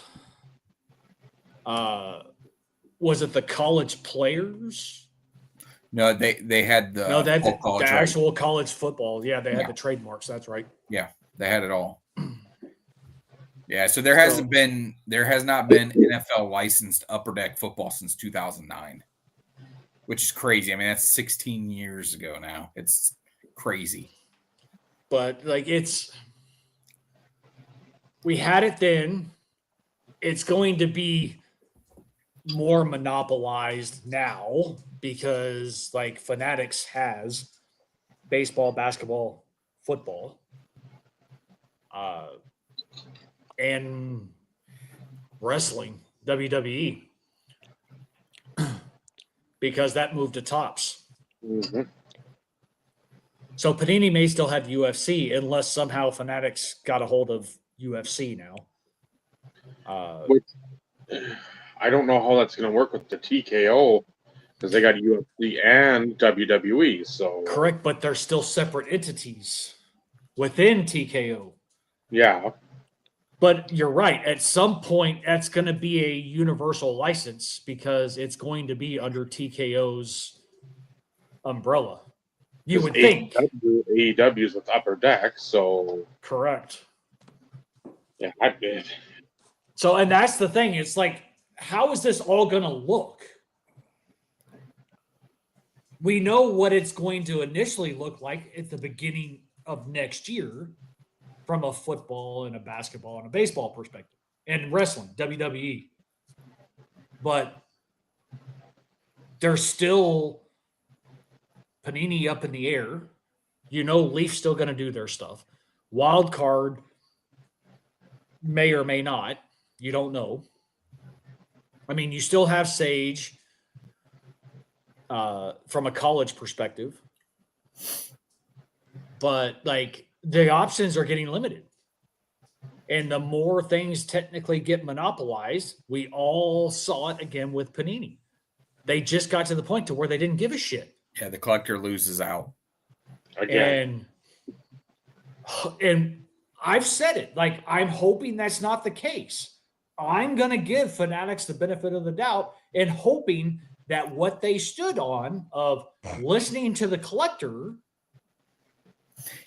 was it the college players? No, they had the No, they had full the college right. actual college football. Yeah, they had the trademarks. That's right. Yeah, they had it all. Yeah, so there has not been NFL licensed upper deck football since 2009, which is crazy. I mean, that's 16 years ago now. It's crazy. But like we had it then. It's going to be more monopolized now because like Fanatics has baseball, basketball, football, and wrestling, WWE, because that moved to Topps. Mm-hmm. So Panini may still have UFC unless somehow Fanatics got a hold of UFC now. I don't know how that's going to work with the TKO because they got UFC and WWE. So correct, but they're still separate entities within TKO. Yeah. But you're right. At some point, that's going to be a universal license because it's going to be under TKO's umbrella. You would think. AEW's with Upper Deck, so. Correct. Yeah, I did. So, and that's the thing. It's like, how is this all going to look? We know what it's going to initially look like at the beginning of next year from a football and a basketball and a baseball perspective and wrestling, WWE. But there's still Panini up in the air. You know, Leaf's still going to do their stuff. Wild card may or may not. You don't know. I mean, you still have Sage from a college perspective. But, like, the options are getting limited. And the more things technically get monopolized, we all saw it again with Panini. They just got to the point to where they didn't give a shit. Yeah, the collector loses out. Again. And I've said it. Like, I'm hoping that's not the case. I'm going to give Fanatics the benefit of the doubt and hoping that what they stood on of listening to the collector.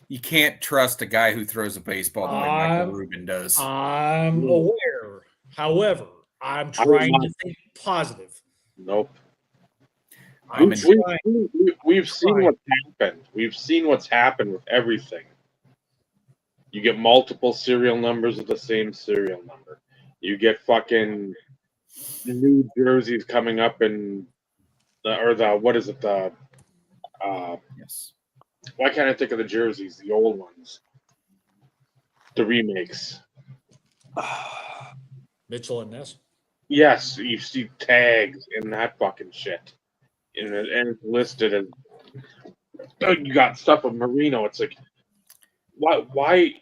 You can't trust a guy who throws a baseball the way Michael Rubin does. I'm aware. However, I'm trying to think positive. Nope. We've seen what's happened. We've seen what's happened with everything. You get multiple serial numbers of the same serial number. You get fucking new jerseys coming up in yes. Why can't I think of the jerseys? The old ones. The remakes. Mitchell and Ness. Yes, you see tags in that fucking shit. And it's listed as you got stuff of Marino. It's like why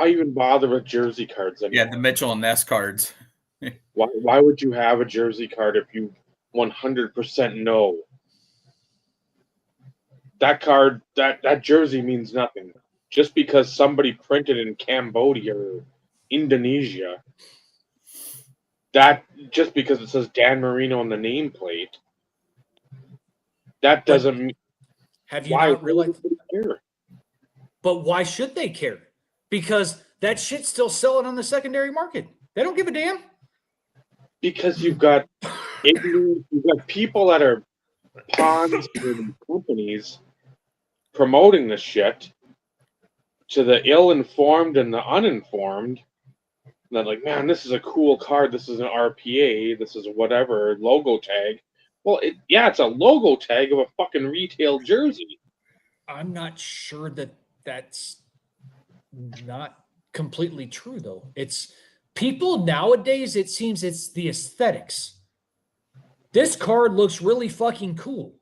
even bother with jersey cards anymore? Yeah, the Mitchell and Ness cards. Why would you have a jersey card if you 100% know that card, that jersey means nothing? Just because somebody printed in Cambodia or Indonesia, that just because it says Dan Marino on the nameplate, that doesn't mean. Have you not realized? But why should they care? Because that shit's still selling on the secondary market. They don't give a damn. Because you've got people that are pawns in companies promoting the shit to the ill-informed and the uninformed. And they're like, man, this is a cool card. This is an RPA. This is whatever logo tag. Well, it's a logo tag of a fucking retail jersey. I'm not sure that that's not completely true, though. It's people nowadays, it seems it's the aesthetics. This card looks really fucking cool.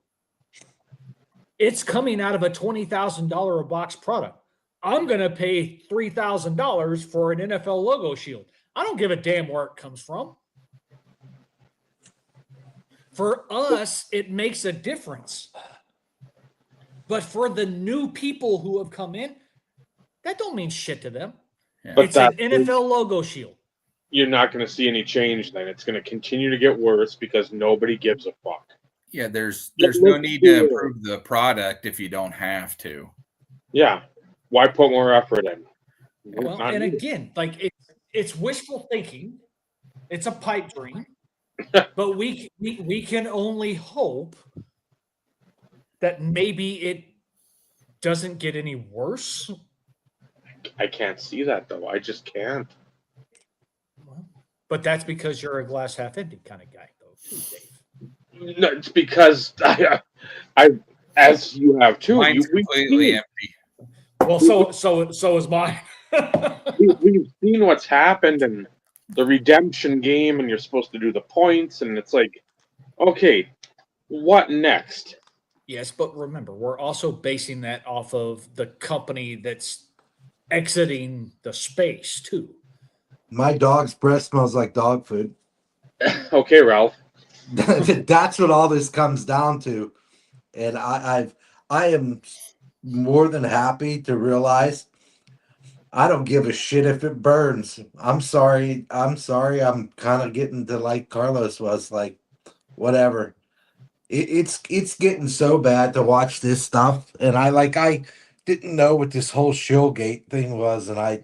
It's coming out of a $20,000 a box product. I'm going to pay $3,000 for an NFL logo shield. I don't give a damn where it comes from. For us, it makes a difference. But for the new people who have come in, that don't mean shit to them. Yeah. But It's an that- NFL logo shield. You're not going to see any change then. It's going to continue to get worse because nobody gives a fuck. Yeah, there's It no looks need to cool. improve the product if you don't have to. Yeah. Why put more effort in? Well, Not and needed. again, like it's wishful thinking. It's a pipe dream, but we can only hope that maybe it doesn't get any worse. I can't see that though. I just can't. Well, but that's because you're a glass half empty kind of guy, though, too, Dave. No, it's because I as you have too. Mine's We've completely seen- empty. Well, so is mine. we've seen what's happened in the redemption game, and you're supposed to do the points, and it's like, okay, what next? Yes, but remember, we're also basing that off of the company that's exiting the space too. My dog's breath smells like dog food. Okay, Ralph. That's what all this comes down to. And I am more than happy to realize I don't give a shit if it burns. I'm sorry. I'm kind of getting to like Carlos was, like, whatever. It's getting so bad to watch this stuff. And I didn't know what this whole Shieldgate thing was, and I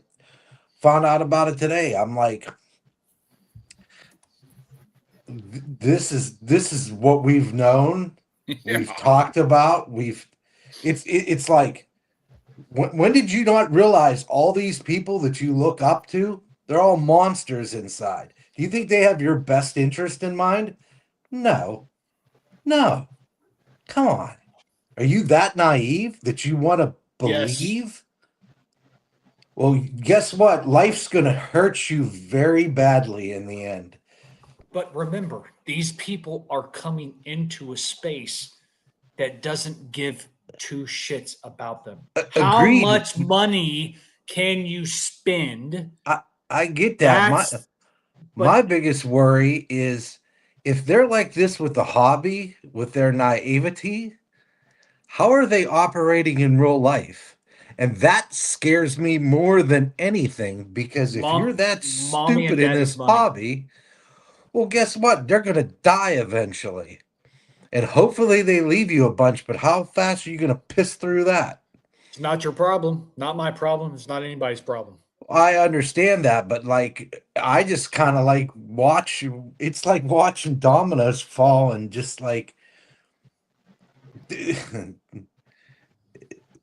found out about it today. I'm like, this is what we've known. We've talked about. It's like, when did you not realize all these people that you look up to, they're all monsters inside? Do you think they have your best interest in mind? No. Come on. Are you that naive that you want to Yes. believe? Well, guess what? Life's going to hurt you very badly in the end. But remember, these people are coming into a space that doesn't give two shits about them. How Agreed. much money can you spend? I get that. That's- My biggest worry is if they're like this with the hobby, with their naivety, how are they operating in real life? And that scares me more than anything, because if Mom- you're that mommy and stupid in daddy's this money. hobby, well, guess what? They're going to die eventually. And hopefully they leave you a bunch, but how fast are you going to piss through that? It's not your problem, not my problem. It's not anybody's problem. I understand that, but like, I just kind of like watch. It's like watching dominoes fall, and just like,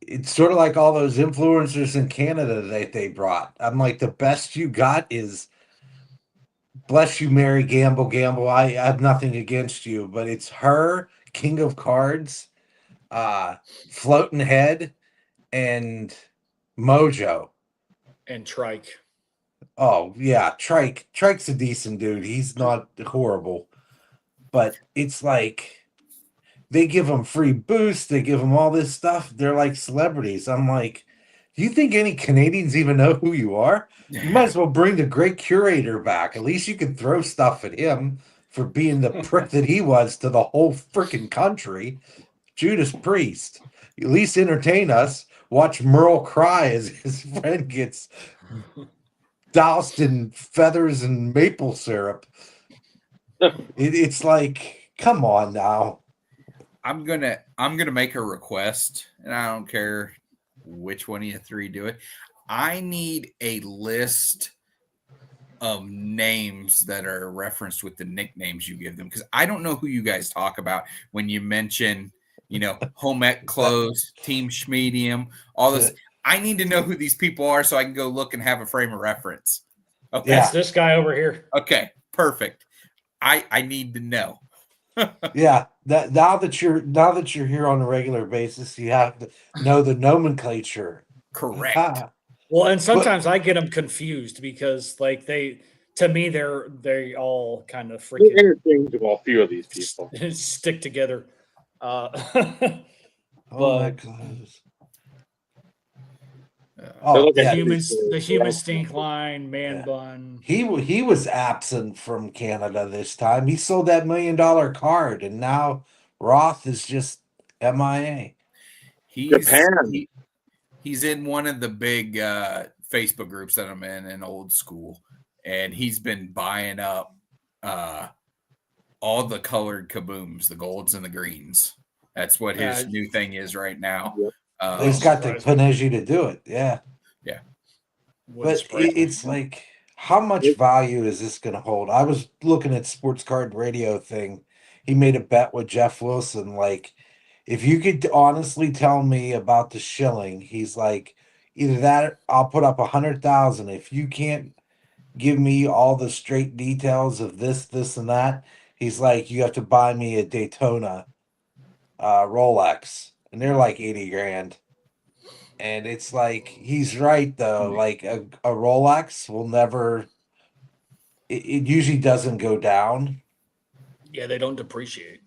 it's sort of like all those influencers in Canada that they brought. I'm like, the best you got is, bless you, Mary Gamble. I have nothing against you, but it's her, King of Cards, Floating Head, and Mojo. And Trike. Oh yeah, Trike's a decent dude. He's not horrible, but it's like they give them free boosts. They give them all this stuff. They're like celebrities. I'm like, do you think any Canadians even know who you are? You might as well bring the great curator back. At least you can throw stuff at him for being the prick that he was to the whole freaking country. Judas Priest. At least entertain us. Watch Merle cry as his friend gets doused in feathers and maple syrup. It's like, come on now. I'm gonna make a request, and I don't care which one of you three do it. I need a list of names that are referenced with the nicknames you give them, because I don't know who you guys talk about when you mention, home ec clothes, team schmedium, all this. I need to know who these people are so I can go look and have a frame of reference. Okay. That's this guy over here. Okay. Perfect. I need to know. Yeah, that now that you're here on a regular basis, you have to know the nomenclature. Correct. Ah, Well, and sometimes I get them confused because, like, they all kind of They're freaking interchangeable, a few of these people. stick together. oh But- my clothes. They Oh, look the at yeah, human stink line, man Yeah. bun. he was absent from Canada this time. He sold that $1 million card, and now Roth is just MIA. Japan. He's in one of the big Facebook groups that I'm in Old School, and he's been buying up all the colored kabooms, the golds and the greens. That's what his new thing is right now. Yep. He's got the Panegi to do it. Yeah. Yeah. But it's like, how much value is this going to hold? I was looking at Sports Card Radio thing. He made a bet with Jeff Wilson. Like, if you could honestly tell me about the shilling, he's like, either that, I'll put up 100,000. If you can't give me all the straight details of this, and that, he's like, you have to buy me a Daytona Rolex, and they're like 80 grand. And it's like, he's right though. Like a Rolex will never. It usually doesn't go down. Yeah, they don't depreciate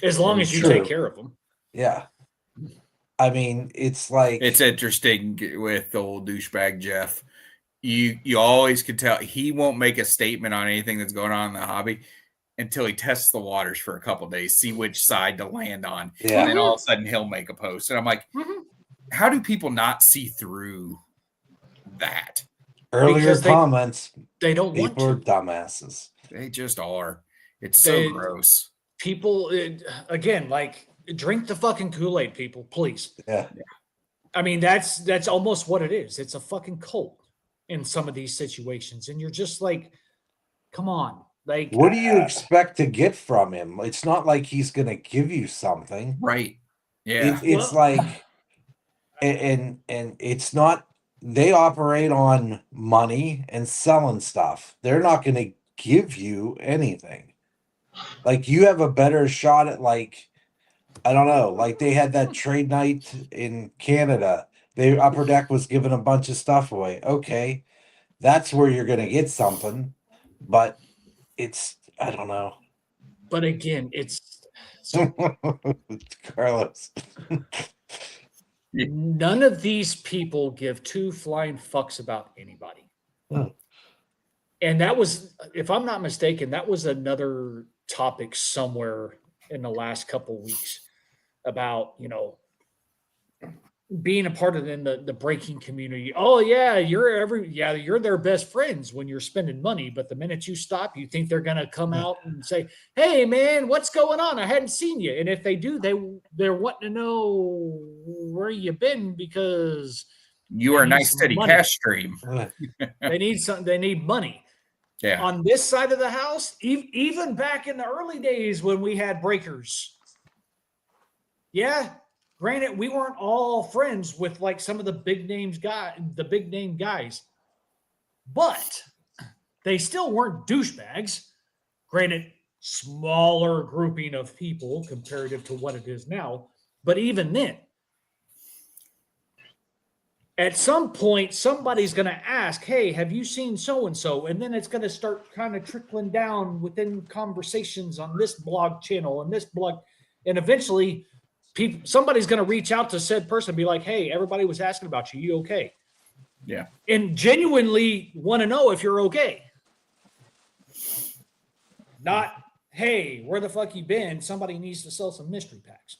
as long as you True. take care of them. Yeah. I mean, it's like, it's interesting with the old douchebag Jeff. You always could tell he won't make a statement on anything that's going on in the hobby until he tests the waters for a couple days, see which side to land on. Yeah. And then all of a sudden he'll make a post. And I'm like, how do people not see through that? earlier comments. They don't want People are to. dumbasses. They just are. It's so gross. People, again, like, drink the fucking Kool-Aid, people, please. Yeah. I mean, that's almost what it is. It's a fucking cult in some of these situations. And you're just like, come on. Like, What do you expect to get from him? It's not like he's going to give you something. Right. Yeah. It's like, and it's not, they operate on money and selling stuff. They're not going to give you anything. Like, you have a better shot at, like, I don't know, like they had that trade night in Canada. Upper Deck was giving a bunch of stuff away. Okay, that's where you're going to get something, but it's, I don't know. but again, it's Carlos. none of these people give two flying fucks about anybody. And that was, if I'm not mistaken, that was another topic somewhere in the last couple of weeks about, you know, being a part of the breaking community. Oh yeah, you're their best friends when you're spending money, but the minute you stop, you think they're gonna come out and say, "Hey man, what's going on? I hadn't seen you." And if they do, they're wanting to know where you've been because you are a nice steady cash stream. they need something. They need money. Yeah. On this side of the house, even back in the early days when we had breakers. Yeah. Granted, we weren't all friends with like some of the big name guys, but they still weren't douchebags. Granted, smaller grouping of people comparative to what it is now, but even then, at some point, somebody's going to ask, "Hey, have you seen so-and-so?" And then it's going to start kind of trickling down within conversations on this blog channel and this blog, and eventually somebody's going to reach out to said person and be like, "Hey, everybody was asking about you. You okay?" Yeah. And genuinely want to know if you're okay. Not, "Hey, where the fuck you been? Somebody needs to sell some mystery packs."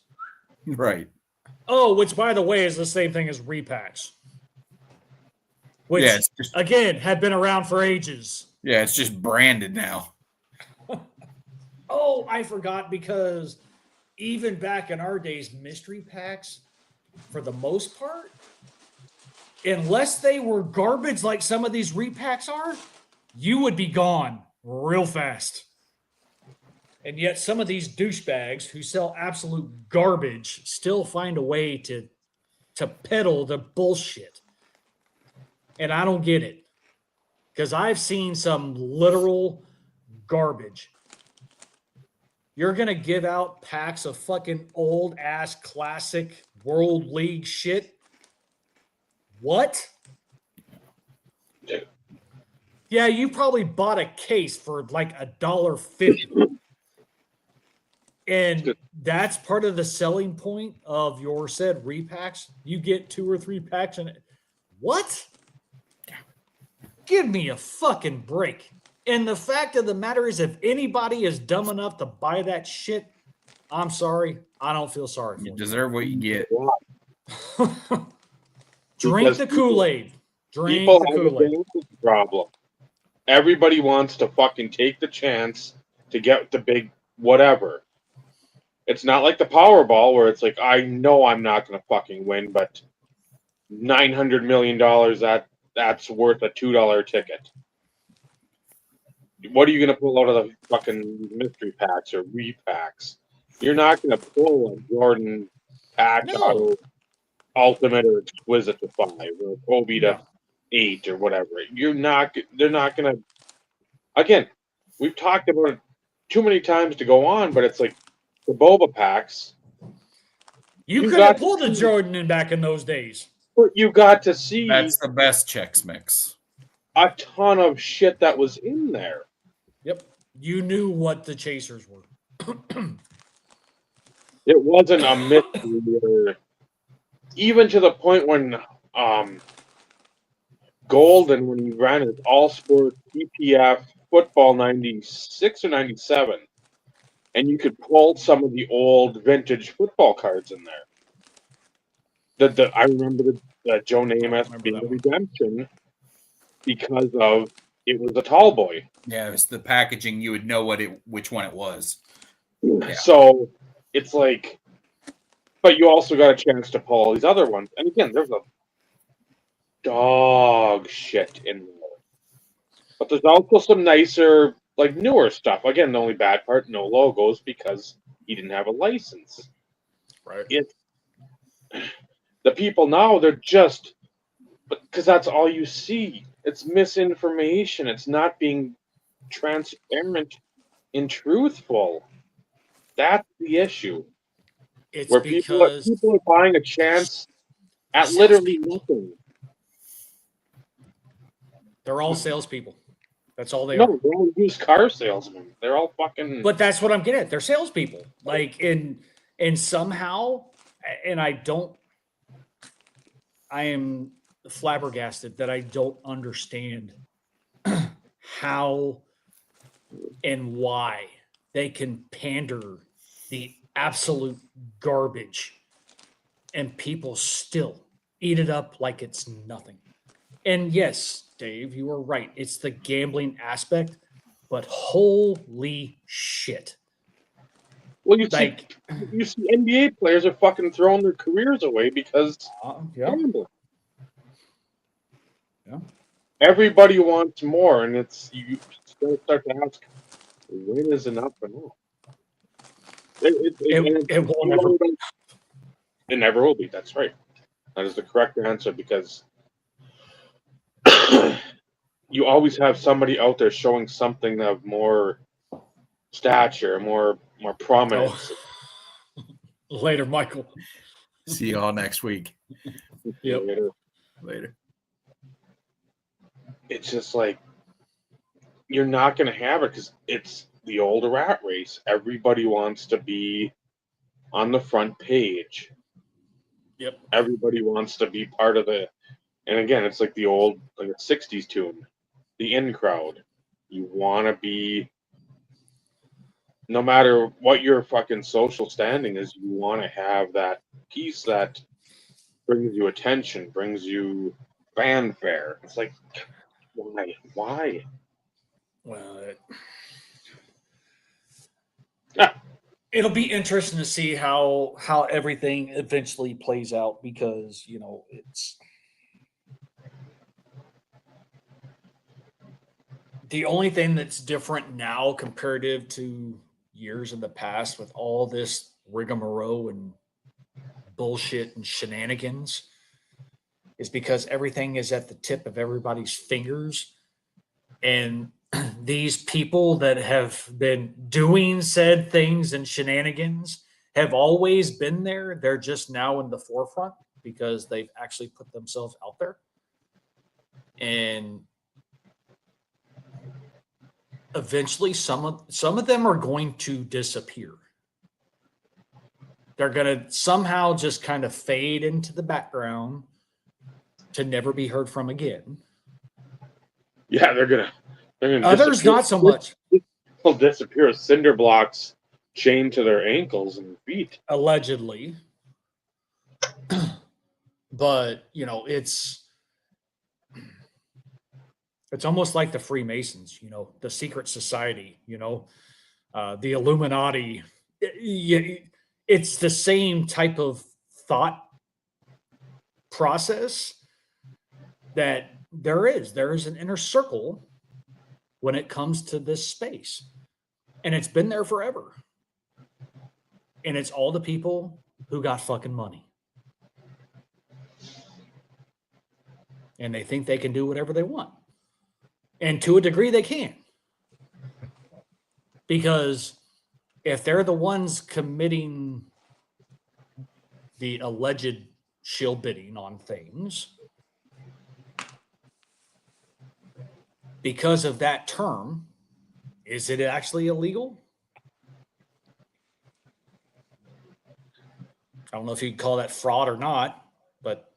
Right. Oh, which by the way is the same thing as repacks. Which again had been around for ages. Yeah, it's just branded now. Oh, I forgot, because even back in our days, mystery packs, for the most part, unless they were garbage like some of these repacks are, you would be gone real fast. And yet some of these douchebags who sell absolute garbage still find a way to peddle the bullshit. And I don't get it, because I've seen some literal garbage. You're going to give out packs of fucking old ass classic World League shit? What? Yeah, you probably bought a case for like $1.50. And that's part of the selling point of your said repacks. You get 2 or 3 packs in it. What? Give me a fucking break. And the fact of the matter is, if anybody is dumb enough to buy that shit, I'm sorry. I don't feel sorry for You you. deserve what you get. Drink Because the Kool-Aid. Drink people the have a Kool-Aid. gambling problem. Everybody wants to fucking take the chance to get the big whatever. It's not like the Powerball where it's like, I know I'm not going to fucking win, but $900 million, that's worth a $2 ticket. What are you going to pull out of the fucking mystery packs or repacks? You're not going to pull a Jordan patch No. auto ultimate or exquisite to 5 or a Kobe to No. 8 or whatever. They're not going to. Again, we've talked about it too many times to go on, but it's like the Boba packs. You You couldn't got pull to the see- Jordan in back in those days. You got to see That's the best checks mix. a ton of shit that was in there. Yep. You knew what the chasers were. It wasn't a mystery, or even to the point when Golden, when he ran his All Sport PPF Football 96 or 97, and you could pull some of the old vintage football cards in there. I remember the Joe Namath remember being that a one. redemption because of it was a tall boy. Yeah, it's the packaging. You would know which one it was. Yeah. So it's like, but you also got a chance to pull all these other ones. And again, there's a dog shit in there. But there's also some nicer, like newer stuff. Again, the only bad part, no logos because he didn't have a license. Right. The people now, they're just, because that's all you see. It's misinformation. It's not being transparent and truthful. That's the issue. It's Where because people are buying a chance at Salespeople. literally nothing. they're all salespeople. That's all they are. No, they're all used car salesmen. They're all fucking. But that's what I'm getting at. They're salespeople. Like and somehow, and I am flabbergasted that I don't understand how and why they can pander the absolute garbage and people still eat it up like it's nothing. And yes, Dave, you were right. It's the gambling aspect, but holy shit. Well, you Like, see NBA players are fucking throwing their careers away because yeah. gambling. Yeah. Everybody wants more, and it's you start to ask, when is enough enough? It won't ever. It never will be. That's right. That is the correct answer because you always have somebody out there showing something of more stature, more prominence. Later, Michael. See you all next week. Yep. Later. It's just like you're not going to have it because it's the old rat race. Everybody wants to be on the front page. Yep. Everybody wants to be part of the. And again, it's like the old, like a 60s tune, the in crowd. You want to be, no matter what your fucking social standing is, you want to have that piece that brings you attention, brings you fanfare. It's like, why? Well, it'll be interesting to see how everything eventually plays out because it's the only thing that's different now comparative to years in the past with all this rigmarole and bullshit and shenanigans is because everything is at the tip of everybody's fingers. And these people that have been doing said things and shenanigans have always been there. They're just now in the forefront because they've actually put themselves out there. And eventually some of them are going to disappear. They're going to somehow just kind of fade into the background to never be heard from again. Yeah, they're gonna Others disappear. not so much. They'll disappear as cinder blocks chained to their ankles and feet. Allegedly. But it's almost like the Freemasons, the secret society, the Illuminati. It's the same type of thought process that there is an inner circle when it comes to this space, and it's been there forever, and it's all the people who got fucking money, and they think they can do whatever they want, and to a degree they can, because if they're the ones committing the alleged shill bidding on things, because of that term, is it actually illegal? I don't know if you'd call that fraud or not, but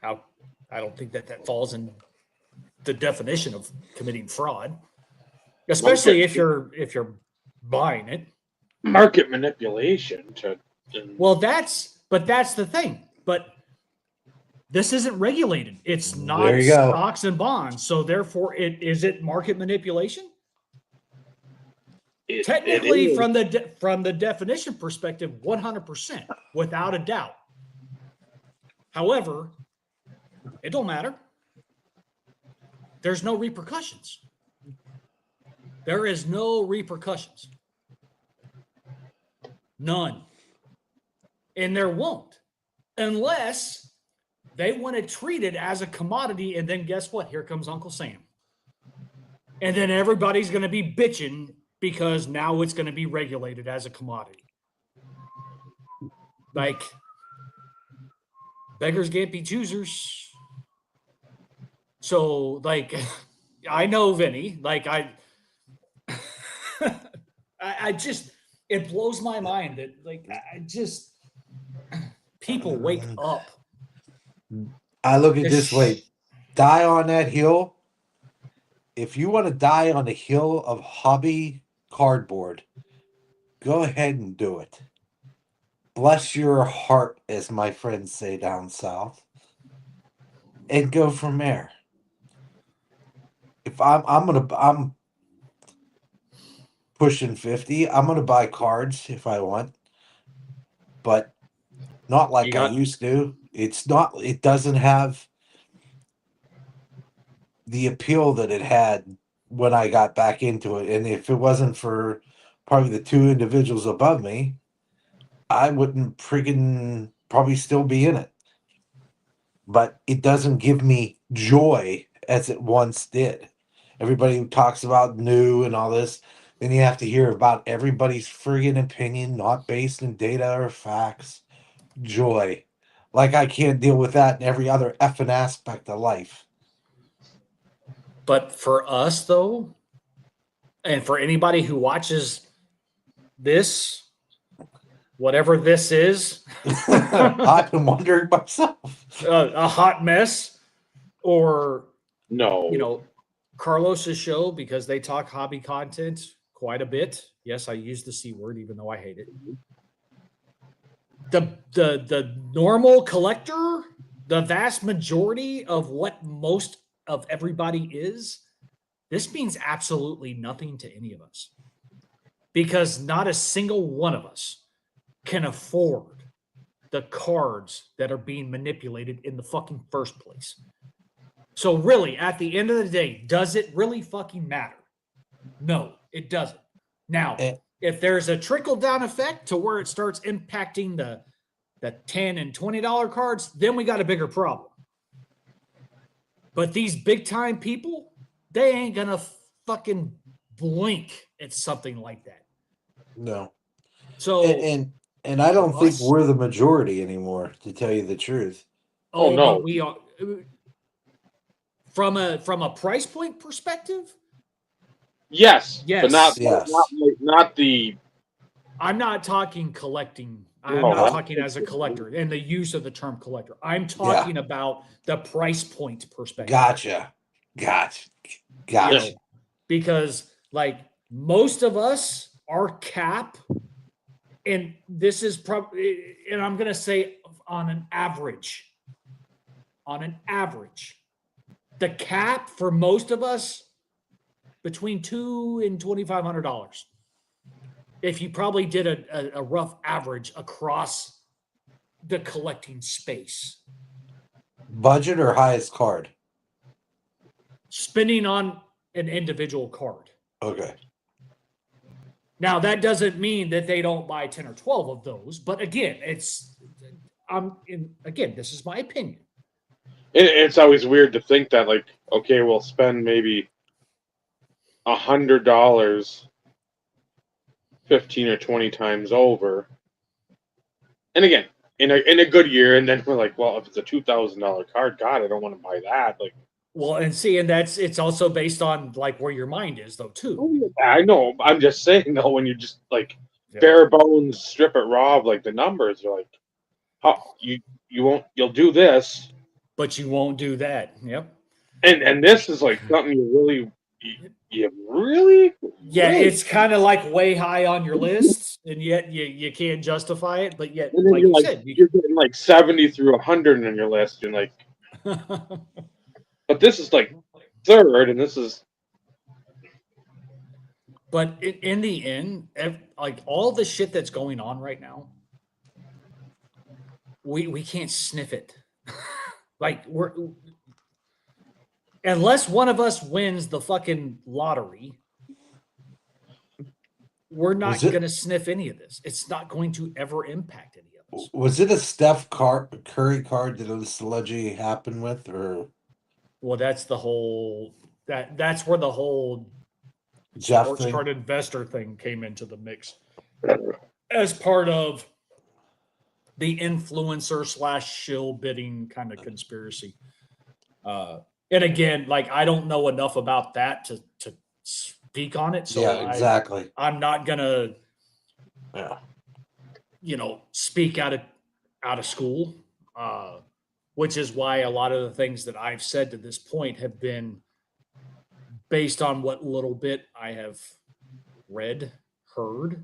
I don't think that falls in the definition of committing fraud, especially if you're buying it. Market manipulation Well, that's the thing. But this isn't regulated. It's not There you go. stocks and bonds. So therefore, is it market manipulation? Technically, is. from the definition perspective, 100%, without a doubt. However, it don't matter. There's no repercussions. There is no repercussions. None. And there won't, unless they want to treat it as a commodity. And then guess what? Here comes Uncle Sam. And then everybody's going to be bitching because now it's going to be regulated as a commodity. Like, beggars can't be choosers. So, like, I know Vinny. Like, I just, it blows my mind that, like, people wake up. I look at it this way: die on that hill. If you want to die on the hill of hobby cardboard, go ahead and do it. Bless your heart, as my friends say down south, and go from there. If I'm pushing 50, I'm gonna buy cards if I want, but not like I used to. It doesn't have the appeal that it had when I got back into it. And if it wasn't for probably the two individuals above me, I wouldn't friggin' probably still be in it. But it doesn't give me joy as it once did. Everybody who talks about new and all this, then you have to hear about everybody's friggin' opinion, not based in data or facts. Joy. Like I can't deal with that in every other effing aspect of life. But for us, though, and for anybody who watches this, whatever this is, I've been wondering myself. A hot mess, or no, Carlos's show, because they talk hobby content quite a bit. Yes, I use the C word, even though I hate it. The normal collector, the vast majority of what most of everybody is, this means absolutely nothing to any of us, because not a single one of us can afford the cards that are being manipulated in the fucking first place. So really, at the end of the day, does it really fucking matter? No, it doesn't. Now, if there's a trickle-down effect to where it starts impacting the $10 and $20 cards, then we got a bigger problem. But these big-time people, they ain't gonna fucking blink at something like that. No. So and I don't think we're the majority anymore, to tell you the truth. Oh no, but we are. From a price point perspective, yes, yes, but not the. I'm not talking collecting. I'm not talking as a collector and the use of the term collector. I'm talking about the price point perspective. Gotcha. Because like most of us, our cap, and this is probably, and I'm going to say on an average, on an average. The cap for most of us between $200 and $2,500. If you probably did a rough average across the collecting space. Budget or highest card? Spending on an individual card. Okay. Now that doesn't mean that they don't buy 10 or 12 of those, but again, this is my opinion. It's always weird to think that, like, okay, we'll spend maybe $100 15 or 20 times over. And again, in a good year, and then we're like, well, if it's a $2,000 card, God, I don't want to buy that. Like, well, and see, and it's also based on like where your mind is, though, too. I know. I'm just saying, though, when you just like bare bones strip it raw, like the numbers are like, how you'll do this, but you won't do that. Yep. And this is like something you really it's kind of like way high on your list, and yet you can't justify it. But yet, like you said, you're getting like 70 through 100 on your list, and like. But this is like third, and this is. But in the end, like all the shit that's going on right now, we can't sniff it. Like unless one of us wins the fucking lottery, we're not going to sniff any of this. It's not going to ever impact any of us. Was it a Steph Curry card that this allegedly happened with, or? Well, that's the whole that's where the whole Jeff sports thing? card investor thing came into the mix as part of the influencer / shill bidding kind of conspiracy. And again, like I don't know enough about that to speak on it. So yeah, exactly. I'm not gonna yeah, speak out of school. Which is why a lot of the things that I've said to this point have been based on what little bit I have read, heard.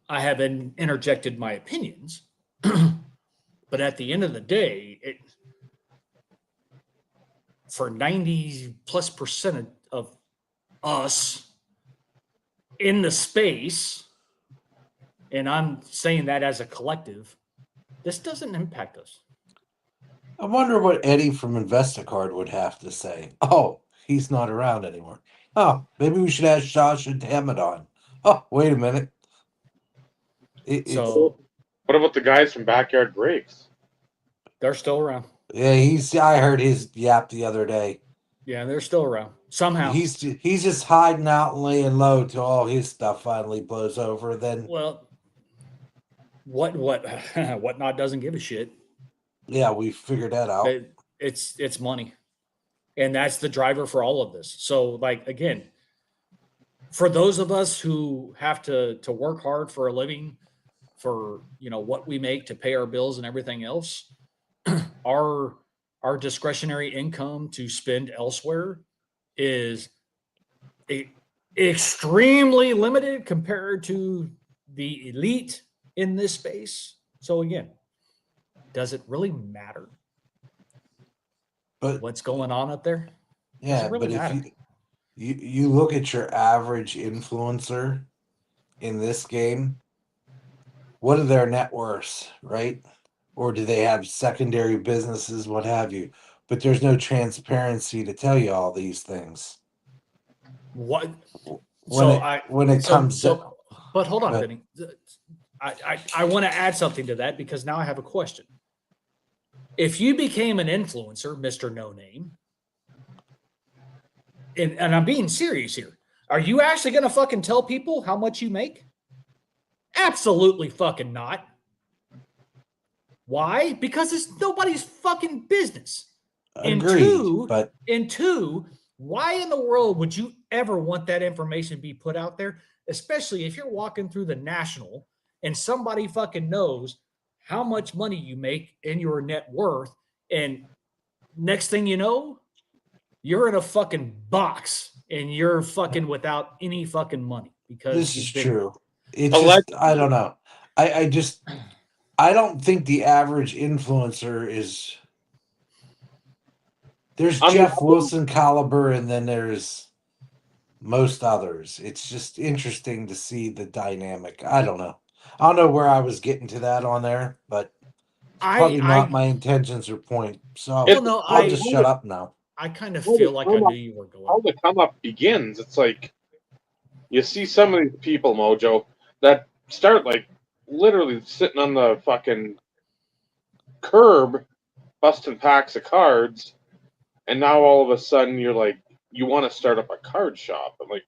I have interjected my opinions, but at the end of the day, for 90+% of us in the space, and I'm saying that as a collective, this doesn't impact us. I wonder what Eddie from Investacard would have to say. Oh, he's not around anymore. Oh, maybe we should ask Josh and Hammond on. Oh, wait a minute. So, what about the guys from Backyard Breaks? They're still around. Yeah, I heard his yap the other day. Yeah, they're still around. Somehow. He's just hiding out and laying low till all his stuff finally blows over. Then Whatnot doesn't give a shit. Yeah, we figured that out. It's money. And that's the driver for all of this. So, like, again, for those of us who have to work hard for a living, for, what we make to pay our bills and everything else, our discretionary income to spend elsewhere is extremely limited compared to the elite in this space. So again, does it really matter what's going on up there? Yeah, really but matter? if you look at your average influencer in this game, what are their net worths, right? Or do they have secondary businesses, what have you? But there's no transparency to tell you all these things. What? When it comes to, but hold on, Vinny. I want to add something to that because now I have a question. If you became an influencer, Mr. No Name, and I'm being serious here, are you actually going to fucking tell people how much you make? Absolutely fucking not. Why? Because it's nobody's fucking business. Agreed, and two, why in the world would you ever want that information to be put out there? Especially if you're walking through the National and somebody fucking knows how much money you make and your net worth. And next thing you know, you're in a fucking box and you're fucking without any fucking money because this is true. It's just, I don't know. I don't think the average influencer is. There's I mean, Jeff Wilson caliber, and then there's most others. It's just interesting to see the dynamic. I don't know. I don't know where I was getting to that on there, but probably not my intentions or point. So It's- I'll just shut up now. I kind of feel like I knew you were going. how the come up begins. It's like you see some of these people, Mojo, that start like literally sitting on the fucking curb, busting packs of cards, and now all of a sudden you're like, you want to start up a card shop. I'm like,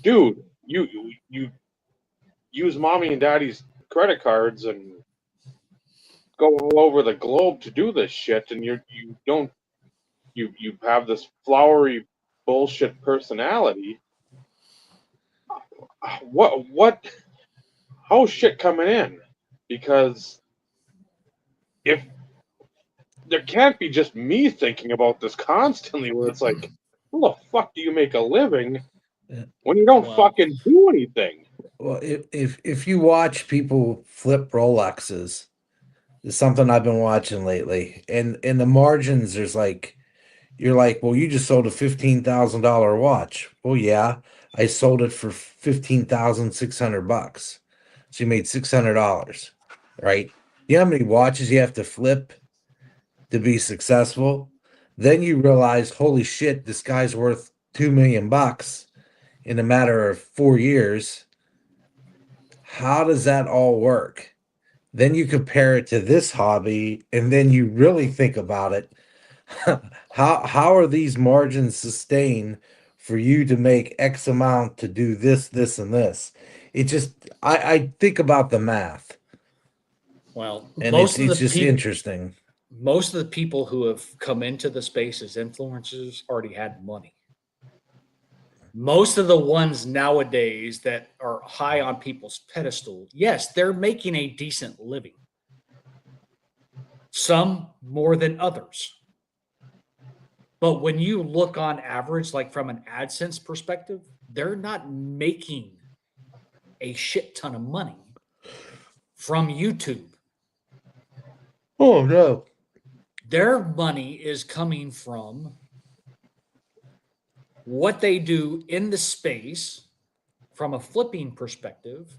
dude, you use mommy and daddy's credit cards and go all over the globe to do this shit, and you have this flowery bullshit personality. What how's shit coming in? Because if there can't be just me thinking about this constantly, where it's like, how the fuck do you make a living when you don't fucking do anything? Well, if you watch people flip Rolexes, it's something I've been watching lately, and in the margins, there's like, you're like, well, you just sold a $15,000 watch. Well, yeah, I sold it for $15,600. So you made $600, right? You know how many watches you have to flip to be successful? Then you realize, holy shit, this guy's worth $2 million in a matter of 4 years. How does that all work? Then you compare it to this hobby, and then you really think about it. How are these margins sustained for you to make X amount to do this, this, and this? It just I think about the math, Well, and most of it's the just people, interesting. most of the people who have come into the space as influencers already had money. Most of the ones nowadays that are high on people's pedestal, yes, they're making a decent living. Some more than others. But when you look on average, like from an AdSense perspective, they're not making a shit ton of money from YouTube. Oh no. Their money is coming from what they do in the space from a flipping perspective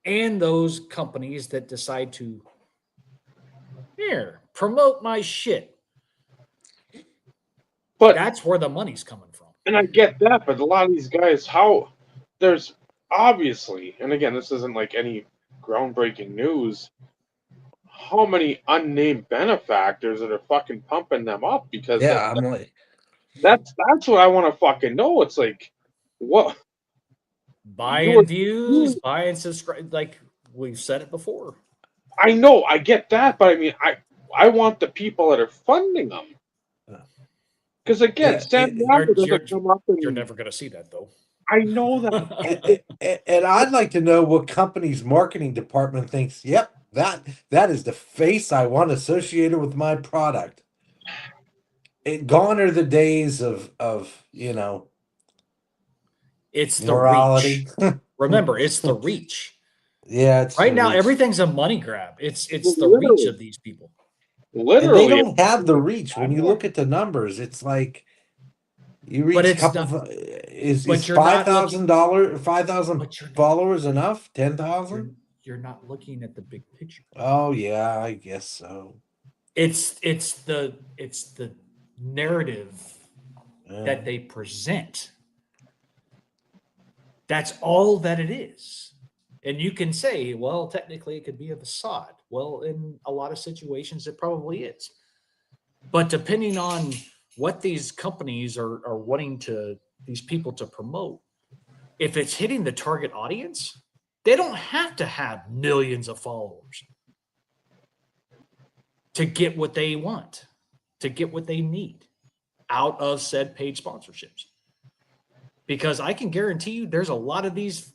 and those companies that decide to promote my shit. But that's where the money's coming from. And I get that, but a lot of these guys, there's obviously, and again, this isn't like any groundbreaking news, how many unnamed benefactors that are fucking pumping them up? Because I'm like, that's what I want to fucking know. It's like, what? Buying views, buying subscribe, like we've said it before. I know, I get that, but I mean, I want the people that are funding them. Because again, you're never going to see that though. I know that, and I'd like to know what company's marketing department thinks. Yep, that is the face I want associated with my product. Gone are the days of it's the morality. Reach. Remember, it's the reach. Yeah, it's right now. reach. Everything's a money grab. It's the reach of these people. Literally, and they don't have the reach. When you look at the numbers, it's like you reach a couple. Is $5,000 followers enough? 10,000? You're not looking at the big picture. Oh yeah, I guess so. It's the narrative that they present. That's all that it is. And you can say, well, technically it could be a facade. Well, in a lot of situations, it probably is. But depending on what these companies are wanting these people to promote, if it's hitting the target audience, they don't have to have millions of followers to get what they want, to get what they need out of said paid sponsorships. Because I can guarantee you there's a lot of these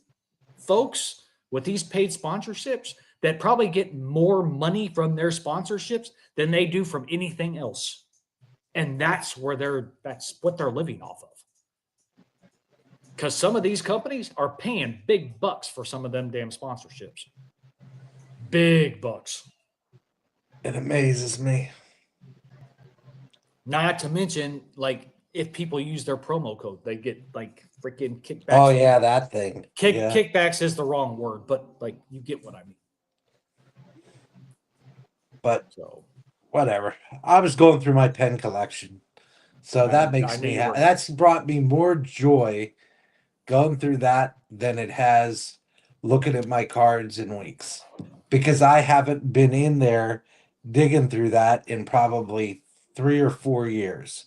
folks with these paid sponsorships that probably get more money from their sponsorships than they do from anything else. And that's what they're living off of. Because some of these companies are paying big bucks for some of them damn sponsorships. Big bucks. It amazes me. Not to mention, like, if people use their promo code, they get like freaking kickbacks. Oh yeah, that thing. Yeah. Kickbacks is the wrong word, but like you get what I mean. But So whatever. I was going through my pen collection, so that makes I knew me. you were. That's brought me more joy going through that than it has looking at my cards in weeks, because I haven't been in there digging through that in probably 3 or 4 years.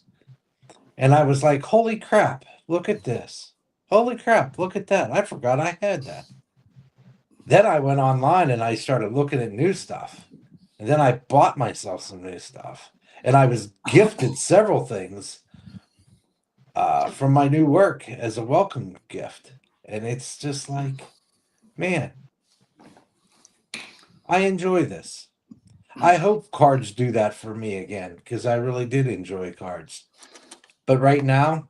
And I was like, holy crap, look at this. Holy crap, look at that. I forgot I had that. Then I went online and I started looking at new stuff. And then I bought myself some new stuff. And I was gifted several things from my new work as a welcome gift. And it's just like, man, I enjoy this. I hope cards do that for me again, because I really did enjoy cards. But right now,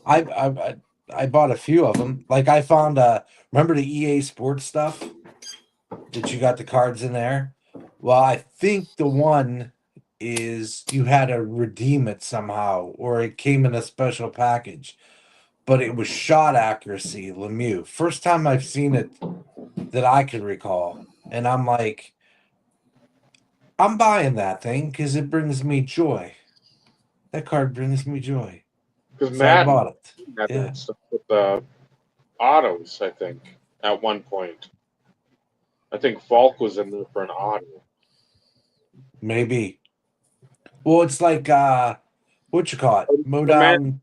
I bought a few of them. Like I found remember the EA Sports stuff that you got the cards in there? Well, I think the one is you had to redeem it somehow, or it came in a special package. But it was shot accuracy, Lemieux. First time I've seen it that I could recall. And I'm like, I'm buying that thing because it brings me joy. That card brings me joy. Because So I Matt bought it. had Yeah. that stuff with the autos, I think, at one point. I think Falk was in there for an auto. Maybe. Well, it's like what you call it? Modown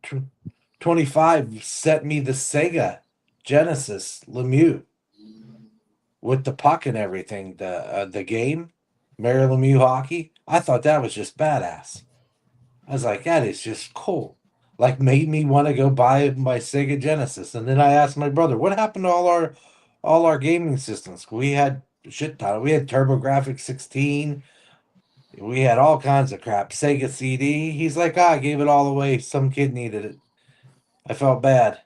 25 sent me the Sega Genesis Lemieux with the puck and everything. The game, Mary Lemieux hockey. I thought that was just badass. I was like, that is just cool. Like made me want to go buy my Sega Genesis. And then I asked my brother, what happened to all our gaming systems? We had shit ton. We had TurboGrafx 16. We had all kinds of crap. Sega CD. He's like, I gave it all away. Some kid needed it. I felt bad.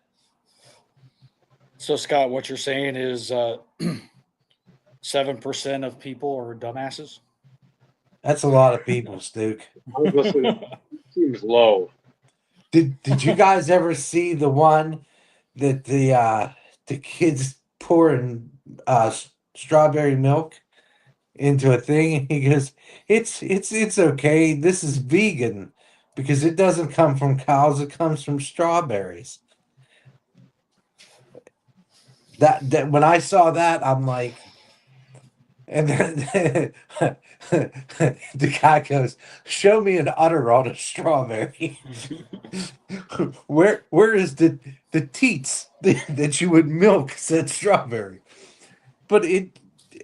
So Scott, what you're saying is 7% of people are dumbasses. That's a lot of people, Stuke. Listen, seems low. Did you guys ever see the one that the kids pouring strawberry milk into a thing, and he goes, it's okay. This is vegan because it doesn't come from cows, it comes from strawberries. That when I saw that, I'm like, and then the guy goes, show me an udder on a strawberry. where is the teats that you would milk said strawberry? But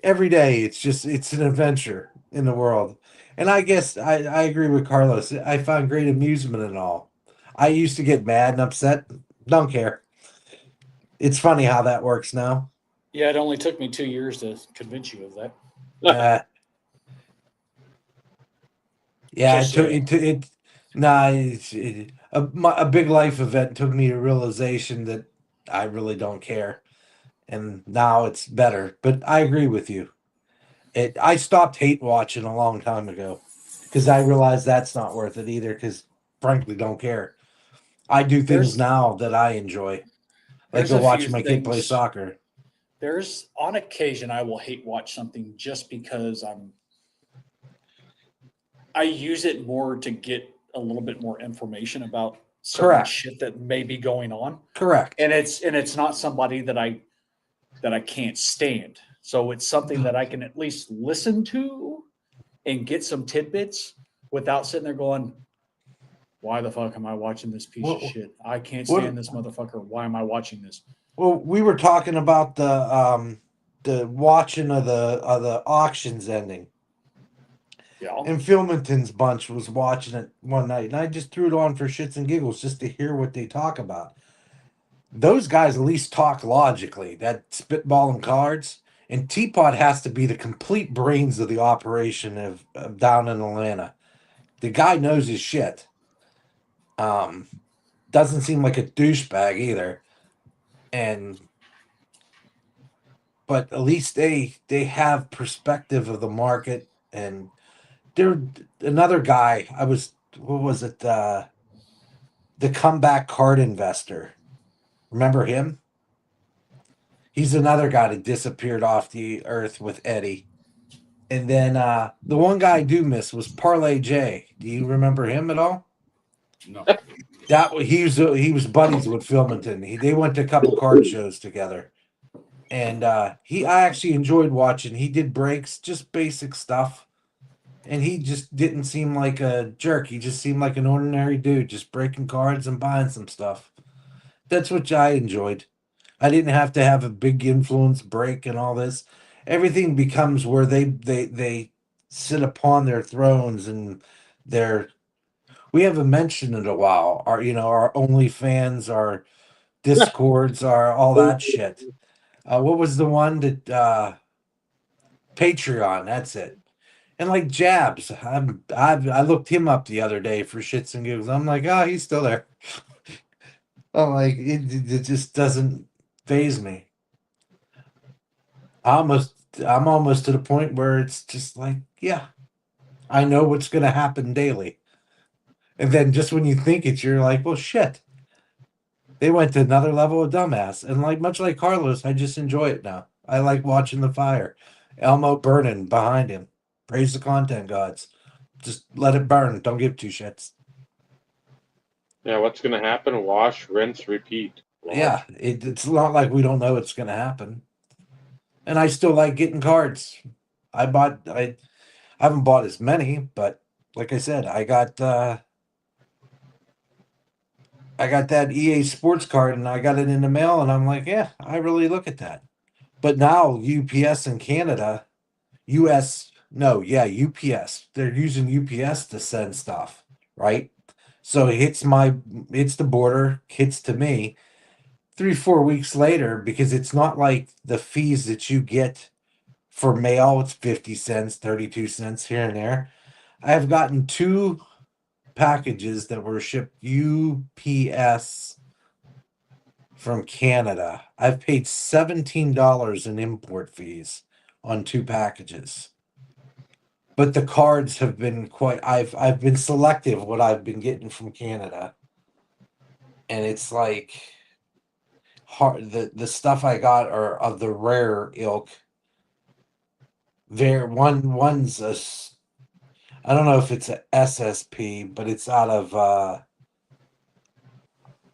every day it's an adventure in the world. And I guess I agree with Carlos. I find great amusement in all. I used to get mad and upset. Don't care. It's funny how that works now. Yeah, it only took me 2 years to convince you of that. Yeah, Just saying. a big life event took me to realization that I really don't care, and now it's better. But I agree with you. I stopped hate watching a long time ago because I realized that's not worth it either. Because frankly, don't care. I do things now that I enjoy, like go watch my kid play soccer. There's on occasion I will hate watch something just because I use it more to get a little bit more information about certain shit that may be going on. Correct. And it's not somebody that I can't stand. So it's something that I can at least listen to and get some tidbits without sitting there going, why the fuck am I watching this piece of shit? I can't stand this motherfucker. Why am I watching this? Well, we were talking about the watching of the auctions ending. Yeah. And Filmington's bunch was watching it one night, and I just threw it on for shits and giggles just to hear what they talk about. Those guys at least talk logically. That spitballing cards, and Teapot has to be the complete brains of the operation of down in Atlanta. The guy knows his shit. That doesn't seem like a douchebag either. But at least they have perspective of the market. And they're another guy. What was it? The comeback card investor. Remember him? He's another guy that disappeared off the earth with Eddie. And then the one guy I do miss was Parlay J. Do you remember him at all? No. He was buddies with Filmonton. They went to a couple card shows together. And I actually enjoyed watching. He did breaks, just basic stuff. And he just didn't seem like a jerk. He just seemed like an ordinary dude, just breaking cards and buying some stuff. That's what I enjoyed. I didn't have to have a big influence break and all this. Everything becomes where they sit upon their thrones and we haven't mentioned it in a while. Our OnlyFans, our Discords, our all that shit. What was the one that Patreon? That's it. And like Jabs, I looked him up the other day for shits and giggles. I'm like, oh, he's still there. I'm like, it just doesn't phase me. I'm almost to the point where it's just like, yeah, I know what's going to happen daily. And then just when you think it, you're like, well, shit. They went to another level of dumbass. And much like Carlos, I just enjoy it now. I like watching the fire. Elmo burning behind him. Praise the content gods. Just let it burn. Don't give two shits. Yeah, what's going to happen? Wash, rinse, repeat. Wash. Yeah, it's not like we don't know what's going to happen. And I still like getting cards. I haven't bought as many, but like I said, I got that EA Sports card, and I got it in the mail, and I'm like, yeah, I really look at that. But now UPS in Canada, UPS, they're using UPS to send stuff, right? So it hits the border, hits to me 3-4 weeks later, because it's not like the fees that you get for mail. It's 50 cents, 32 cents here and there. I have gotten 2 packages that were shipped UPS from Canada. I've paid $17 in import fees on 2 packages. But the cards have been I've been selective what I've been getting from Canada. And it's like hard, the stuff I got are of the rare ilk. One's I don't know if it's a SSP, but it's out of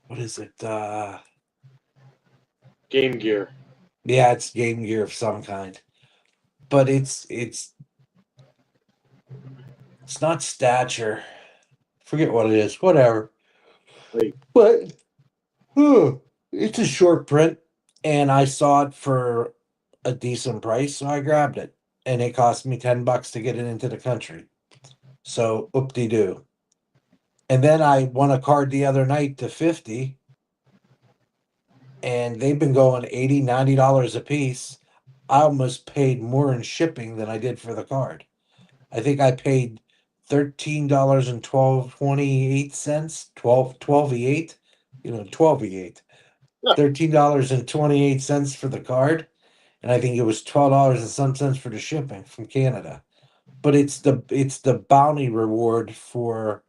what is it? Game Gear. Yeah, it's Game Gear of some kind. But it's not Stature. Forget what it is. Whatever. Wait. But it's a short print, and I saw it for a decent price, so I grabbed it. And it cost me $10 to get it into the country. So oop-de-doo. And then I won a card the other night to $50. And they've been going $80, $90 a piece. I almost paid more in shipping than I did for the card. I think I paid $13.28, 12.28, 12.8, $13.28 for the card, and I think it was $12 and some cents for the shipping from Canada. But it's the bounty reward for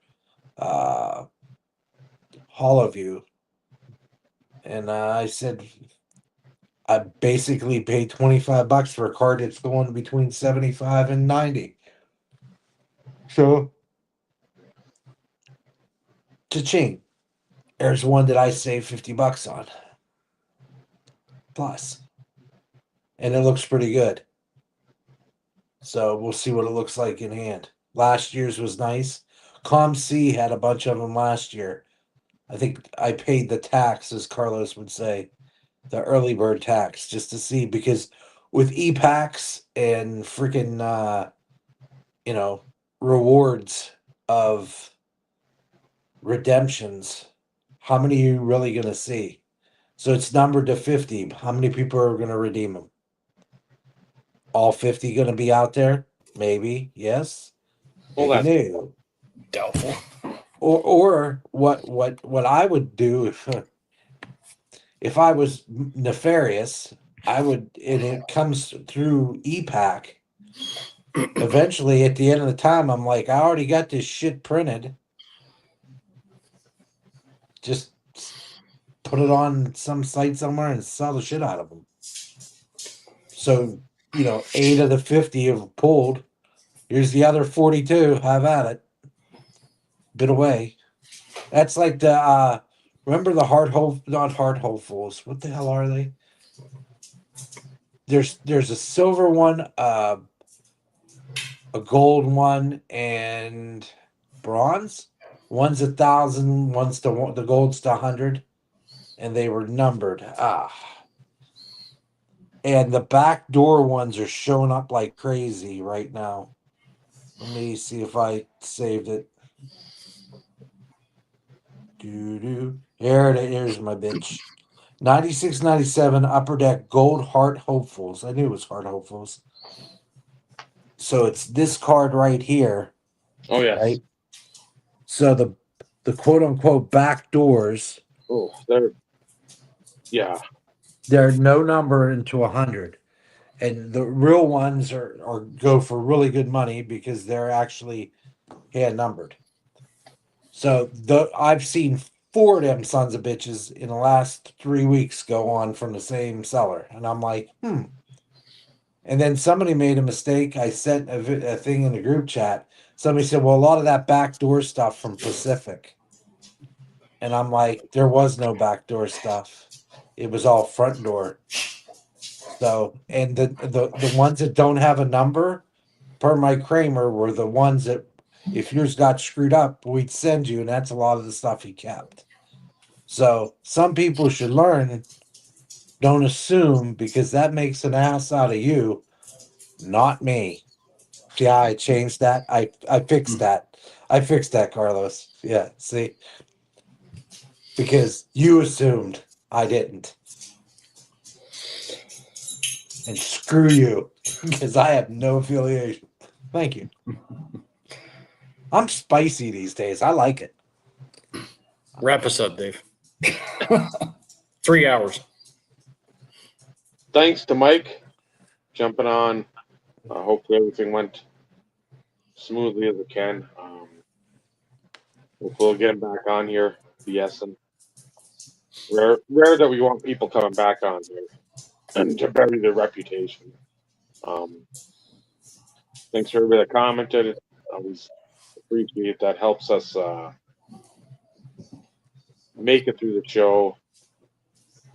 all of you. And I said I basically paid $25 for a card that's going between 75 and 90. So, cha-ching. There's one that I saved $50 on. Plus. And it looks pretty good. So we'll see what it looks like in hand. Last year's was nice. ComC had a bunch of them last year. I think I paid the tax, as Carlos would say, the early bird tax, just to see, because with e-packs and freaking, rewards of redemptions, how many are you really going to see? So it's numbered to 50. How many people are going to redeem them? All 50 going to be out there? Maybe. Yes. Well, Maybe that's no. Doubtful. or what I would do if I was nefarious, I would, and it comes through EPAC. Eventually, at the end of the time, I'm like, I already got this shit printed. Just put it on some site somewhere and sell the shit out of them. So, 8 of the 50 have pulled. Here's the other 42. Have at it. Bit away. That's like the remember the not hard hopefuls. What the hell are they? There's a silver one, a gold one, and bronze. One's 1,000, one's the gold's to 100, and they were numbered. And the back door ones are showing up like crazy right now. Let me see if I saved it. Here's my bitch. 96, 97 Upper Deck Gold Heart Hopefuls. I knew it was Heart Hopefuls. So it's this card right here. Oh yes. Right. So the quote unquote back doors. Oh, yeah. They're no number into 100. And the real ones are go for really good money because they're actually hand numbered. So I've seen 4 of them sons of bitches in the last 3 weeks go on from the same seller, and I'm like, And then somebody made a mistake. I sent a thing in the group chat. Somebody said, "Well, a lot of that backdoor stuff from Pacific," and I'm like, "There was no backdoor stuff. It was all front door." So, and the ones that don't have a number, per Mike Kramer, were the ones that, if yours got screwed up, we'd send you, and that's a lot of the stuff he kept. So some people should learn, don't assume, because that makes an ass out of you, not me. Yeah, I changed that. I fixed that. I fixed that, Carlos. Yeah, see? Because you assumed I didn't. And screw you, because I have no affiliation. Thank you. I'm spicy these days. I like it. Wrap us up, Dave. 3 hours. Thanks to Mike jumping on. Hopefully everything went smoothly as it can. Hopefully we'll get him back on here. BSing. Rare that we want people coming back on here and to bury their reputation. Thanks for everybody that commented. Always appreciate that. Helps us make it through the show.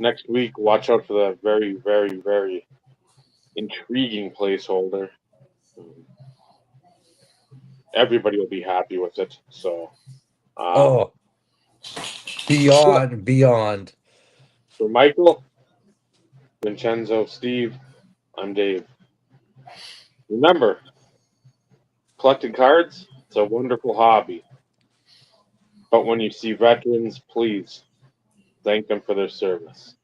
Next week, watch out for the very, very, very intriguing placeholder. Everybody will be happy with it. So, beyond. For Michael, Vincenzo, Steve, I'm Dave. Remember, collecting cards, it's a wonderful hobby. But when you see veterans, please thank them for their service.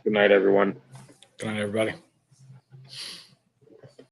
Good night, everyone. Good night, everybody.